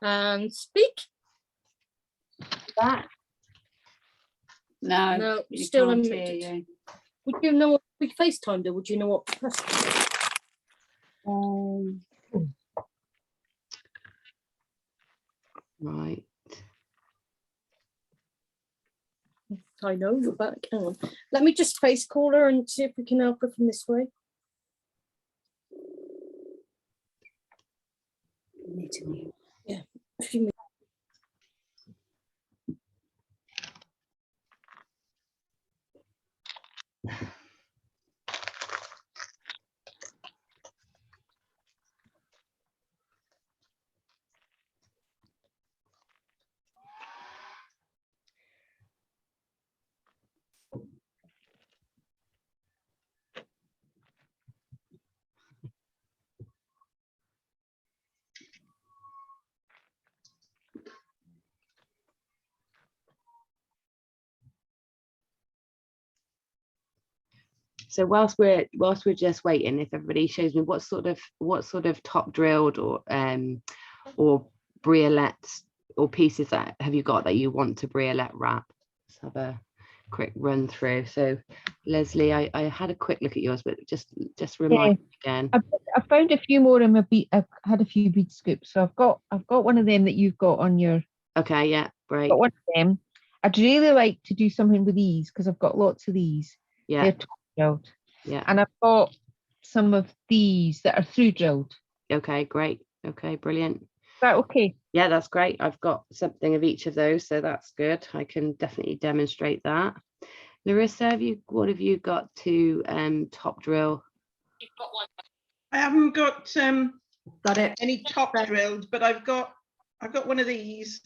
B: And speak.
A: That
C: No,
B: No,
C: you
B: still
C: can't
B: unmuted.
C: hear you.
B: Would you know what we FaceTimed her? Would you know what?
A: right.
B: I know you're back. Hang on. Let me just face call her and see if we can help her from this way. Yeah. a few minutes.
A: So whilst we're just waiting, if everybody shows me what sort of top drilled or briolette or pieces that have you got that you want to briolette wrap? Let's have a quick run through. So Leslie, I had a quick look at yours, but just remind me again.
D: I found a few more in my bead. I've had a few bead scoops, so I've got one of them that you've got on your.
A: Okay, yeah, great.
D: Got one of them. I'd really like to do something with these because I've got lots of these.
A: Yeah,
D: They're top drilled.
A: yeah.
D: And I've got some of these that are through drilled.
A: Okay, great. Okay, brilliant.
D: that okay?
A: Yeah, that's great. I've got something of each of those, so that's good. I can definitely demonstrate that. Larissa, what have you got to top drill?
G: I haven't got
E: Got it.
G: any top drilled, but I've got one of these,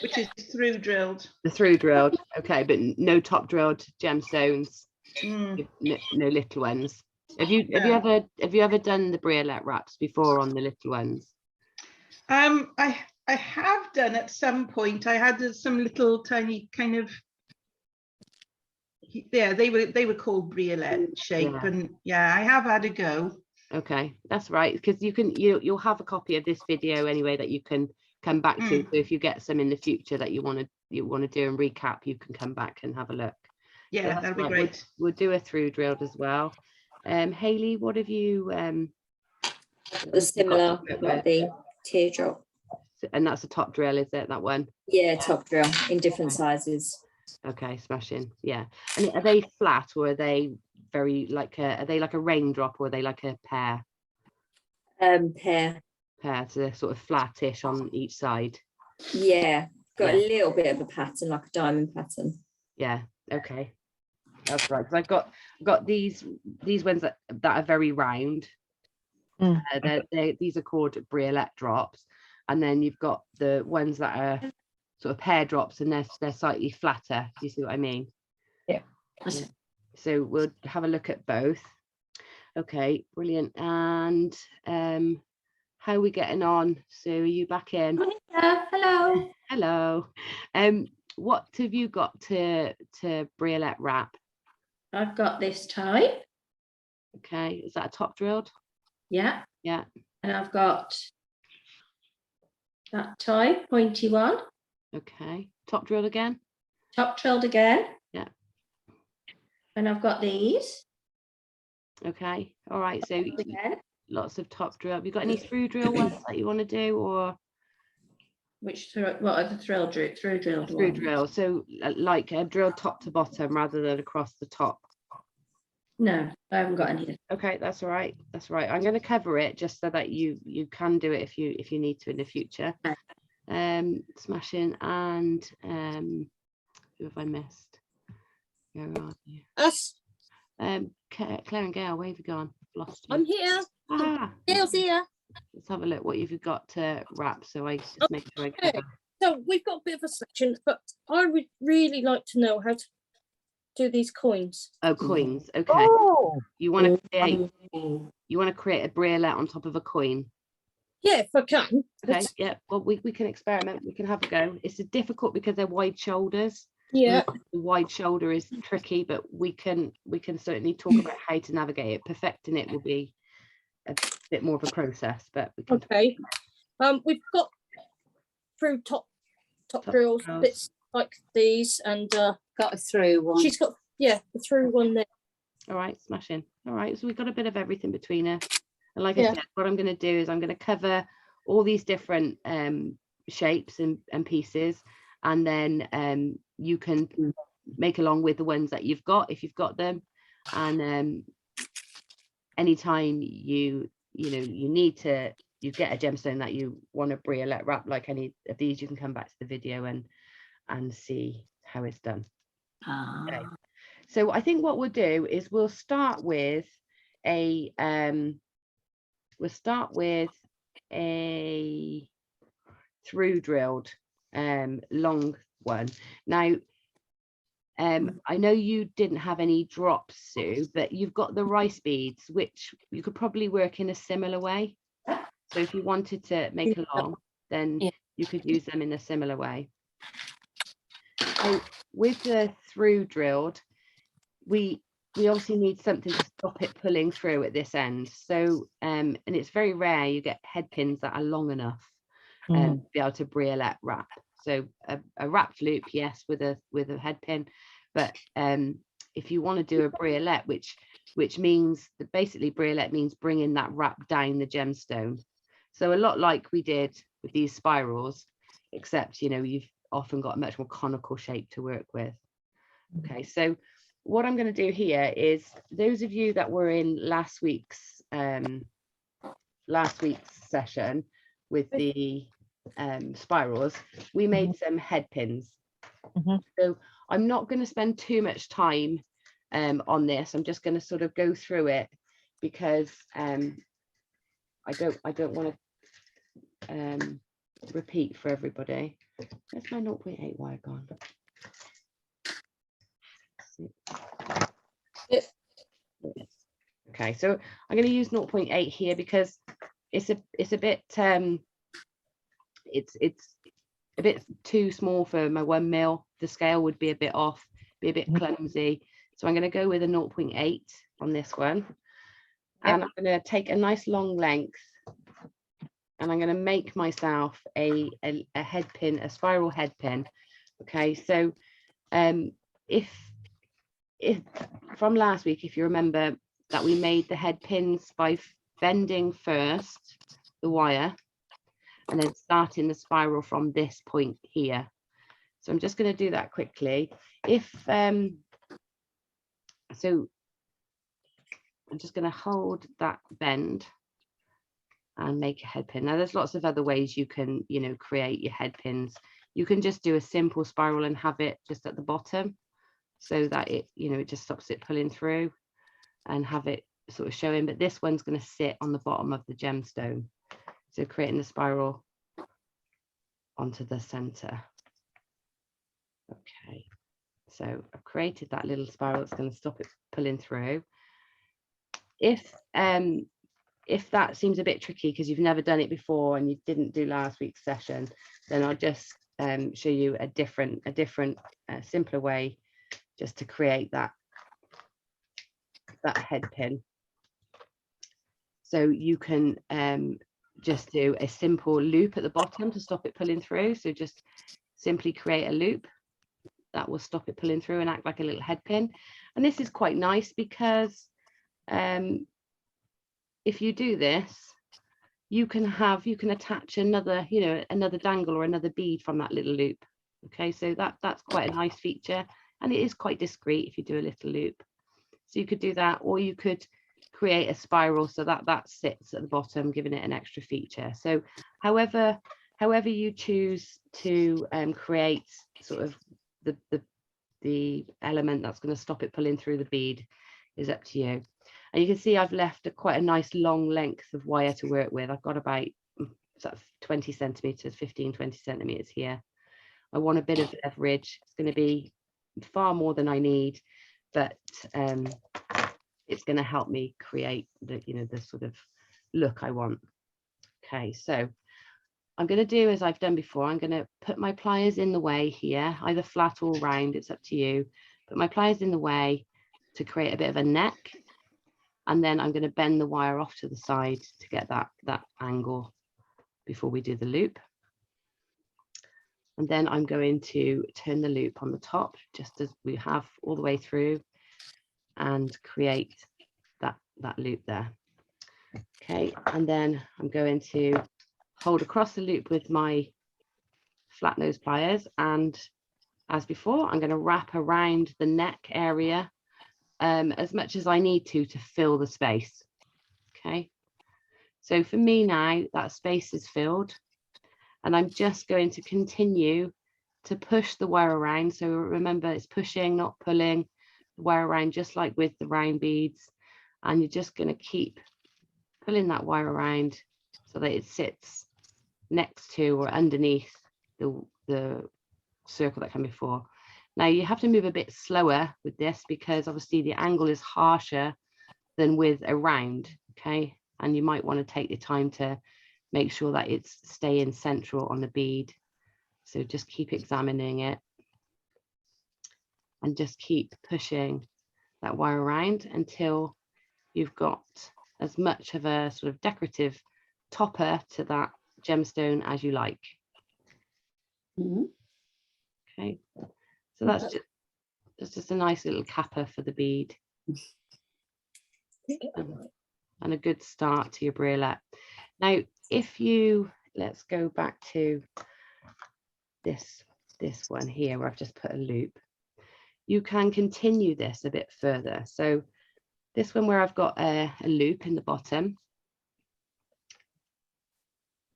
G: which is through drilled.
A: The through drilled, okay, but no top drilled gemstones,
G: Mm.
A: no little ones. Have you
G: No.
A: ever done the briolette wraps before on the little ones?
G: I have done at some point. I had some little tiny kind of, yeah, they were called briolette shape,
A: Yeah.
G: and yeah, I have had a go.
A: Okay, that's right, because you'll have a copy of this video anyway that you can come back to. So if you get some in the future that you want to do and recap, you can come back and have a look. So
G: Yeah,
A: that's
G: that'd be
A: right.
G: great.
A: We'll do a through drilled as well. Hayley, what have you
F: The similar, like the teardrop.
A: and that's a top drill, is it, that one?
F: Yeah, top drill in different sizes.
A: Okay, smashing. Yeah. And are they flat, or are they very are they like a raindrop, or are they like a pear?
F: Pear.
A: So they're sort of flattish on each side.
F: Yeah, got
A: Yeah.
F: a little bit of a pattern, like a diamond pattern.
A: Yeah, okay, that's right. So I've got these ones that are very round. These are called briolette drops, and then you've got the ones that are sort of pear drops, and they're slightly flatter. Do you see what I mean?
D: Yeah.
A: So we'll have a look at both. Okay, brilliant. And how are we getting on? Sue, are you back in?
E: Hello.
A: Hello. What have you got to briolette wrap?
E: I've got this type.
A: Okay, is that a top drilled?
E: Yeah.
A: Yeah.
E: And I've got that type, pointy one.
A: Okay, top drilled again?
E: Top drilled again.
A: Yeah.
E: And I've got these.
A: Okay, all right, so
E: Again.
A: lots of top drill. Have you got any through drill ones that you want to do, or
E: What are the through drilled
A: through
E: ones?
A: drill? So like a drill top to bottom rather than across the top.
E: No, I haven't got any.
A: Okay, that's all right. That's right. I'm going to cover it just so that you can do it if you need to in the future. Smashing. And who have I missed? Where are you?
B: Us.
A: Claire and Gail, where have you gone? Lost you.
B: I'm here.
A: Ah,
B: Gail's here.
A: let's have a look. What have you got to wrap? So I just make sure I
B: Okay.
A: cover.
B: So we've got a bit of a selection, but I would really like to know how to do these coins.
A: Oh, coins. Okay.
D: Oh,
A: You want to create a briolette on top of a coin.
B: Yeah, if I can.
A: Okay. Yeah. Well, we can experiment. We can have a go. It's difficult because they're wide shoulders.
B: Yeah.
A: The wide shoulder is tricky, but we can certainly talk about how to navigate it. Perfecting it will be a bit more of a process, but we can.
B: Okay. We've got through top drills,
A: drills.
B: bits like these, and
C: Got a through one.
B: she's got the through one there.
A: All right, smashing. All right, so we've got a bit of everything between us. And like I
B: Yeah.
A: said, what I'm going to do is I'm going to cover all these different shapes and pieces, and then you can make along with the ones that you've got if you've got them. And anytime you need to, you get a gemstone that you want to briolette wrap like any of these, you can come back to the video and see how it's done. Okay. So I think what we'll do is we'll start with a through drilled long one. Now I know you didn't have any drops, Sue, but you've got the rice beads, which you could probably work in a similar way. So if you wanted to make a long, then you could use them in a similar way. So with the through drilled, we obviously need something to stop it pulling through at this end. So and it's very rare you get head pins that are long enough to be able to briolette wrap. So a wrapped loop, yes, with a head pin, but if you want to do a briolette, which means that basically briolette means bringing that wrap down the gemstone. So a lot like we did with these spirals, except you've often got a much more conical shape to work with. Okay, so what I'm going to do here is those of you that were in last week's session with the spirals, we made some head pins. So I'm not going to spend too much time on this. I'm just going to sort of go through it because I don't want to repeat for everybody. Where's my 0.8 wire gone? Okay, so I'm going to use 0.8 here because it's a bit it's a bit too small for my 1 mil. The scale would be a bit off, be a bit clumsy. So I'm going to go with a 0.8 on this one. And I'm going to take a nice long length and I'm going to make myself a head pin, a spiral head pin. Okay, so if from last week, if you remember that we made the head pins by bending first the wire and then starting the spiral from this point here. So I'm just going to do that quickly. So I'm just going to hold that bend and make a head pin. Now there's lots of other ways you can, you know, create your head pins. You can just do a simple spiral and have it just at the bottom so that it, you know, it just stops it pulling through and have it sort of showing. But this one's going to sit on the bottom of the gemstone. So creating the spiral onto the center. Okay, so I've created that little spiral that's going to stop it pulling through. If that seems a bit tricky because you've never done it before and you didn't do last week's session, then I'll just show you a different simpler way just to create that head pin. So you can just do a simple loop at the bottom to stop it pulling through. So just simply create a loop that will stop it pulling through and act like a little head pin. And this is quite nice because if you do this, you can attach another, you know, another dangle or another bead from that little loop. Okay, so that's quite a nice feature, and it is quite discreet if you do a little loop. So you could do that, or you could create a spiral so that sits at the bottom, giving it an extra feature. So however you choose to create sort of the element that's going to stop it pulling through the bead is up to you. And you can see I've left quite a nice long length of wire to work with. I've got about sort of 20 centimeters, 15-20 centimeters here. I want a bit of leverage. It's going to be far more than I need, but it's going to help me create the, you know, the sort of look I want. Okay, so I'm going to do as I've done before. I'm going to put my pliers in the way here, either flat or round, it's up to you. Put my pliers in the way to create a bit of a neck, and then I'm going to bend the wire off to the side to get that angle before we do the loop. And then I'm going to turn the loop on the top, just as we have all the way through, and create that loop there. Okay, and then I'm going to hold across the loop with my flat nose pliers, and as before, I'm going to wrap around the neck area as much as I need to fill the space. Okay, so for me now that space is filled, and I'm just going to continue to push the wire around. So remember, it's pushing, not pulling the wire around, just like with the round beads. And you're just going to keep pulling that wire around so that it sits next to or underneath the circle that came before. Now you have to move a bit slower with this because obviously the angle is harsher than with a round, okay? And you might want to take the time to make sure that it's staying central on the bead. So just keep examining it and just keep pushing that wire around until you've got as much of a sort of decorative topper to that gemstone as you like. Okay, so that's just a nice little capper for the bead and a good start to your briolette. Now if you, let's go back to this one here where I've just put a loop. You can continue this a bit further. So this one where I've got a loop in the bottom,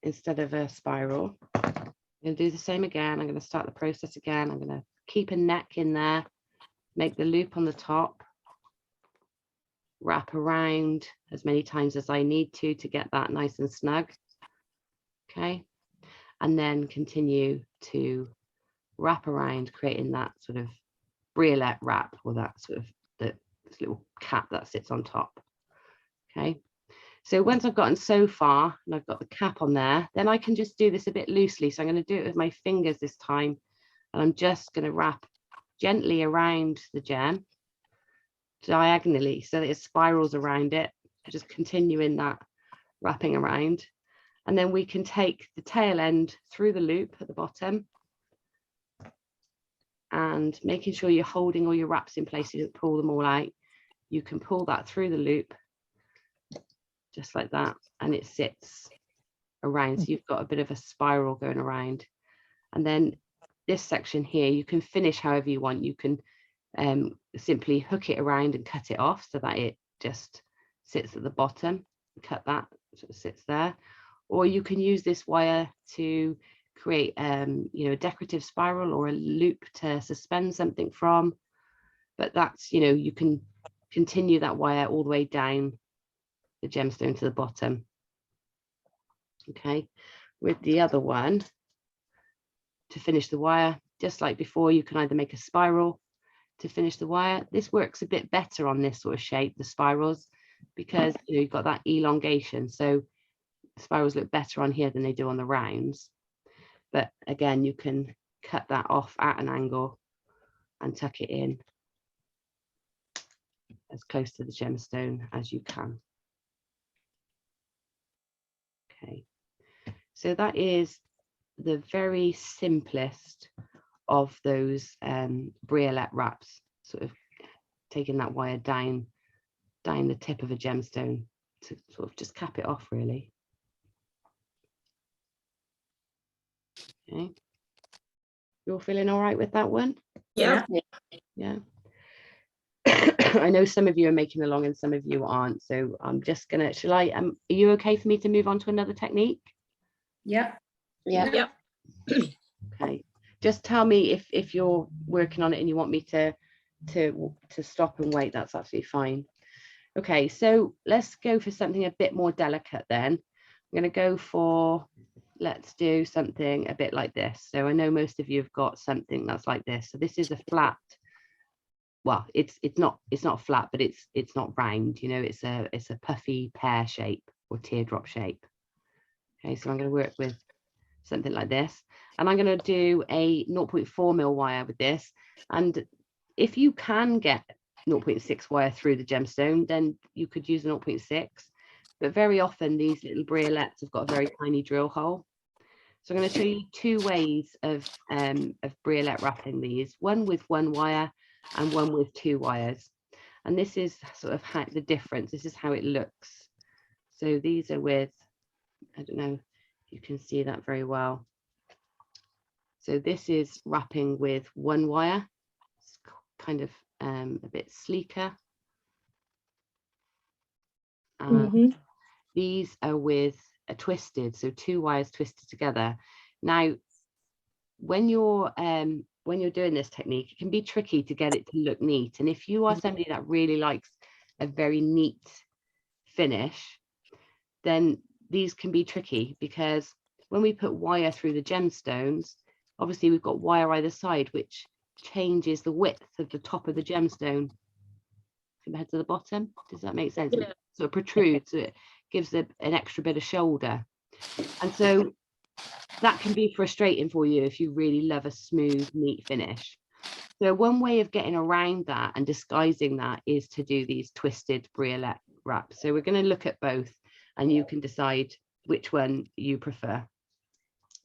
A: instead of a spiral. I'm going to do the same again. I'm going to start the process again. I'm going to keep a neck in there, make the loop on the top, wrap around as many times as I need to get that nice and snug. Okay, and then continue to wrap around, creating that sort of briolette wrap, or that sort of this little cap that sits on top. Okay, so once I've gotten so far and I've got the cap on there, then I can just do this a bit loosely. So I'm going to do it with my fingers this time, and I'm just going to wrap gently around the gem diagonally so that it spirals around it, just continuing that wrapping around. And then we can take the tail end through the loop at the bottom, and making sure you're holding all your wraps in place, you don't pull them all out. You can pull that through the loop just like that, and it sits around, so you've got a bit of a spiral going around. And then this section here, you can finish however you want. You can simply hook it around and cut it off so that it just sits at the bottom. Cut that so it sits there, or you can use this wire to create you know, a decorative spiral or a loop to suspend something from. But that's, you know, you can continue that wire all the way down the gemstone to the bottom. Okay, with the other one, to finish the wire, just like before, you can either make a spiral to finish the wire. This works a bit better on this sort of shape, the spirals, because you know, you've got that elongation, so the spirals look better on here than they do on the rounds. But again, you can cut that off at an angle and tuck it in as close to the gemstone as you can. Okay, so that is the very simplest of those briolette wraps, sort of taking that wire down the tip of a gemstone to sort of just cap it off, really. Okay, you're feeling all right with that one?
B: Yeah.
A: Yeah. I know some of you are making along and some of you aren't, so I'm just gonna, shall I, are you okay for me to move on to another technique?
E: Yeah.
B: Yeah.
A: Okay, just tell me if you're working on it and you want me to stop and wait. That's absolutely fine. Okay, so let's go for something a bit more delicate then. I'm going to go for, let's do something a bit like this. So I know most of you have got something that's like this. So this is a flat, well, it's not flat, but it's not round, you know, it's a puffy pear shape or teardrop shape. Okay, so I'm going to work with something like this, and I'm going to do a 0.4 mil wire with this. And if you can get 0.6 wire through the gemstone, then you could use a 0.6, but very often these little briolettes have got a very tiny drill hole. So I'm going to show you two ways of briolette wrapping these, one with one wire and one with two wires. And this is sort of how the difference, this is how it looks. So these are with, I don't know if you can see that very well. So this is wrapping with one wire. It's kind of a bit sleeker. These are with a twisted, so two wires twisted together. Now, when you're doing this technique, it can be tricky to get it to look neat. And if you are somebody that really likes a very neat finish, then these can be tricky, because when we put wire through the gemstones, obviously we've got wire either side, which changes the width of the top of the gemstone compared to the bottom. Does that make sense?
B: Yeah.
A: It sort of protrudes, so it gives an extra bit of shoulder. And so that can be frustrating for you if you really love a smooth, neat finish. So one way of getting around that and disguising that is to do these twisted briolette wraps. So we're going to look at both, and you can decide which one you prefer.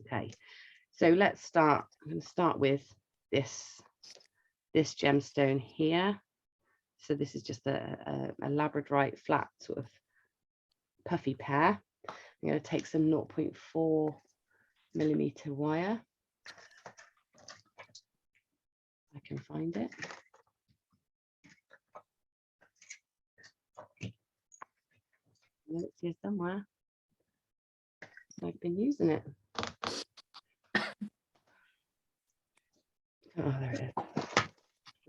A: Okay, so let's start. I'm going to start with this gemstone here. So this is just a labradorite flat sort of puffy pear. I'm going to take some 0.4 millimeter wire. I can find it. It's here somewhere. I've been using it. Oh, there it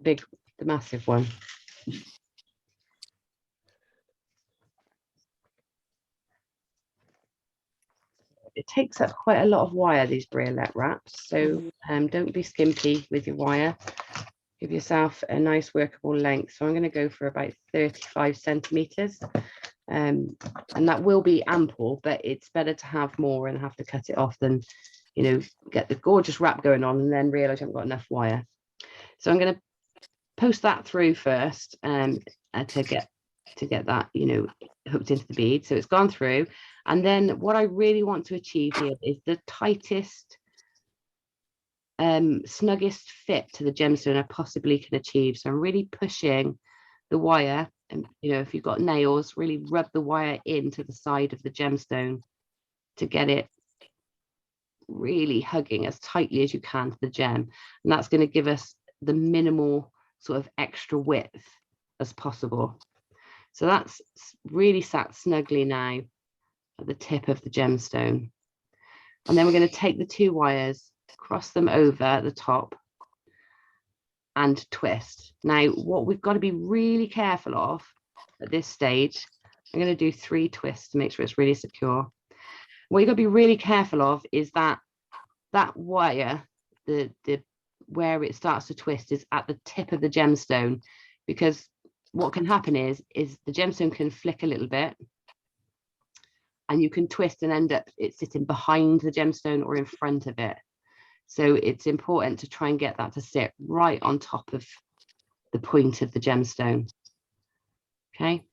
A: is. The massive one. It takes up quite a lot of wire, these briolette wraps, so don't be skimpy with your wire. Give yourself a nice workable length. So I'm going to go for about 35 centimeters, and that will be ample, but it's better to have more and have to cut it off than, you know, get the gorgeous wrap going on and then realize I haven't got enough wire. So I'm going to post that through first to get that, you know, hooked into the bead. So it's gone through, and then what I really want to achieve here is the tightest, snuggest fit to the gemstone I possibly can achieve. So I'm really pushing the wire, and you know, if you've got nails, really rub the wire into the side of the gemstone to get it really hugging as tightly as you can to the gem, and that's going to give us the minimal sort of extra width as possible. So that's really sat snugly now at the tip of the gemstone, and then we're going to take the two wires, cross them over at the top and twist. Now what we've got to be really careful of at this stage, I'm going to do 3 twists to make sure it's really secure. What you've got to be really careful of is that wire, the where it starts to twist is at the tip of the gemstone, because what can happen is the gemstone can flick a little bit and you can twist and end up it sitting behind the gemstone or in front of it. So it's important to try and get that to sit right on top of the point of the gemstone. Okay.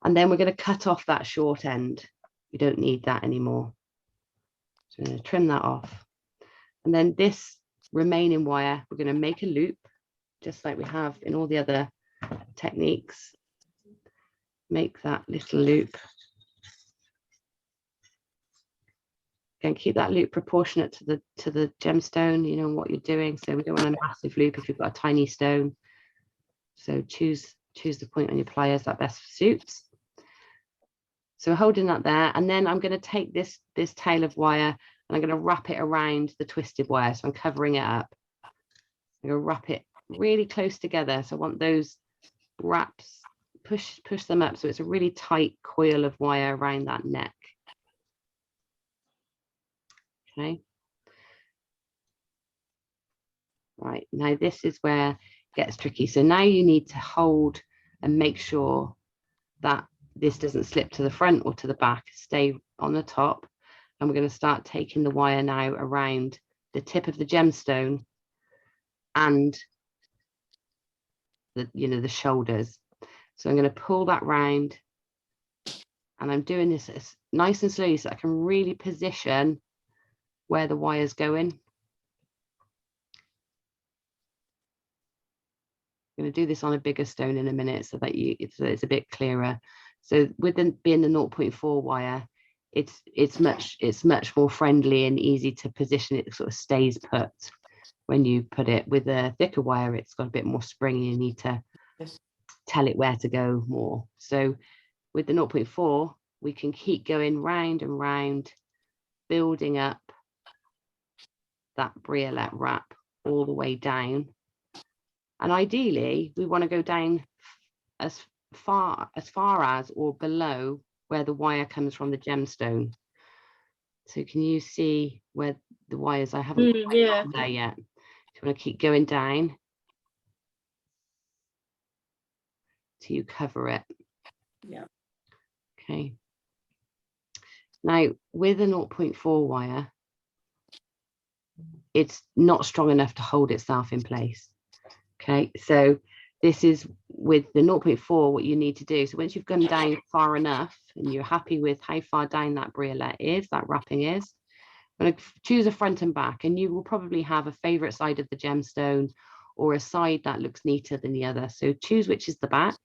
A: And then we're going to cut off that short end. We don't need that anymore. So I'm going to trim that off. And then this remaining wire, we're going to make a loop, just like we have in all the other techniques. Make that little loop. Again, keep that loop proportionate to the gemstone, you know what you're doing. So we don't want a massive loop if you've got a tiny stone. So choose the point on your pliers that best suits. So we're holding that there, and then I'm going to take this tail of wire and I'm going to wrap it around the twisted wire. So I'm covering it up. I'm going to wrap it really close together. So I want those wraps, push them up so it's a really tight coil of wire around that neck. Okay. Right, now this is where it gets tricky. So now you need to hold and make sure that this doesn't slip to the front or to the back, stay on the top. And we're going to start taking the wire now around the tip of the gemstone and the shoulders. So I'm going to pull that round, and I'm doing this as nice and slowly so I can really position where the wire's going. I'm going to do this on a bigger stone in a minute so that it's a bit clearer. So with being the 0.4 wire, it's much more friendly and easy to position. It sort of stays put. When you put it with a thicker wire, it's got a bit more springy. You need to tell it where to go more. So with the 0.4, we can keep going round and round, building up that briolette wrap all the way down. And ideally, we want to go down as far as or below where the wire comes from the gemstone. So can you see where the wires? I haven't got there yet. You want to keep going down till you cover it.
E: Yeah.
A: Okay. Now with a 0.4 wire, it's not strong enough to hold itself in place. Okay, so this is with the 0.4 what you need to do. So once you've gone down far enough and you're happy with how far down that briolette is, that wrapping is, I'm going to choose a front and back, and you will probably have a favorite side of the gemstone or a side that looks neater than the other. So choose which is the back,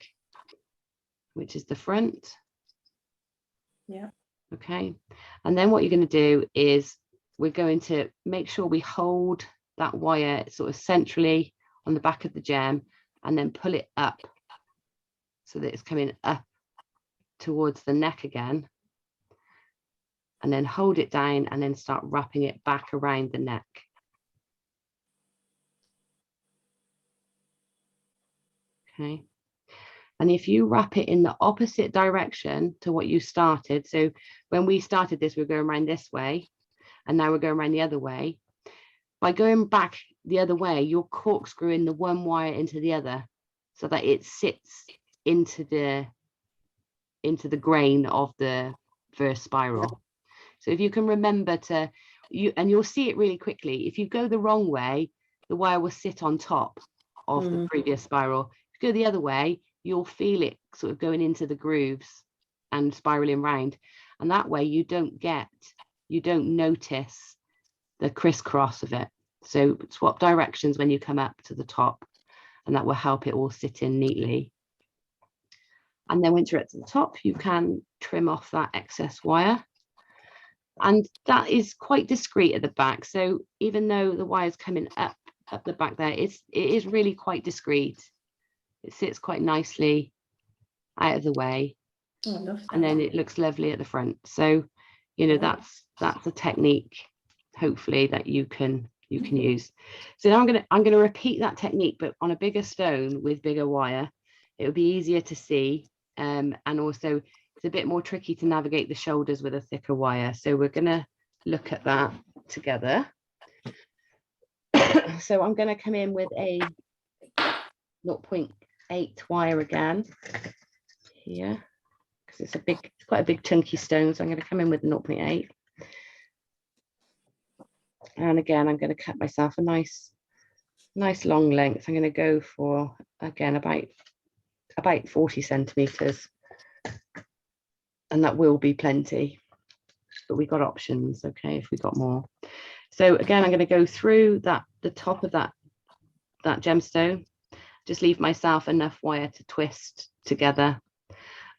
A: which is the front.
E: Yeah.
A: Okay, and then what you're going to do is we're going to make sure we hold that wire sort of centrally on the back of the gem, and then pull it up so that it's coming up towards the neck again. and then hold it down and then start wrapping it back around the neck. Okay. And if you wrap it in the opposite direction to what you started, so when we started this, we're going around this way, and now we're going around the other way. By going back the other way, you're corkscrewing the one wire into the other so that it sits into the grain of the first spiral. So if you can remember to, you'll see it really quickly. If you go the wrong way, the wire will sit on top of the previous spiral. If you go the other way, you'll feel it sort of going into the grooves and spiraling round. And that way you don't notice the crisscross of it. So swap directions when you come up to the top, and that will help it all sit in neatly. And then once you're at the top, you can trim off that excess wire. And that is quite discreet at the back. So even though the wire is coming up the back there, it is really quite discreet. It sits quite nicely out of the way.
E: Oh, I love
A: And
E: that.
A: then it looks lovely at the front. So, you know, that's a technique, hopefully, that you can use. So now I'm gonna repeat that technique, but on a bigger stone with bigger wire. It would be easier to see, and also it's a bit more tricky to navigate the shoulders with a thicker wire. So we're gonna look at that together. So I'm gonna come in with a 0.8 wire again here, because it's quite a big chunky stone. So I'm going to come in with a 0.8. And again, I'm going to cut myself a nice long length. I'm going to go for, again, about 40 centimeters. And that will be plenty, but we got options, okay, if we got more. So again, I'm going to go through the top of that gemstone, just leave myself enough wire to twist together.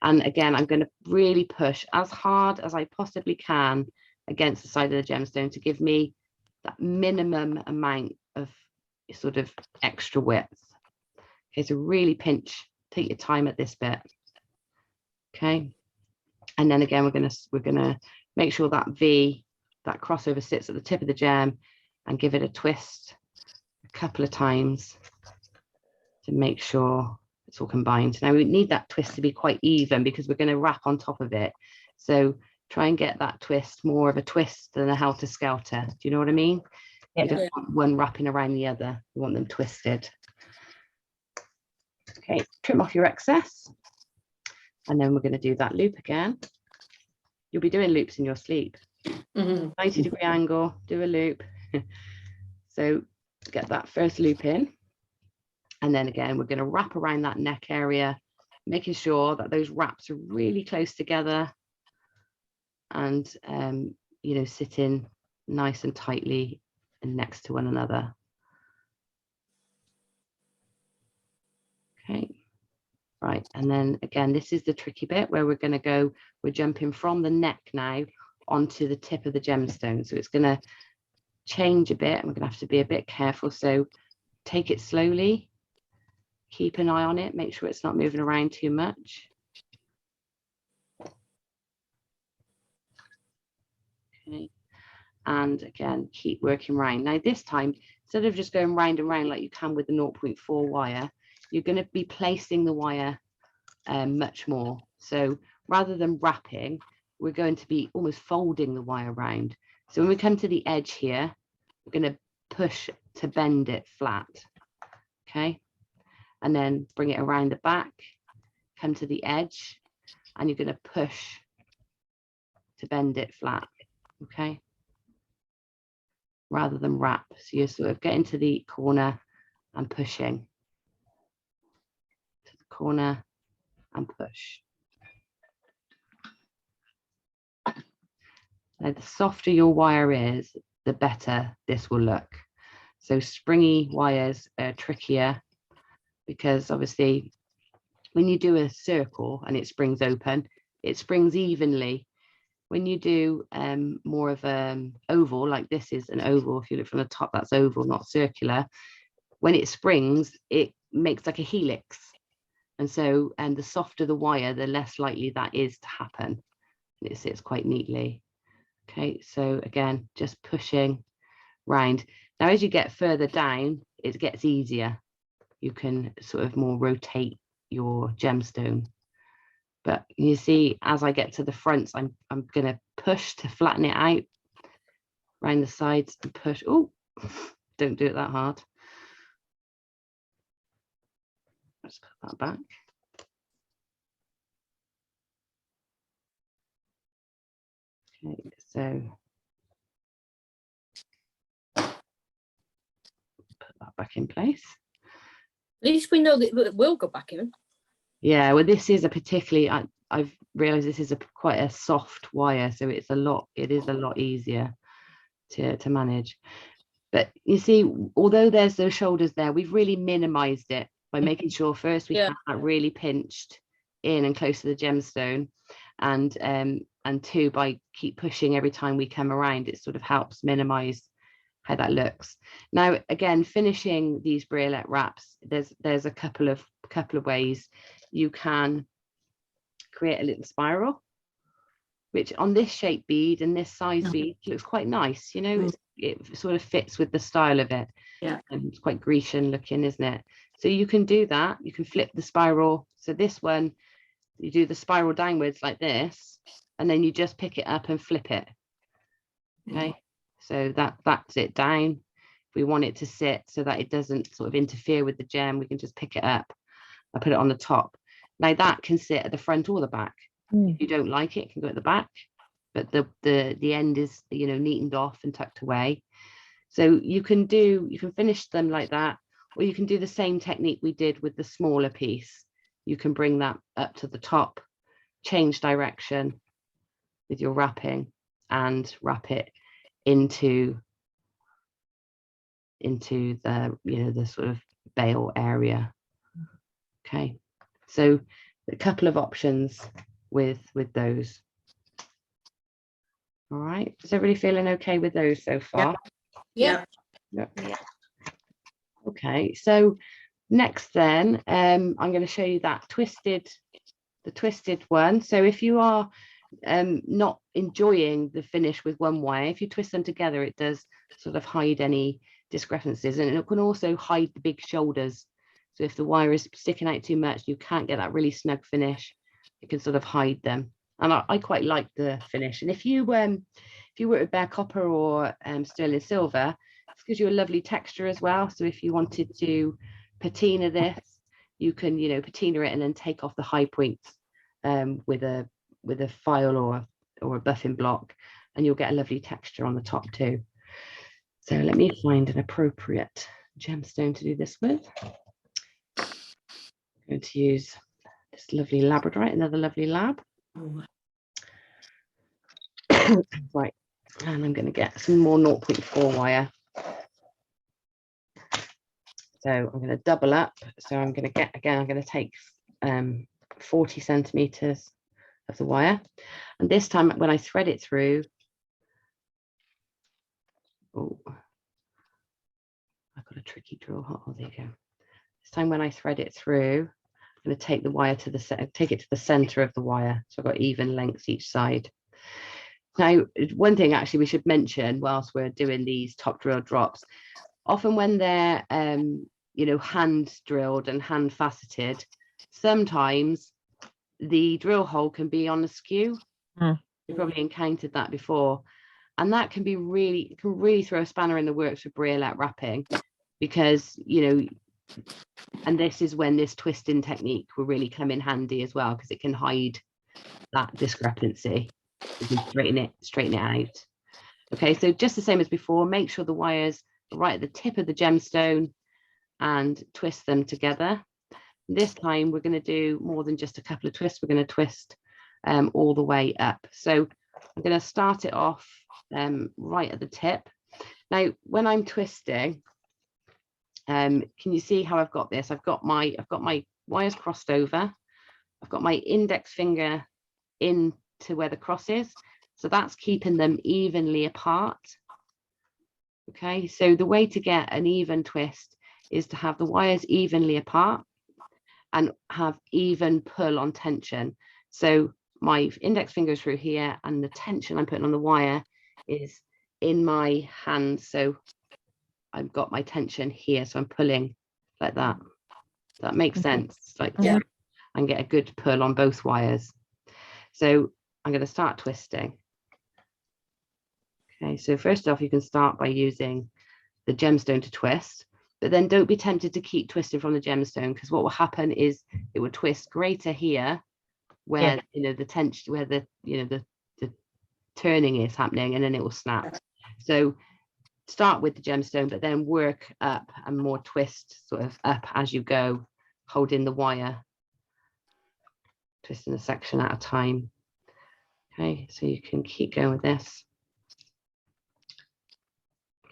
A: And again, I'm going to really push as hard as I possibly can against the side of the gemstone to give me that minimum amount of sort of extra width. Okay, so really pinch, take your time at this bit. Okay, and then again, we're gonna make sure that that crossover sits at the tip of the gem, and give it a twist a couple of times to make sure it's all combined. Now we need that twist to be quite even because we're going to wrap on top of it. So try and get that twist more of a twist than a helter-skelter. Do you know what I mean?
D: Yeah.
A: You don't want one wrapping around the other. You want them twisted. Okay, trim off your excess. And then we're going to do that loop again. You'll be doing loops in your sleep. 90-degree angle, do a loop. So get that first loop in. And then again, we're going to wrap around that neck area, making sure that those wraps are really close together and, you know, sitting nice and tightly and next to one another. Okay, right. And then again, this is the tricky bit where we're jumping from the neck now onto the tip of the gemstone. So it's going to change a bit. And we're going to have to be a bit careful. So take it slowly. Keep an eye on it, make sure it's not moving around too much. Okay, and again, keep working round. Now this time, instead of just going round and round like you can with the 0.4 wire, you're going to be placing the wire much more. So rather than wrapping, we're going to be almost folding the wire around. So when we come to the edge here, we're going to push to bend it flat. Okay. And then bring it around the back, come to the edge, and you're going to push to bend it flat, okay? Rather than wrap. So you're sort of getting to the corner and pushing. To the corner and push. Now, the softer your wire is, the better this will look. So springy wires are trickier, because obviously when you do a circle and it springs open, it springs evenly. When you do more of an oval, like this is an oval, if you look from the top, that's oval, not circular. When it springs, it makes like a helix. And so, and the softer the wire, the less likely that is to happen. And it sits quite neatly. Okay, so again, just pushing round. Now, as you get further down, it gets easier. You can sort of more rotate your gemstone. But you see, as I get to the fronts, I'm going to push to flatten it out around the sides and push. Oh, don't do it that hard. Let's put that back. Okay, so put that back in place.
B: At least we know that it will go back in.
A: Yeah, well, this is a particularly, I've realized this is quite a soft wire, so it is a lot easier to manage. But you see, although there's those shoulders there, we've really minimized it by making sure first we have that really pinched in and close to the gemstone, and two, by keep pushing every time we come around, it sort of helps minimize how that looks. Now, again, finishing these briolette wraps, there's a couple of ways. You can create a little spiral, which on this shape bead and this size bead looks quite nice. You know, it sort of fits with the style of it.
E: Yeah.
A: And it's quite Grecian looking, isn't it? So you can do that. You can flip the spiral. So this one, you do the spiral downwards like this, and then you just pick it up and flip it. Okay. So that's it down. If we want it to sit so that it doesn't sort of interfere with the gem, we can just pick it up. I put it on the top. Now that can sit at the front or the back. If you don't like it, it can go at the back, but the end is, you know, neatened off and tucked away. So you can finish them like that, or you can do the same technique we did with the smaller piece. You can bring that up to the top, change direction with your wrapping, and wrap it into the, you know, the sort of bail area. Okay, so a couple of options with those. All right, is everybody feeling okay with those so far?
B: Yeah.
A: Okay, so next then, I'm going to show you that the twisted one. So if you are not enjoying the finish with one wire, if you twist them together, it does sort of hide any discrepancies, and it can also hide the big shoulders. So if the wire is sticking out too much, you can't get that really snug finish. It can sort of hide them. And I quite like the finish. And if you work with bare copper or sterling silver, this gives you a lovely texture as well. So if you wanted to patina this, you can, you know, patina it and then take off the high points with a file or a buffing block, and you'll get a lovely texture on the top too. So let me find an appropriate gemstone to do this with. I'm going to use this lovely labradorite, another lovely lab. Right, and I'm going to get some more 0.4 wire. So I'm going to double up. So I'm going to take 40 centimeters of the wire, and this time when I thread it through, oh, I've got a tricky drill. Oh, there you go. This time when I thread it through, I'm going to take the wire to the center of the wire, so I've got even lengths each side. Now, one thing actually we should mention whilst we're doing these top drill drops, often when they're you know, hand drilled and hand faceted, sometimes the drill hole can be on askew. You've probably encountered that before, and that can really throw a spanner in the works for briolette wrapping, because, you know, and this is when this twisting technique will really come in handy as well, because it can hide that discrepancy. You can straighten it out. Okay, so just the same as before, make sure the wires are right at the tip of the gemstone and twist them together. This time we're going to do more than just a couple of twists. We're going to twist all the way up. So I'm going to start it off right at the tip. Now, when I'm twisting, can you see how I've got this? I've got my wires crossed over. I've got my index finger into where the cross is, so that's keeping them evenly apart. Okay, so the way to get an even twist is to have the wires evenly apart and have even pull on tension. So my index finger is through here, and the tension I'm putting on the wire is in my hand. So I've got my tension here. So I'm pulling like that. That makes sense. It's like,
F: Yeah.
A: and get a good pull on both wires. So I'm going to start twisting. Okay, so first off, you can start by using the gemstone to twist, but then don't be tempted to keep twisting from the gemstone, because what will happen is it will twist greater here where the tension, where the the turning is happening, and then it will snap. So start with the gemstone, but then work up and more twist sort of up as you go, holding the wire, twisting a section at a time. Okay, so you can keep going with this.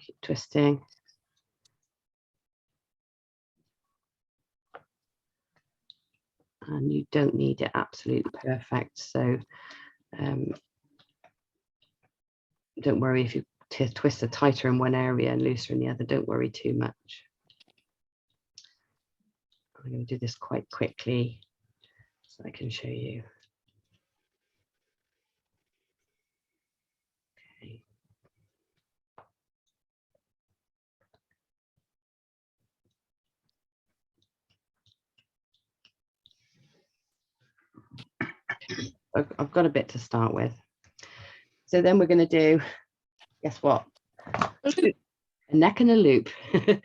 A: Keep twisting. And you don't need it absolutely perfect. So don't worry if you twist it tighter in one area and looser in the other. Don't worry too much. I'm going to do this quite quickly so I can show you. Okay. I've got a bit to start with. So then we're going to do, guess what? A neck and a loop. So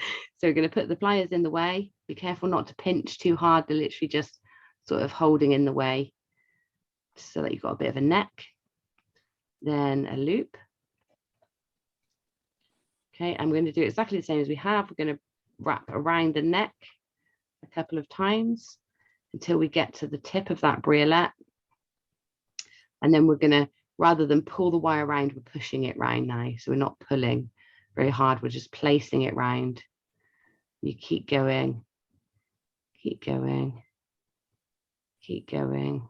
A: we're going to put the pliers in the way. Be careful not to pinch too hard. They're literally just sort of holding in the way so that you've got a bit of a neck. Then a loop. Okay, I'm going to do exactly the same as we have. We're going to wrap around the neck a couple of times until we get to the tip of that briolette. And then we're going to, rather than pull the wire around, we're pushing it round now. So we're not pulling very hard. We're just placing it round. You keep going, keep going, keep going.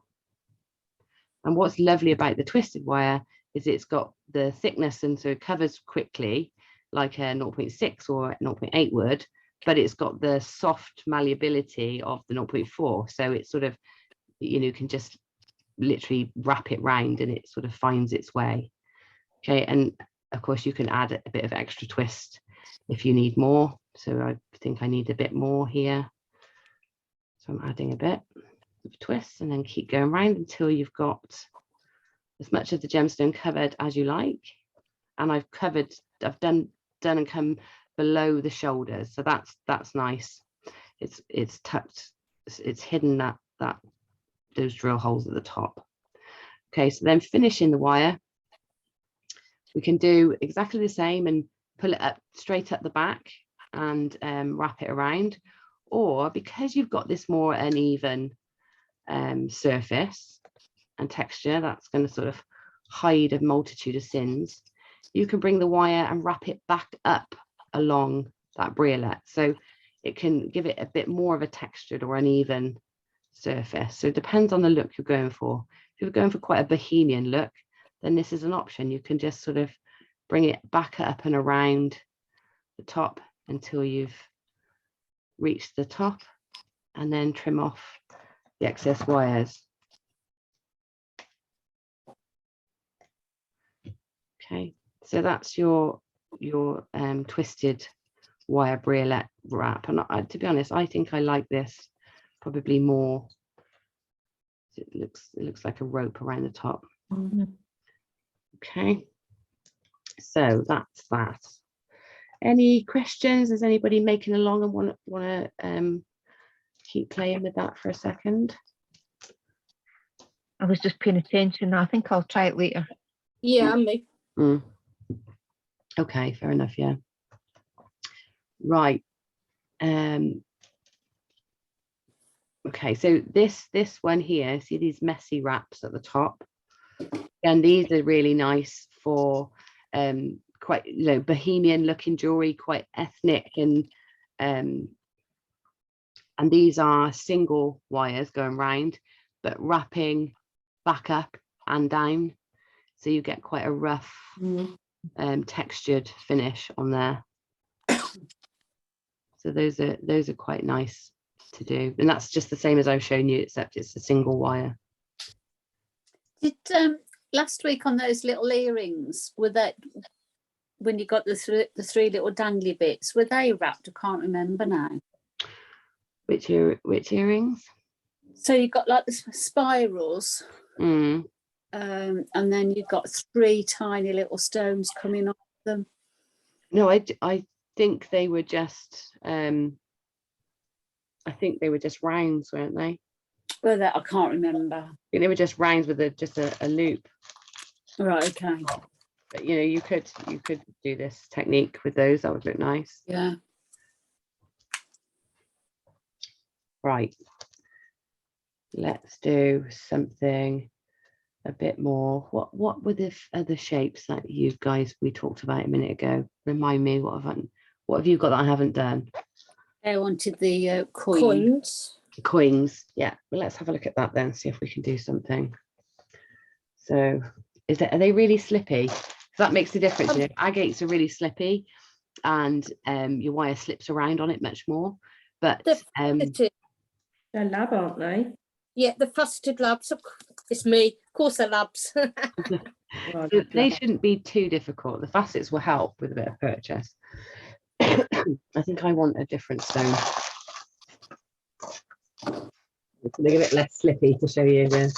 A: And what's lovely about the twisted wire is it's got the thickness, and so it covers quickly like a 0.6 or 0.8 would, but it's got the soft malleability of the 0.4. So it's sort of, you can just literally wrap it round and it sort of finds its way. Okay, and of course you can add a bit of extra twist if you need more. So I think I need a bit more here. So I'm adding a bit of twist, and then keep going around until you've got as much of the gemstone covered as you like. And I've done and come below the shoulders. So that's nice. It's tucked, it's hidden those drill holes at the top. Okay, so then finishing the wire, we can do exactly the same and pull it up straight up the back and wrap it around. Or because you've got this more uneven surface and texture that's going to sort of hide a multitude of sins, you can bring the wire and wrap it back up along that briolette. So it can give it a bit more of a textured or uneven surface. So it depends on the look you're going for. If you're going for quite a bohemian look, then this is an option. You can just sort of bring it back up and around the top until you've reached the top, and then trim off the excess wires. Okay, so that's your twisted wire briolette wrap. And to be honest, I think I like this probably more. It looks like a rope around the top. Okay, so that's that. Any questions? Is anybody making along and want to keep playing with that for a second?
D: I was just paying attention. I think I'll try it later.
B: Yeah, me.
A: Okay, fair enough. Yeah. Right. Okay, so this one here, see these messy wraps at the top, and these are really nice for quite bohemian looking jewelry, quite ethnic, and these are single wires going round but wrapping back up and down, so you get quite a rough textured finish on there. So those are quite nice to do, and that's just the same as I've shown you, except it's a single wire.
C: Did last week on those little earrings, were that when you got the three little dangly bits, were they wrapped? I can't remember now.
A: Which earrings?
C: So you got like the spirals,
A: Mm.
C: and then you've got 3 tiny little stones coming off them.
A: No, I think they were just I think they were just rounds, weren't they?
C: Well, that I can't remember.
A: I think they were just rounds with just a loop.
C: Right, okay.
A: But you know, you could do this technique with those. That would look nice.
C: Yeah.
A: Right. Let's do something a bit more. What were the other shapes that you guys we talked about a minute ago? Remind me, what have you got that I haven't done?
C: I wanted the
B: Coins.
A: Coins. Yeah. Well, let's have a look at that then. See if we can do something. So, are they really slippy? That makes a difference. You know, agates are really slippy, and your wire slips around on it much more. But
F: They're lab, aren't they?
B: Yeah, the faceted labs. It's me. Of course, they're labs.
F: Well,
A: so they shouldn't be too difficult. The facets will help with a bit of purchase. I think I want a different stone. It's a little bit less slippy to show you the.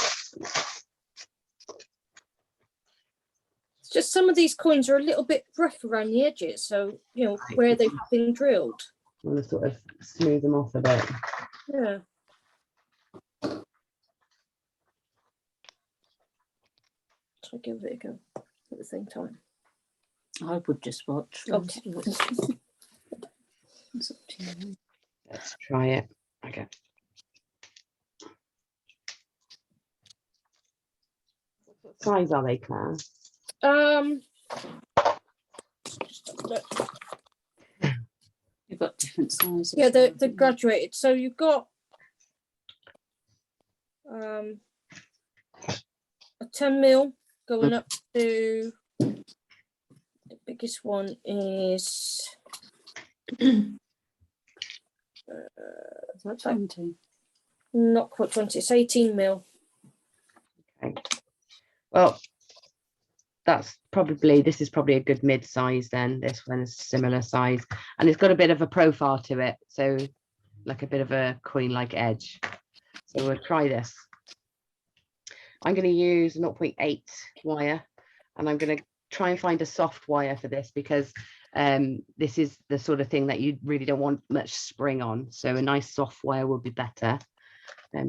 B: It's just some of these coins are a little bit rough around the edges. So, you know, where they've been drilled.
A: I want to sort of smooth them off a bit.
B: Yeah. I'll give it a go at the same time.
C: I would just watch.
B: Okay.
C: It's up to you.
A: Let's try it. Okay. What size are they, Claire?
C: You've got different sizes.
B: Yeah, they're graduated. So you've got a 10 mil going up to the biggest one is
C: Is that 20?
B: not quite 20, it's 18 mil.
A: Okay. Well, this is probably a good mid-size then. This one is similar size, and it's got a bit of a profile to it, so like a bit of a queen-like edge. So we'll try this. I'm going to use 0.8 wire, and I'm going to try and find a soft wire for this, because this is the sort of thing that you really don't want much spring on. So a nice soft wire will be better.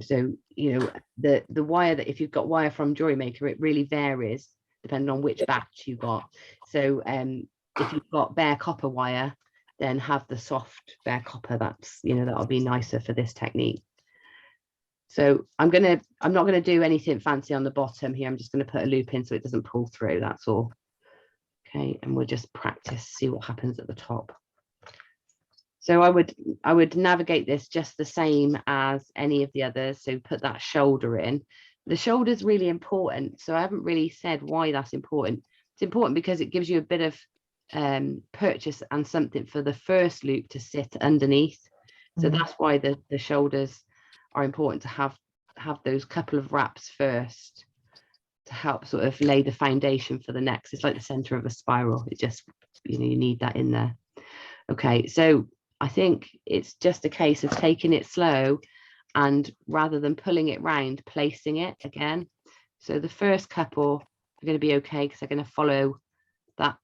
A: So, you know, the wire that, if you've got wire from Jewelry Maker, it really varies depending on which batch you got. So if you've got bare copper wire, then have the soft bare copper. That's, you know, that'll be nicer for this technique. So I'm not gonna do anything fancy on the bottom here. I'm just going to put a loop in so it doesn't pull through. That's all. Okay, and we'll just practice, see what happens at the top. So I would navigate this just the same as any of the others. So put that shoulder in. The shoulder is really important. So I haven't really said why that's important. It's important because it gives you a bit of purchase and something for the first loop to sit underneath. So that's why the shoulders are important, to have those couple of wraps first to help sort of lay the foundation for the next. It's like the center of a spiral. It just, you know, you need that in there. Okay, so I think it's just a case of taking it slow, and rather than pulling it round, placing it again. So the first couple are going to be okay because they're going to follow that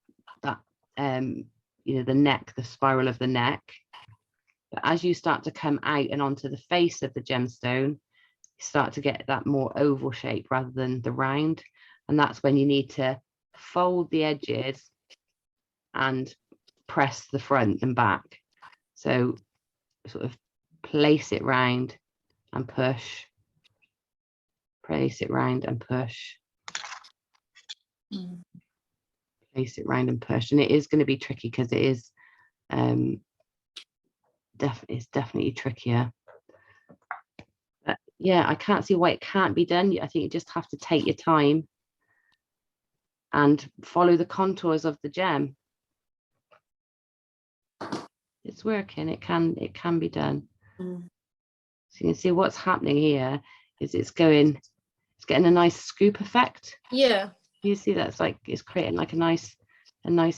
A: you know, the neck, the spiral of the neck. But as you start to come out and onto the face of the gemstone, you start to get that more oval shape rather than the round. And that's when you need to fold the edges and press the front and back. So sort of place it round and push, place it round and push, place it round and push. And it is going to be tricky because it is definitely trickier. But yeah, I can't see why it can't be done. I think you just have to take your time and follow the contours of the gem. It's working. It can be done. So you can see what's happening here is it's going It's getting a nice scoop effect.
B: Yeah.
A: You see that's like it's creating like a nice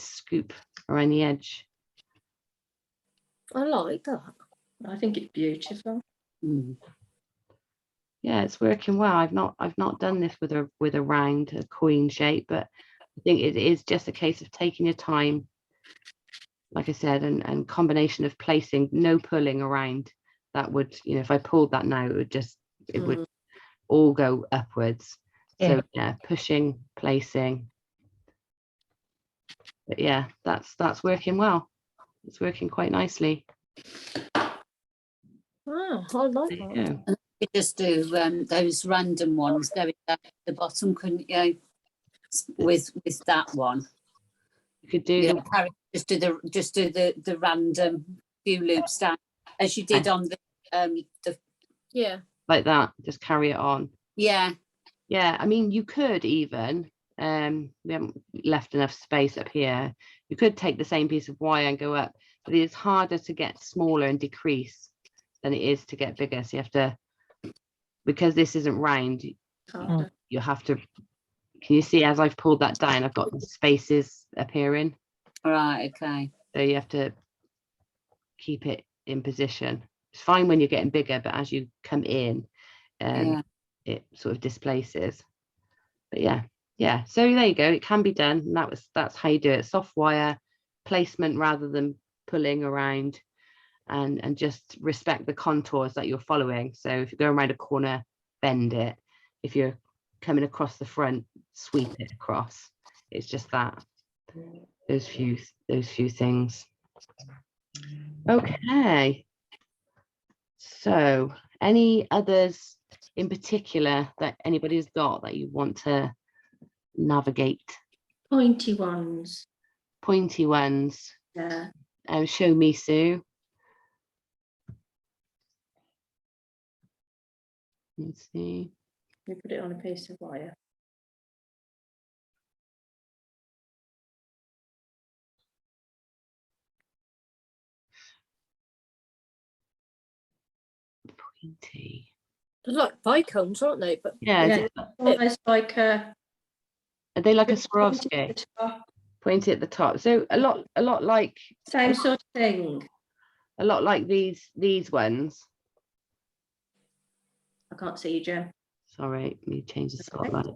A: scoop around the edge.
B: I like that.
E: I think it's beautiful.
A: Yeah, it's working well. I've not done this with a round, a coin shape, but I think it is just a case of taking your time, like I said, and combination of placing, no pulling around. That would, you know, if I pulled that now, it would all go upwards. So yeah, pushing, placing. But yeah, that's working well. It's working quite nicely.
B: Oh, I like
A: There you
B: that.
A: go.
C: You just do those random ones going down at the bottom, couldn't you? With that one,
A: You could do
C: you
A: the
C: know, just do the random few loops down as you did on the
B: Yeah.
A: like that. Just carry it on.
C: yeah.
A: Yeah, I mean, you could even, we haven't left enough space up here. You could take the same piece of wire and go up, but it's harder to get smaller and decrease than it is to get bigger. So you have to, because this isn't round, you have to, can you see as I've pulled that down, I've got the spaces appearing.
C: Right, okay.
A: So you have to keep it in position. It's fine when you're getting bigger, but as you come in, it sort of displaces. But yeah, so there you go, it can be done, and that's how you do it. Soft wire placement rather than pulling around, and just respect the contours that you're following. So if you're going around a corner, bend it. If you're coming across the front, sweep it across. It's just that, those few things. Okay, so any others in particular that anybody's got that you want to navigate?
E: Pointy ones.
A: Pointy ones.
E: Yeah.
A: Show me, Sue. Let's see.
E: We put it on a piece of wire.
A: Pointy.
B: They're like bicones, aren't they? But
A: Yeah,
E: Yeah, almost like a.
A: are they like a
E: pointy
A: Swarovski?
E: at the top.
A: Pointy at the top. So a lot like
E: Same sort of thing.
A: a lot like these ones.
E: I can't see you, Joe.
A: Sorry, let me change the
E: That's okay.
A: spotlight.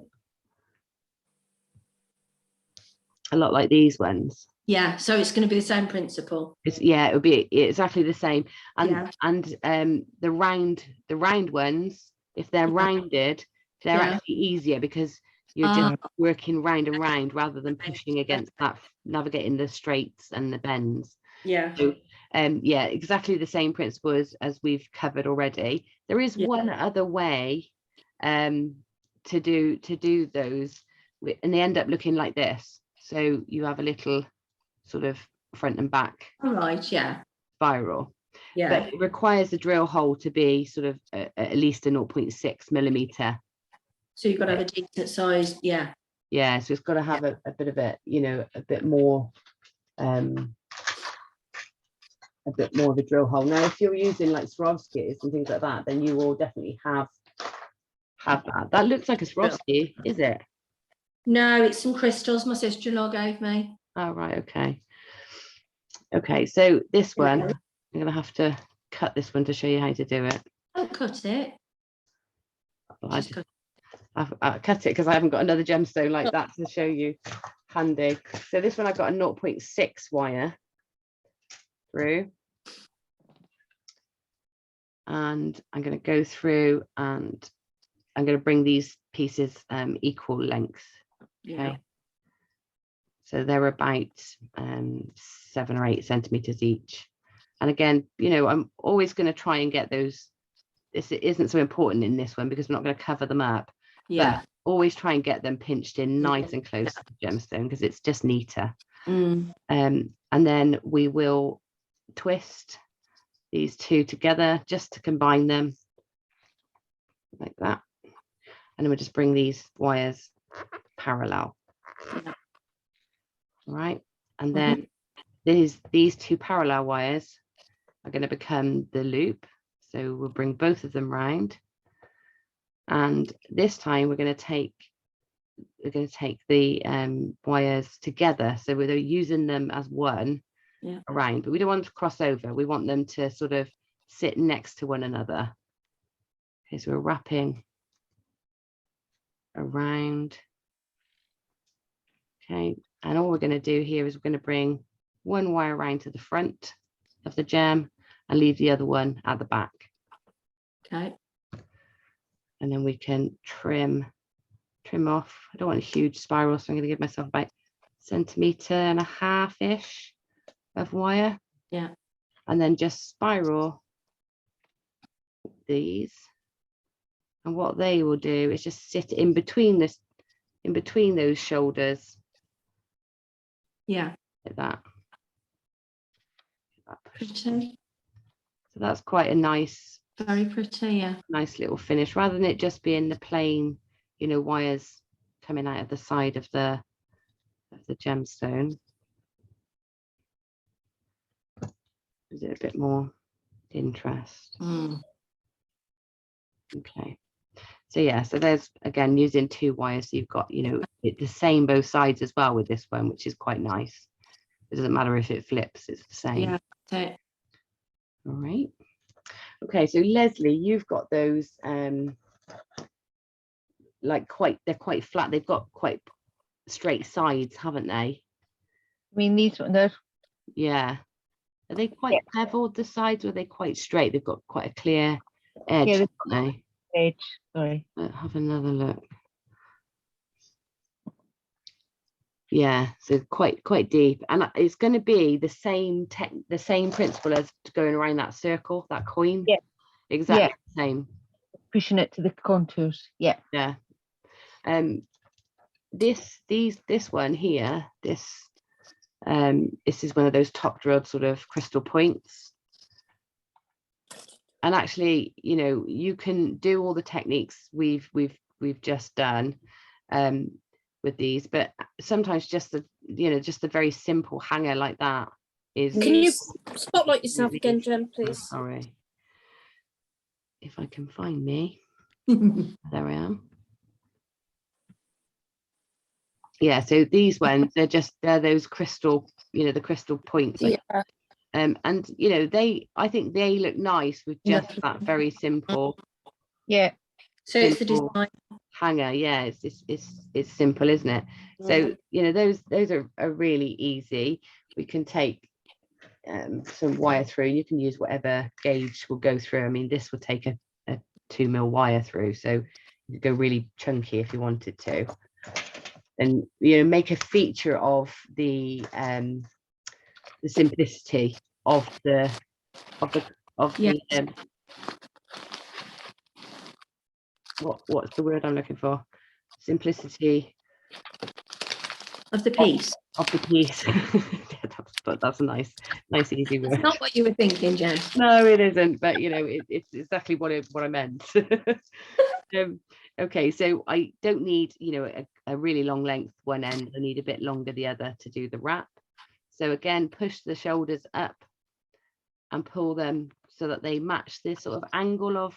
A: A lot like these ones.
E: Yeah, so it's going to be the same principle.
A: It would be exactly the same. And
E: Yeah.
A: and the round ones, if they're rounded, they're
E: Yeah.
A: actually easier because you're just working round and round rather than pushing against that, navigating the straights and the bends.
E: Yeah.
A: So yeah, exactly the same principle as we've covered already. There is one other way to do those, and they end up looking like this. So you have a little sort of front and back
E: All right. Yeah.
A: spiral,
E: Yeah.
A: but it requires the drill hole to be sort of at least a 0.6 millimeter.
E: So you've got to have a decent size. Yeah.
A: Yeah, so it's got to have a bit of it, you know, a bit more of a drill hole. Now, if you're using like Swarovskis and things like that, then you will definitely have that. That looks like a Swarovski, is it?
E: No, it's some crystals my sister-in-law gave me.
A: Oh, right, okay, so this one, I'm gonna have to cut this one to show you how to do it.
E: Don't cut it.
A: I cut it because I haven't got another gemstone like that to show you handy. So this one I've got a 0.6 wire through, and I'm going to go through and I'm going to bring these pieces equal length. Okay,
E: Yeah.
A: so they're about 7 or 8 centimeters each. And again, you know, I'm always going to try and get those. This isn't so important in this one because we're not going to cover them up.
E: Yeah.
A: But always try and get them pinched in nice and close to the gemstone because it's just neater.
E: Mm.
A: And then we will twist these two together just to combine them like that. And then we'll just bring these wires parallel.
E: Yeah.
A: All right. And then these two parallel wires are going to become the loop. So we'll bring both of them round. And this time we're going to take the wires together, so we're using them as one around, but we don't want them to cross over. We want them to sort of sit next to one another. Okay, so we're wrapping around. Okay, and all we're going to do here is we're going to bring one wire around to the front of the gem and leave the other one at the back.
E: Okay.
A: And then we can trim off. I don't want a huge spiral, so I'm going to give myself about 1.5 centimeters-ish of wire.
E: Yeah.
A: And then just spiral these. And what they will do is just sit in between those shoulders.
E: Yeah.
A: Like that.
E: Pretty.
A: So that's quite a nice,
E: Very pretty. Yeah.
A: nice little finish, rather than it just being the plain, you know, wires coming out of the side of the gemstone. Is it a bit more interest?
E: Mm.
A: Okay. So yeah, so there's again using 2 wires. So you've got, you know, the same both sides as well with this one, which is quite nice. It doesn't matter if it flips, it's the same.
E: Yeah. That's it.
A: All right. Okay, so Leslie, you've got those like they're quite flat. They've got quite straight sides, haven't they?
D: I mean, these ones, they're
A: Yeah. Are they quite beveled, the sides, or are they quite straight? They've got quite a clear edge,
D: Yeah,
A: haven't they?
D: edge. Sorry.
A: Let's have another look. Yeah, so quite deep, and it's going to be the same principle as going around that circle, that coin.
D: Yeah.
A: Exactly the same.
D: Pushing it to the contours. Yeah.
A: Yeah. This one here, this is one of those top drilled sort of crystal points. And actually, you know, you can do all the techniques we've just done with these, but sometimes just the very simple hanger like that is.
B: Can you spotlight yourself again, Jen, please?
A: Sorry, if I can find me. There I am. Yeah, so these ones, they're those crystal, you know, the crystal points. Like,
B: Yeah.
A: and you know, I think they look nice with just that very simple.
D: Yeah.
E: So it's the
A: simple
E: design.
A: hanger. Yeah, it's simple, isn't it? So you know, those are really easy. We can take some wire through. You can use whatever gauge will go through. I mean, this will take a 2mm wire through, so you could go really chunky if you wanted to. And you know, make a feature of the simplicity of the what's the word I'm looking for? Simplicity
E: Of the piece.
A: Of the piece. Yeah, that's a nice easy word.
E: That's not what you were thinking, Jen.
A: No, it isn't, but you know, it's exactly what I meant. Okay, so I don't need, you know, a really long length one end. I need a bit longer the other to do the wrap. So again, push the shoulders up and pull them so that they match this sort of angle of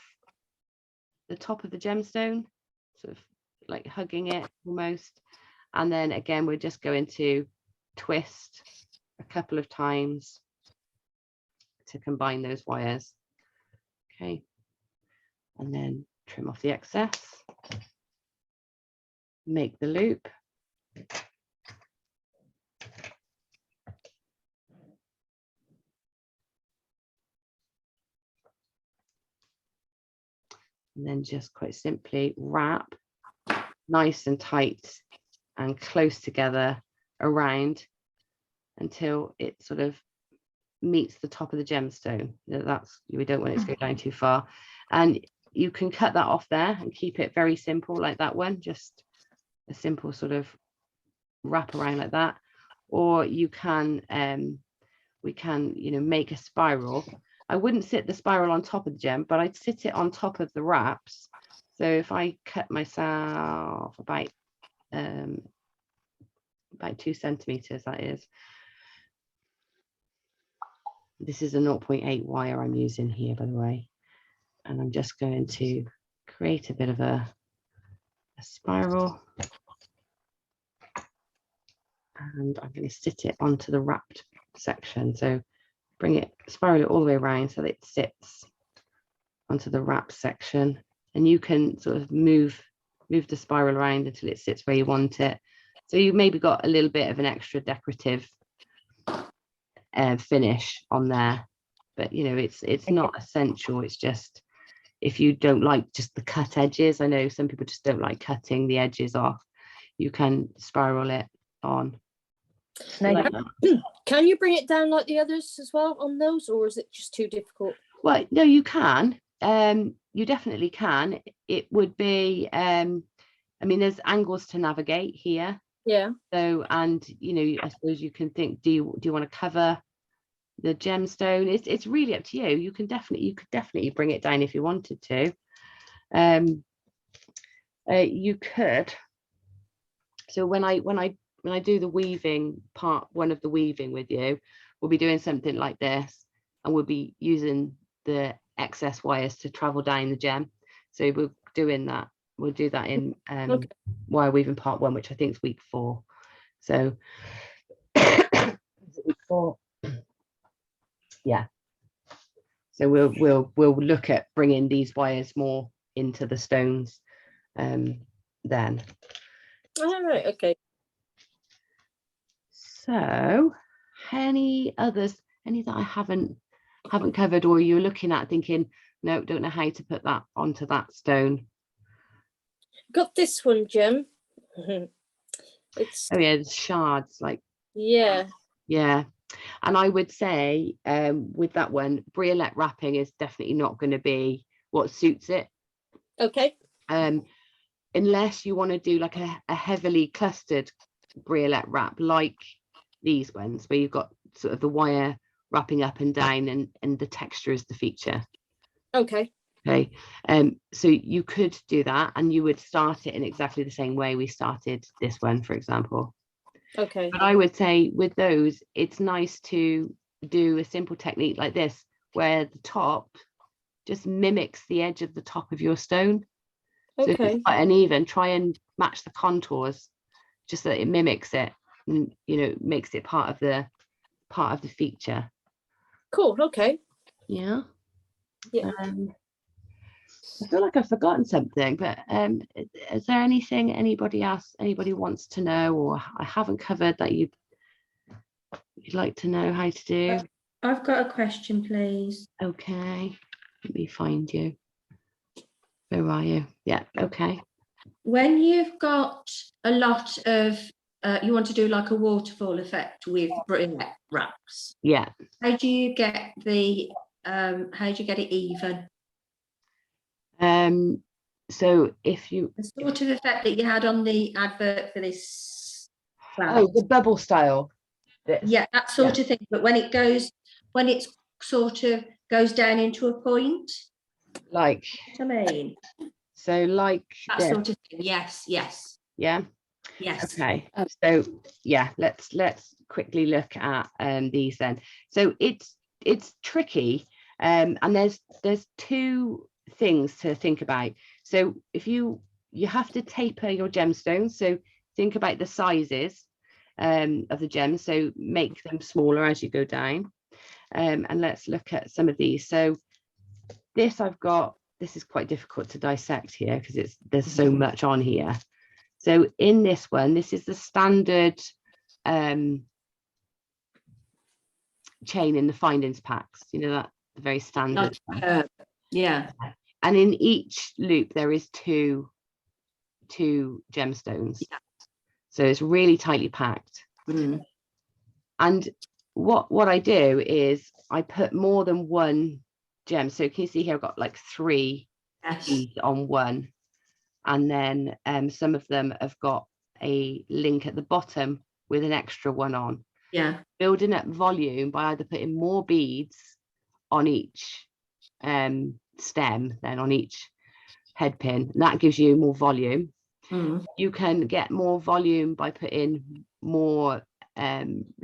A: the top of the gemstone, sort of like hugging it almost. And then again, we're just going to twist a couple of times to combine those wires. Okay, and then trim off the excess, make the loop. And then just quite simply wrap nice and tight and close together around until it sort of meets the top of the gemstone. We don't want it to go down too far. And you can cut that off there and keep it very simple like that one, just a simple sort of wrap around like that. Or you can, we can, you know, make a spiral. I wouldn't sit the spiral on top of the gem, but I'd sit it on top of the wraps. So if I cut myself about 2 centimeters, that is. This is a 0.8 wire I'm using here, by the way. And I'm just going to create a bit of a spiral. And I'm going to sit it onto the wrapped section. So bring it, spiral it all the way around so that it sits onto the wrap section. And you can sort of move the spiral around until it sits where you want it. So you maybe got a little bit of an extra decorative finish on there, but you know, it's not essential. It's just, if you don't like just the cut edges, I know some people just don't like cutting the edges off, you can spiral it on. Like
B: Can you bring it down like the others as well on those, or is it just too difficult?
A: well, no, you can. You definitely can. It would be I mean, there's angles to navigate here.
B: Yeah.
A: So, and you know, I suppose you can think, do you want to cover the gemstone? It's really up to you. You could definitely bring it down if you wanted to. You could. So when I do the weaving part, one of the weaving with you, we'll be doing something like this, and we'll be using the excess wires to travel down the gem. So we're doing that. We'll do that in
B: Okay.
A: wire weaving part 1, which I think is week 4. So week 4. Yeah. So we'll look at bringing these wires more into the stones then.
B: All right. Okay.
A: So any others, any that I haven't covered, or you're looking at thinking, no, don't know how to put that onto that stone?
B: Got this one, Gem. It's
A: Oh yeah, there's shards, like,
B: yeah.
A: yeah. And I would say with that one, briolette wrapping is definitely not going to be what suits it.
B: Okay.
A: Unless you want to do like a heavily clustered briolette wrap, like these ones, where you've got sort of the wire wrapping up and down, and the texture is the feature.
B: Okay.
A: Okay. So you could do that, and you would start it in exactly the same way we started this one, for example.
B: Okay.
A: But I would say with those, it's nice to do a simple technique like this, where the top just mimics the edge of the top of your stone. So if
B: Okay.
A: it's quite uneven, try and match the contours, just so that it mimics it, and you know, makes it part of the feature.
B: Cool. Okay.
A: Yeah.
B: Yeah.
A: I feel like I've forgotten something, but is there anything anybody wants to know, or I haven't covered that you'd like to know how to do?
E: I've got a question, please.
A: Okay, let me find you. Where are you? Yeah, okay.
E: When you've got a lot of, you want to do like a waterfall effect with briolette wraps.
A: Yeah.
E: How do you get the, how do you get it even?
A: So if you,
E: The sort of effect that you had on the advert for this
A: oh, the bubble style.
E: yeah, that sort of thing. But when it's sort of goes down into a point,
A: Like,
E: what I mean,
A: so like
E: that
A: this.
E: sort of thing. Yes, yes,
A: Yeah.
E: yes.
A: Okay. So yeah, let's quickly look at these then. So it's tricky, and there's 2 things to think about. So if you have to taper your gemstones, so think about the sizes of the gems, so make them smaller as you go down. And let's look at some of these. So this this is quite difficult to dissect here because there's so much on here. So in this one, this is the standard chain in the findings packs, you know, that the very standard one.
E: Yeah.
A: And in each loop there is two gemstones. Yeah. So it's really tightly packed. And what I do is I put more than one gem. So can you see here I've got like 3 beads on one, and then some of them have got a link at the bottom with an extra one on.
E: Yeah.
A: Building up volume by either putting more beads on each stem than on each head pin, and that gives you more volume. You can get more volume by putting more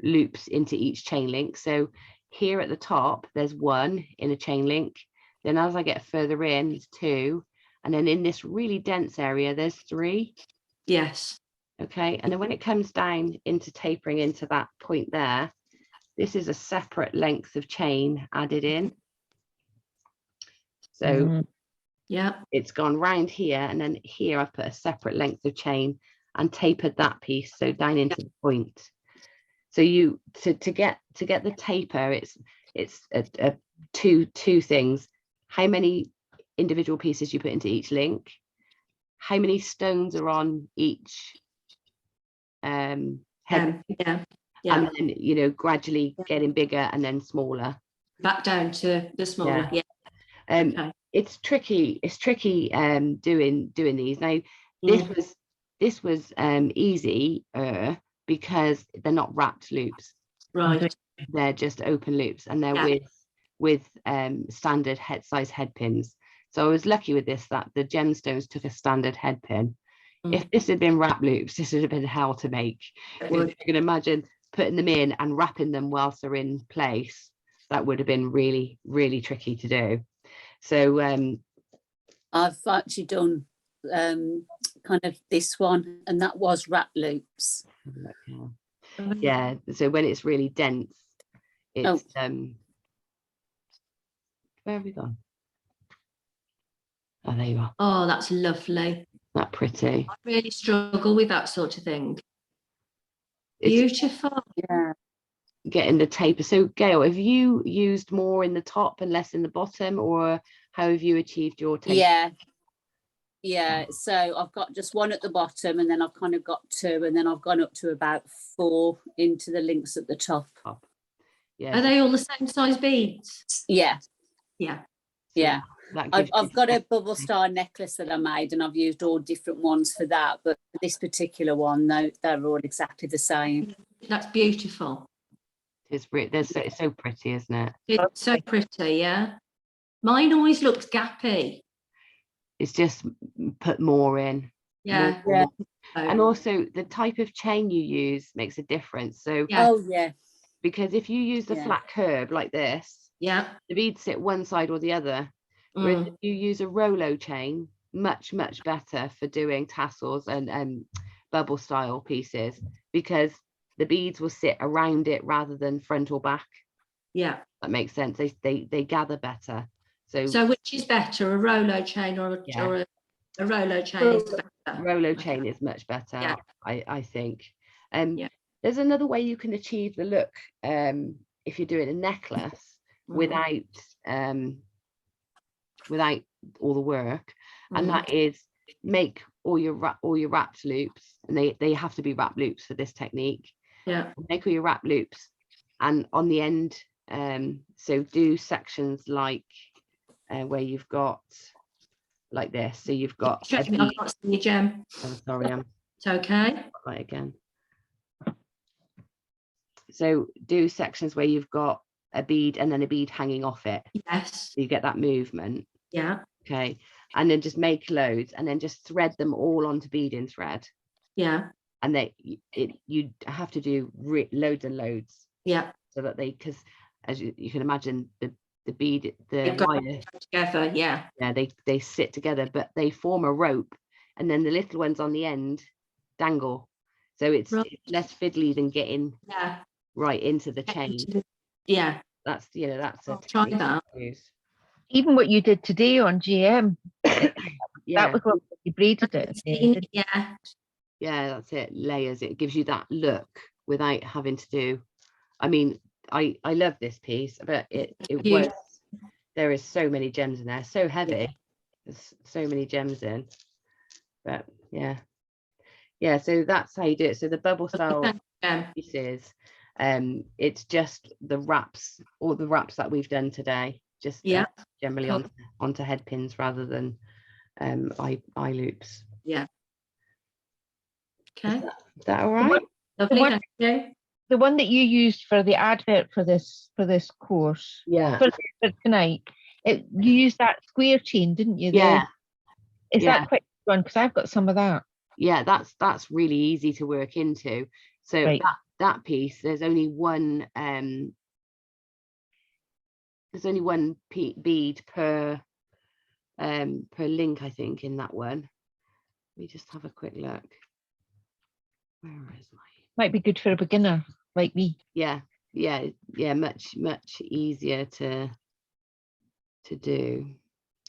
A: loops into each chain link. So here at the top there's 1 in a chain link, then as I get further in, there's 2, and then in this really dense area there's 3.
E: Yes.
A: Okay, and then when it comes down into tapering into that point there, this is a separate length of chain added in. So
E: Yeah.
A: it's gone round here, and then here I've put a separate length of chain and tapered that piece, so down into the point. So you to get the taper, it's two things: how many individual pieces you put into each link, how many stones are on each head,
E: Yeah.
A: and then, you know, gradually getting bigger and then smaller.
E: Back down to the smaller. Yeah. Okay.
A: It's tricky doing these. Now this was easy because they're not wrapped loops,
E: Right.
A: they're just open loops, and they're with standard size head pins. So I was lucky with this that the gemstones took a standard head pin. If this had been wrap loops, this would have been hell to make. You can imagine putting them in and wrapping them whilst they're in place. That would have been really, really tricky to do. So
C: I've actually done kind of this one, and that was wrap loops.
A: yeah, so when it's really dense, it's where have we gone? Oh, there you are.
E: Oh, that's lovely.
A: That pretty.
E: I really struggle with that sort of thing.
A: It's
E: Beautiful.
C: Yeah.
A: getting the taper. So Gail, have you used more in the top and less in the bottom, or how have you achieved your taper?
C: Yeah, so I've got just 1 at the bottom, and then I've kind of got 2, and then I've gone up to about 4 into the links at the top.
A: Yeah.
E: Are they all the same size beads?
C: Yeah.
A: I've
C: got a bubble star necklace that I made, and I've used all different ones for that, but for this particular one, they're all exactly the same.
E: That's beautiful.
A: It's so pretty, isn't it?
E: It's so pretty, yeah. Mine always looks gappy.
A: It's just put more in.
E: Yeah.
A: More. And also the type of chain you use makes a difference. So because if you use the flat curb like this, the beads sit one side or the other. Whereas if you use a Rolo chain, much better for doing tassels and bubble style pieces, because the beads will sit around it rather than front or back. Yeah, that makes sense. They gather better. So
E: which is better, a Rolo chain or a Rolo chain is better?
A: Rolo chain is much better, I think. There's another way you can achieve the look if you're doing a necklace without all the work, and that is make all your wrapped loops, and they have to be wrapped loops for this technique. Make all your wrapped loops, and on the end, so do sections like where you've got like this. So you've got
E: I can't see your gem.
A: Oh, sorry,
E: it's okay.
A: Right again. So do sections where you've got a bead and then a bead hanging off it.
E: Yes.
A: So you get that movement.
E: Yeah.
A: Okay. And then just make loads and then just thread them all onto beading thread.
E: Yeah.
A: And you have to do loads and loads.
E: Yeah.
A: So that because as you can imagine, the bead, the wire
E: together. Yeah.
A: Yeah, they sit together, but they form a rope, and then the little ones on the end dangle. So it's less fiddly than getting right into the chain.
E: Yeah.
A: That's that's
E: I'll try that.
D: Even what you did today on GM, that was what you braided it.
A: Yeah, that's it. Layers. It gives you that look without having to do. I mean, I love this piece, but it was. There is so many gems in there. So heavy. There's so many gems in. But yeah. So that's how you do it. So the bubble style pieces. It's just the wraps, all the wraps that we've done today. Just generally onto head pins rather than eye loops.
E: Yeah. Okay.
A: Is that all right?
E: Lovely, thank you.
D: The one that you used for the advert for this course.
A: Yeah.
D: For tonight, you used that square chain, didn't you? Is that quite one? Because I've got some of that. Yeah, that's really easy to work into. So that piece, there's only one bead per
A: per link, I think, in that one. Let me just have a quick look. Where is my?
D: Might be good for a beginner like me.
A: Yeah, much easier to do.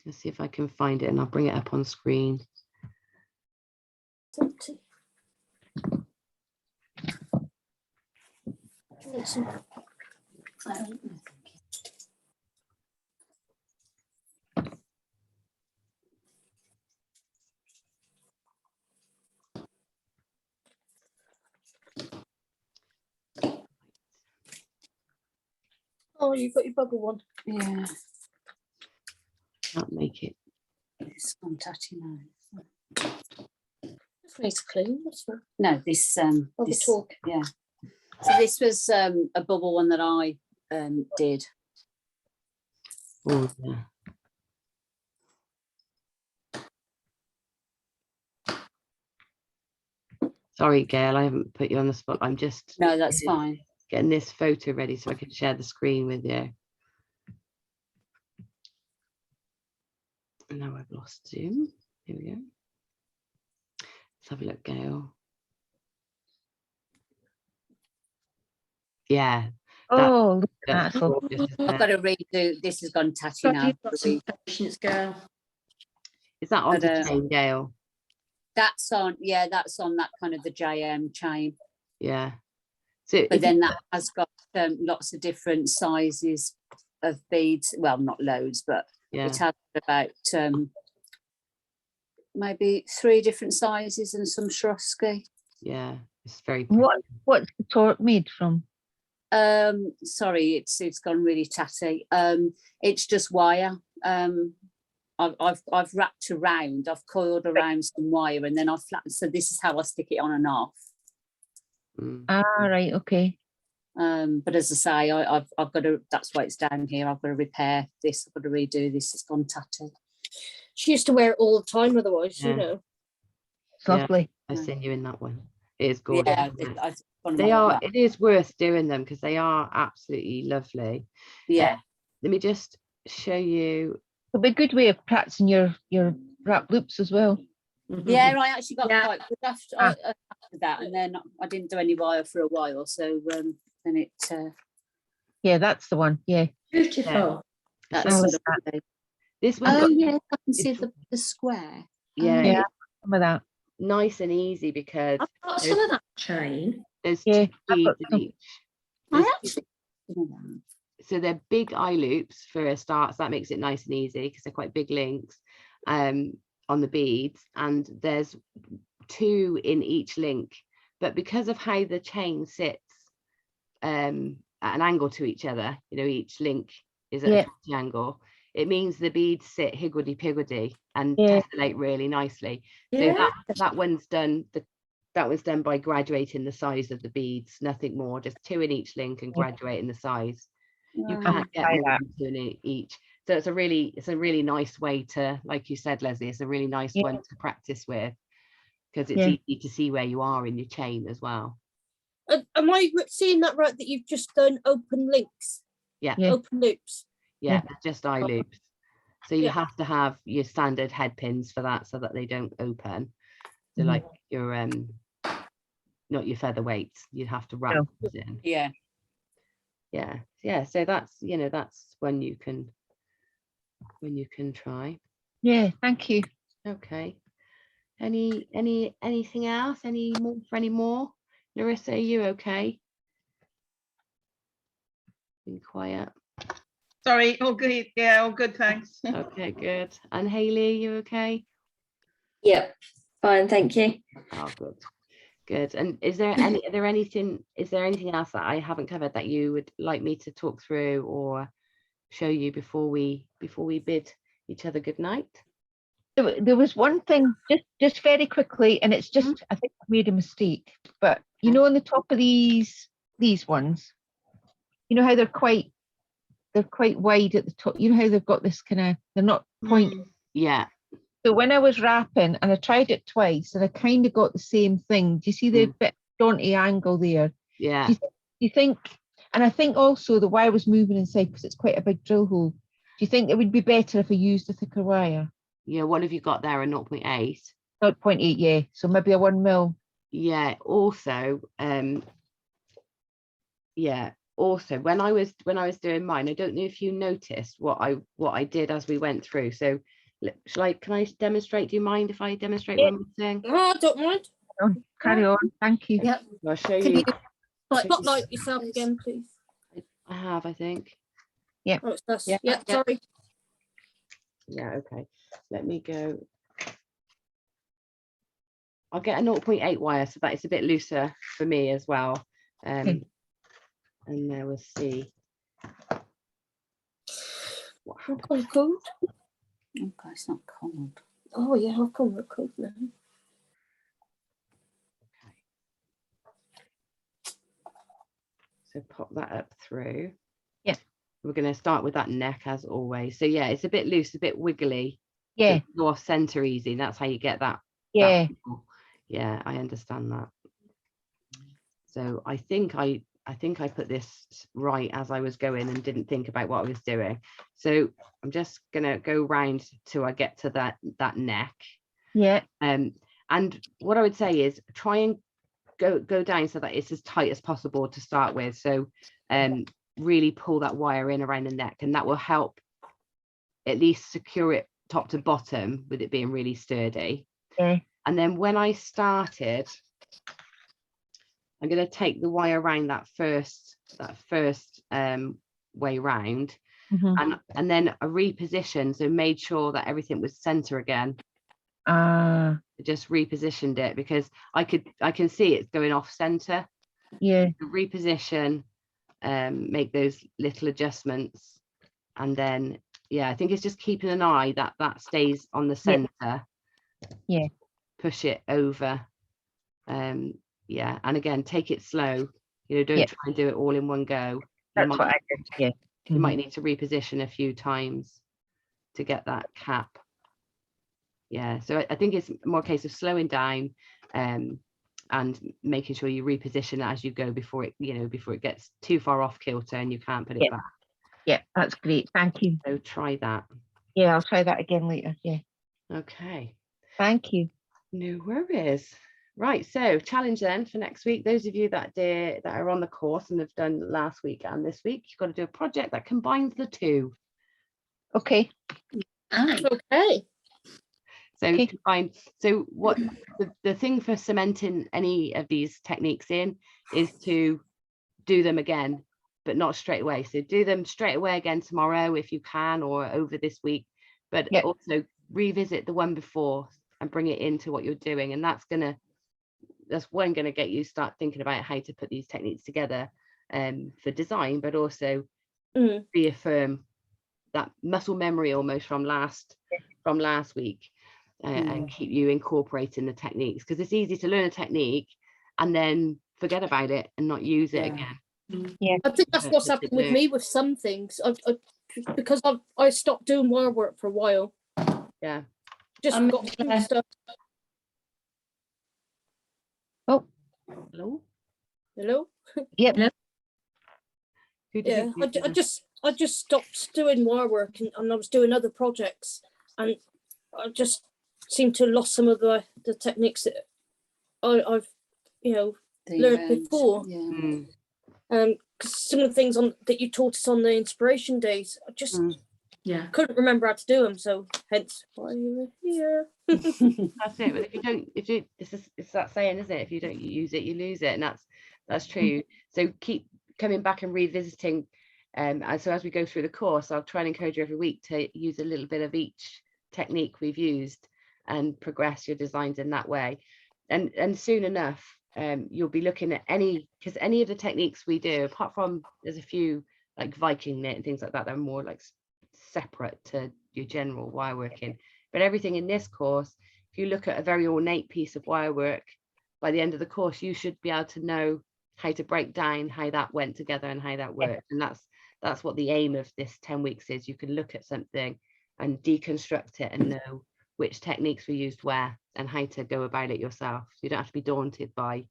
A: Let's see if I can find it, and I'll bring it up on screen.
B: Oh, you've got your bubble one.
C: Yeah,
A: Can't make it.
C: it's gone tatty now.
B: Just needs to clean. That's all.
C: No, this
B: the
C: this,
B: talk.
C: yeah. So this was a bubble one that I did.
A: Oh, yeah. Sorry, Gail, I haven't put you on the spot. I'm just
C: No, that's fine.
A: getting this photo ready so I can share the screen with you. And now I've lost Zoom. Here we go. Let's have a look, Gail. Yeah.
D: Oh, look at
A: That's
D: that. Lovely.
A: gorgeous, isn't
C: I've
A: it?
C: got to redo. This has gone tatty
E: God,
C: now.
E: you've got some patience, girl.
A: Is that on
C: But,
A: the chain, Gail?
C: That's on. Yeah, that's on that kind of the JM chain.
A: Yeah. So
C: But
A: if
C: then
A: you-
C: that has got lots of different sizes of beads. Well, not loads, but
A: yeah,
C: it has about maybe 3 different sizes and some Swarovski.
A: yeah, it's very pretty.
D: What's the torque made from?
C: Sorry, it's gone really tatty. It's just wire. I've wrapped around, I've coiled around some wire, and then I've flattened. So this is how I stick it on and off.
A: Mm.
D: Ah, right, okay.
C: But as I say, I've got to. That's why it's down here. I've got to repair this. I've got to redo this. It's gone tatty.
B: She used to wear it all the time, otherwise,
A: Yeah.
B: you know.
D: It's
A: Yeah.
D: lovely.
A: I've seen you in that one. It is gorgeous.
C: Yeah,
A: isn't it?
C: it's one of
A: They
C: my-
A: are.
C: well,
A: It is worth doing them because they are absolutely lovely.
C: yeah.
A: Let me just show you.
D: It'll be a good way of practicing your wrap loops as well.
C: Yeah, I actually got
E: Yeah.
C: quite good after that, and then I didn't do any wire for a while. So then it
D: Yeah, that's the one. Yeah.
E: Beautiful.
C: that's
D: I like
C: lovely.
A: This one.
C: Oh yeah, I can see
A: it's-
C: the square.
A: Yeah,
D: Yeah.
A: it's
D: Some of that.
A: nice and easy because
E: I've got some of that chain.
A: there's
D: Yeah,
A: 2
D: I've got
A: beads in
D: some.
A: each.
C: I
A: There's-
C: actually didn't know that.
A: So they're big eye loops for a start, so that makes it nice and easy because they're quite big links on the beads, and there's 2 in each link. But because of how the chain sits at an angle to each other, you know, each link is at
D: Yeah.
A: a 20 angle, it means the beads sit higgledy-piggledy and
D: Yeah.
A: tessellate really nicely.
E: Yeah.
A: So that one's done. That was done by graduating the size of the beads, nothing more. Just 2 in each link and
D: Yeah.
A: graduating the size. You
C: Right.
A: can't get
D: try
A: more
D: that.
A: than 2 in each. So it's a really nice way to, like you said, Leslie, it's a really nice
D: Yeah.
A: one to practice with because it's
D: Yeah.
A: easy to see where you are in your chain as well.
B: Am I seeing that right? That you've just done open links,
A: Yeah,
D: Yeah.
B: open loops.
A: yeah,
D: Yeah.
A: they're just eye loops. So you
B: Yeah.
A: have to have your standard head pins for that so that they don't open. So
D: Mhm.
A: like your not your featherweights, you have to wrap
D: No.
A: those in.
C: Yeah.
A: Yeah. So that's, you know, that's when you can try.
D: Yeah, thank you.
A: Okay. Anything else? Any more? Larissa, are you okay? Been quiet.
G: Sorry, all good. Yeah, all good, thanks.
A: Okay, good. And Hayley, you okay?
F: Yep, fine, thank you.
A: Oh, good. Good. And is there anything else that I haven't covered that you would like me to talk through or show you before we bid each other good night?
D: There was one thing, just very quickly, and it's just, I think I made a mistake, but you know, on the top of these ones, you know how they're quite wide at the top. You know how they've got this kind of, they're not point.
A: Yeah.
D: So when I was wrapping, and I tried it twice, and I kind of got the same thing. Do you see the bit jaunty angle there?
A: Yeah.
D: Do you think, and I think also the wire was moving inside because it's quite a big drill hole. Do you think it would be better if I used a thicker wire?
A: Yeah, what have you got there? A 0.8?
D: 0.8, yeah. So maybe a 1 mil.
A: Yeah, also, also when I was doing mine, I don't know if you noticed what I did as we went through. So can I demonstrate? Do you mind if I demonstrate what I'm saying?
B: Oh, I don't mind.
D: Carry on. Thank you.
B: Yep.
A: I'll show
B: Can
A: you.
B: you spotlight yourself again, please?
A: I have, I think.
B: Oh, it's us.
D: Yeah.
B: Yeah, sorry.
A: Yeah, okay. Let me go. I'll get a 0.8 wire so that it's a bit looser for me as well. And then we'll see.
B: I'm kind of cold.
C: Okay, it's not cold.
B: Oh yeah, I've come with cold now.
A: So pop that up through.
D: Yeah.
A: We're going to start with that neck as always. So yeah, it's a bit loose, a bit wiggly.
D: Yeah.
A: Go off center easy. That's how you get that.
D: Yeah.
A: Yeah, I understand that. So I think I put this right as I was going and didn't think about what I was doing. So I'm just gonna go round till I get to that neck.
D: Yeah.
A: And what I would say is try and go down so that it's as tight as possible to start with. So really pull that wire in around the neck, and that will help at least secure it top to bottom with it being really sturdy.
D: Yeah.
A: And then when I started, I'm going to take the wire around that first way round, and then I repositioned, so made sure that everything was center again. Just repositioned it because I can see it's going off center.
D: Yeah.
A: Reposition, make those little adjustments, and then I think it's just keeping an eye that stays on the center.
D: Yeah.
A: Push it over. And again, take it slow. Don't try and do it all in one go.
D: That's what I did. Yeah.
A: You might need to reposition a few times to get that cap. Yeah, so I think it's more a case of slowing down and making sure you reposition it as you go before it gets too far off kilter and you can't put it back.
D: Yeah, that's great. Thank you.
A: So try that.
D: Yeah, I'll try that again later. Yeah.
A: Okay.
D: Thank you.
A: No worries. Right, so challenge then for next week. Those of you that are on the course and have done last week and this week, you've got to do a project that combines the two.
D: Okay.
B: Okay.
A: So what the thing for cementing any of these techniques in is to do them again, but not straight away. So do them straight away again tomorrow if you can, or over this week, but also revisit the one before and bring it into what you're doing. And that's gonna get you start thinking about how to put these techniques together for design, but also reaffirm that muscle memory almost from last week. And keep you incorporating the techniques, because it's easy to learn a technique and then forget about it and not use it again.
D: Yeah,
B: I think that's what's happened with me with some things. Because I stopped doing wire work for a while.
A: Yeah,
B: just got to do stuff.
D: Oh,
B: hello.
D: Yep.
B: Yeah, I just stopped doing wire work and I was doing other projects, and I just seem to have lost some of the techniques that I've learned before. Because some of the things that you taught us on the inspiration days, I just couldn't remember how to do them. So hence why you were here.
A: That's it. But it's that saying, isn't it? If you don't use it, you lose it, and that's true. So keep coming back and revisiting. And so as we go through the course, I'll try and encourage you every week to use a little bit of each technique we've used and progress your designs in that way. And soon enough, you'll be looking at any of the techniques we do, apart from there's a few like Viking knit and things like that, they're more like separate to your general wire working. But everything in this course, if you look at a very ornate piece of wire work, by the end of the course, you should be able to know how to break down how that went together and how that worked. And that's what the aim of this 10 weeks is. You can look at something and deconstruct it and know which techniques were used where and how to go about it yourself. You don't have to be daunted by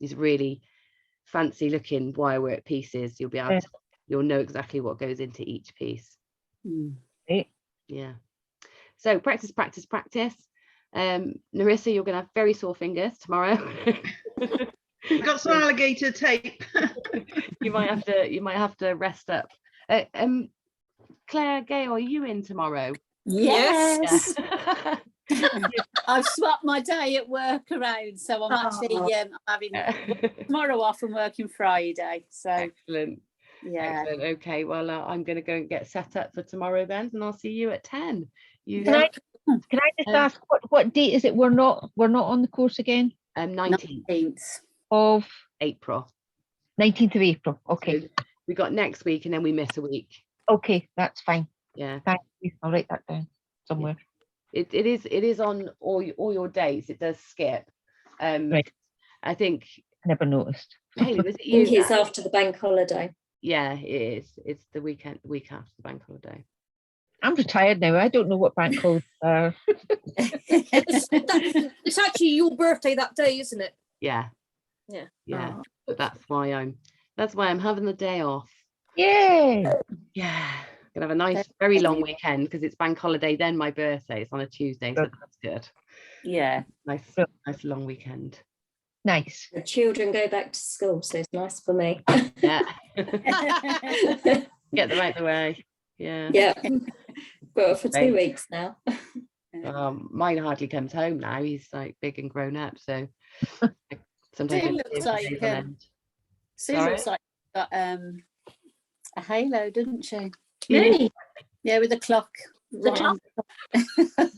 A: these really fancy looking wire work pieces. You'll be able you'll know exactly what goes into each piece.
D: Great.
A: Yeah. So practice, practice, practice. Narissa, you're gonna have very sore fingers tomorrow.
G: I've got some alligator tape.
A: you might have to rest up. Claire, Gail, are you in tomorrow?
C: Yes.
A: Yeah.
C: I've swapped my day at work around, so I'm actually having tomorrow off and working Friday. So
A: Excellent.
C: yeah.
A: Excellent. Okay, well, I'm going to go and get set up for tomorrow then, and I'll see you at 10.
D: Can I just ask what date is it? We're not on the course again.
A: 19th
D: of
A: April.
D: 19th of April. Okay.
A: So we got next week, and then we miss a week.
D: Okay, that's fine.
A: Yeah.
D: Thank you. I'll write that down somewhere.
A: It is on all your days. It does skip.
D: Right.
A: I think.
D: I never noticed.
A: Hayley, was it
F: I
A: you?
F: think it's after the bank holiday.
A: Yeah, it is. It's the week after the bank holiday.
D: I'm retired now. I don't know what bank holidays are.
B: It's actually your birthday that day, isn't it?
A: Yeah.
B: Yeah.
A: Yeah.
F: Oh.
A: That's why I'm having the day off.
D: Yeah.
A: Yeah. Gonna have a nice, very long weekend because it's bank holiday, then my birthday. It's on a Tuesday, so that's good.
C: Yeah.
A: Nice long weekend.
D: Nice.
F: The children go back to school, so it's nice for me.
A: Yeah. Get them out the way. Yeah.
F: Yeah. Got it for 2
A: Right.
F: weeks now.
A: Mine hardly comes home now. He's like big and grown up, so sometimes
C: Sue
A: I
C: looks
A: feel
C: like,
A: days on end.
C: Sue
A: Sorry?
C: looks like she's got a halo, doesn't she?
F: Me?
C: Yeah, with a clock.
F: The clock?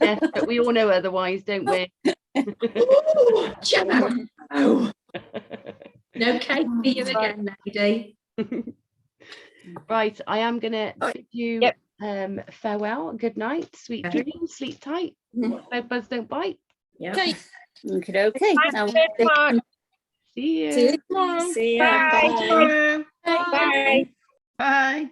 A: Yes, but we all know otherwise, don't we?
E: Ooh, Gemma. Oh, no cake for you again, lady.
A: Right, I am gonna bid you
D: Yep.
A: farewell. Good night, sweet
E: Okay.
A: dreams, sleep tight. No bugs don't bite.
E: Yeah.
B: Okay.
C: Okay.
D: Thanks very much.
A: See you.
C: See you tomorrow.
F: See ya.
D: Bye.
F: Bye.
G: Bye.
D: Bye.
G: Bye.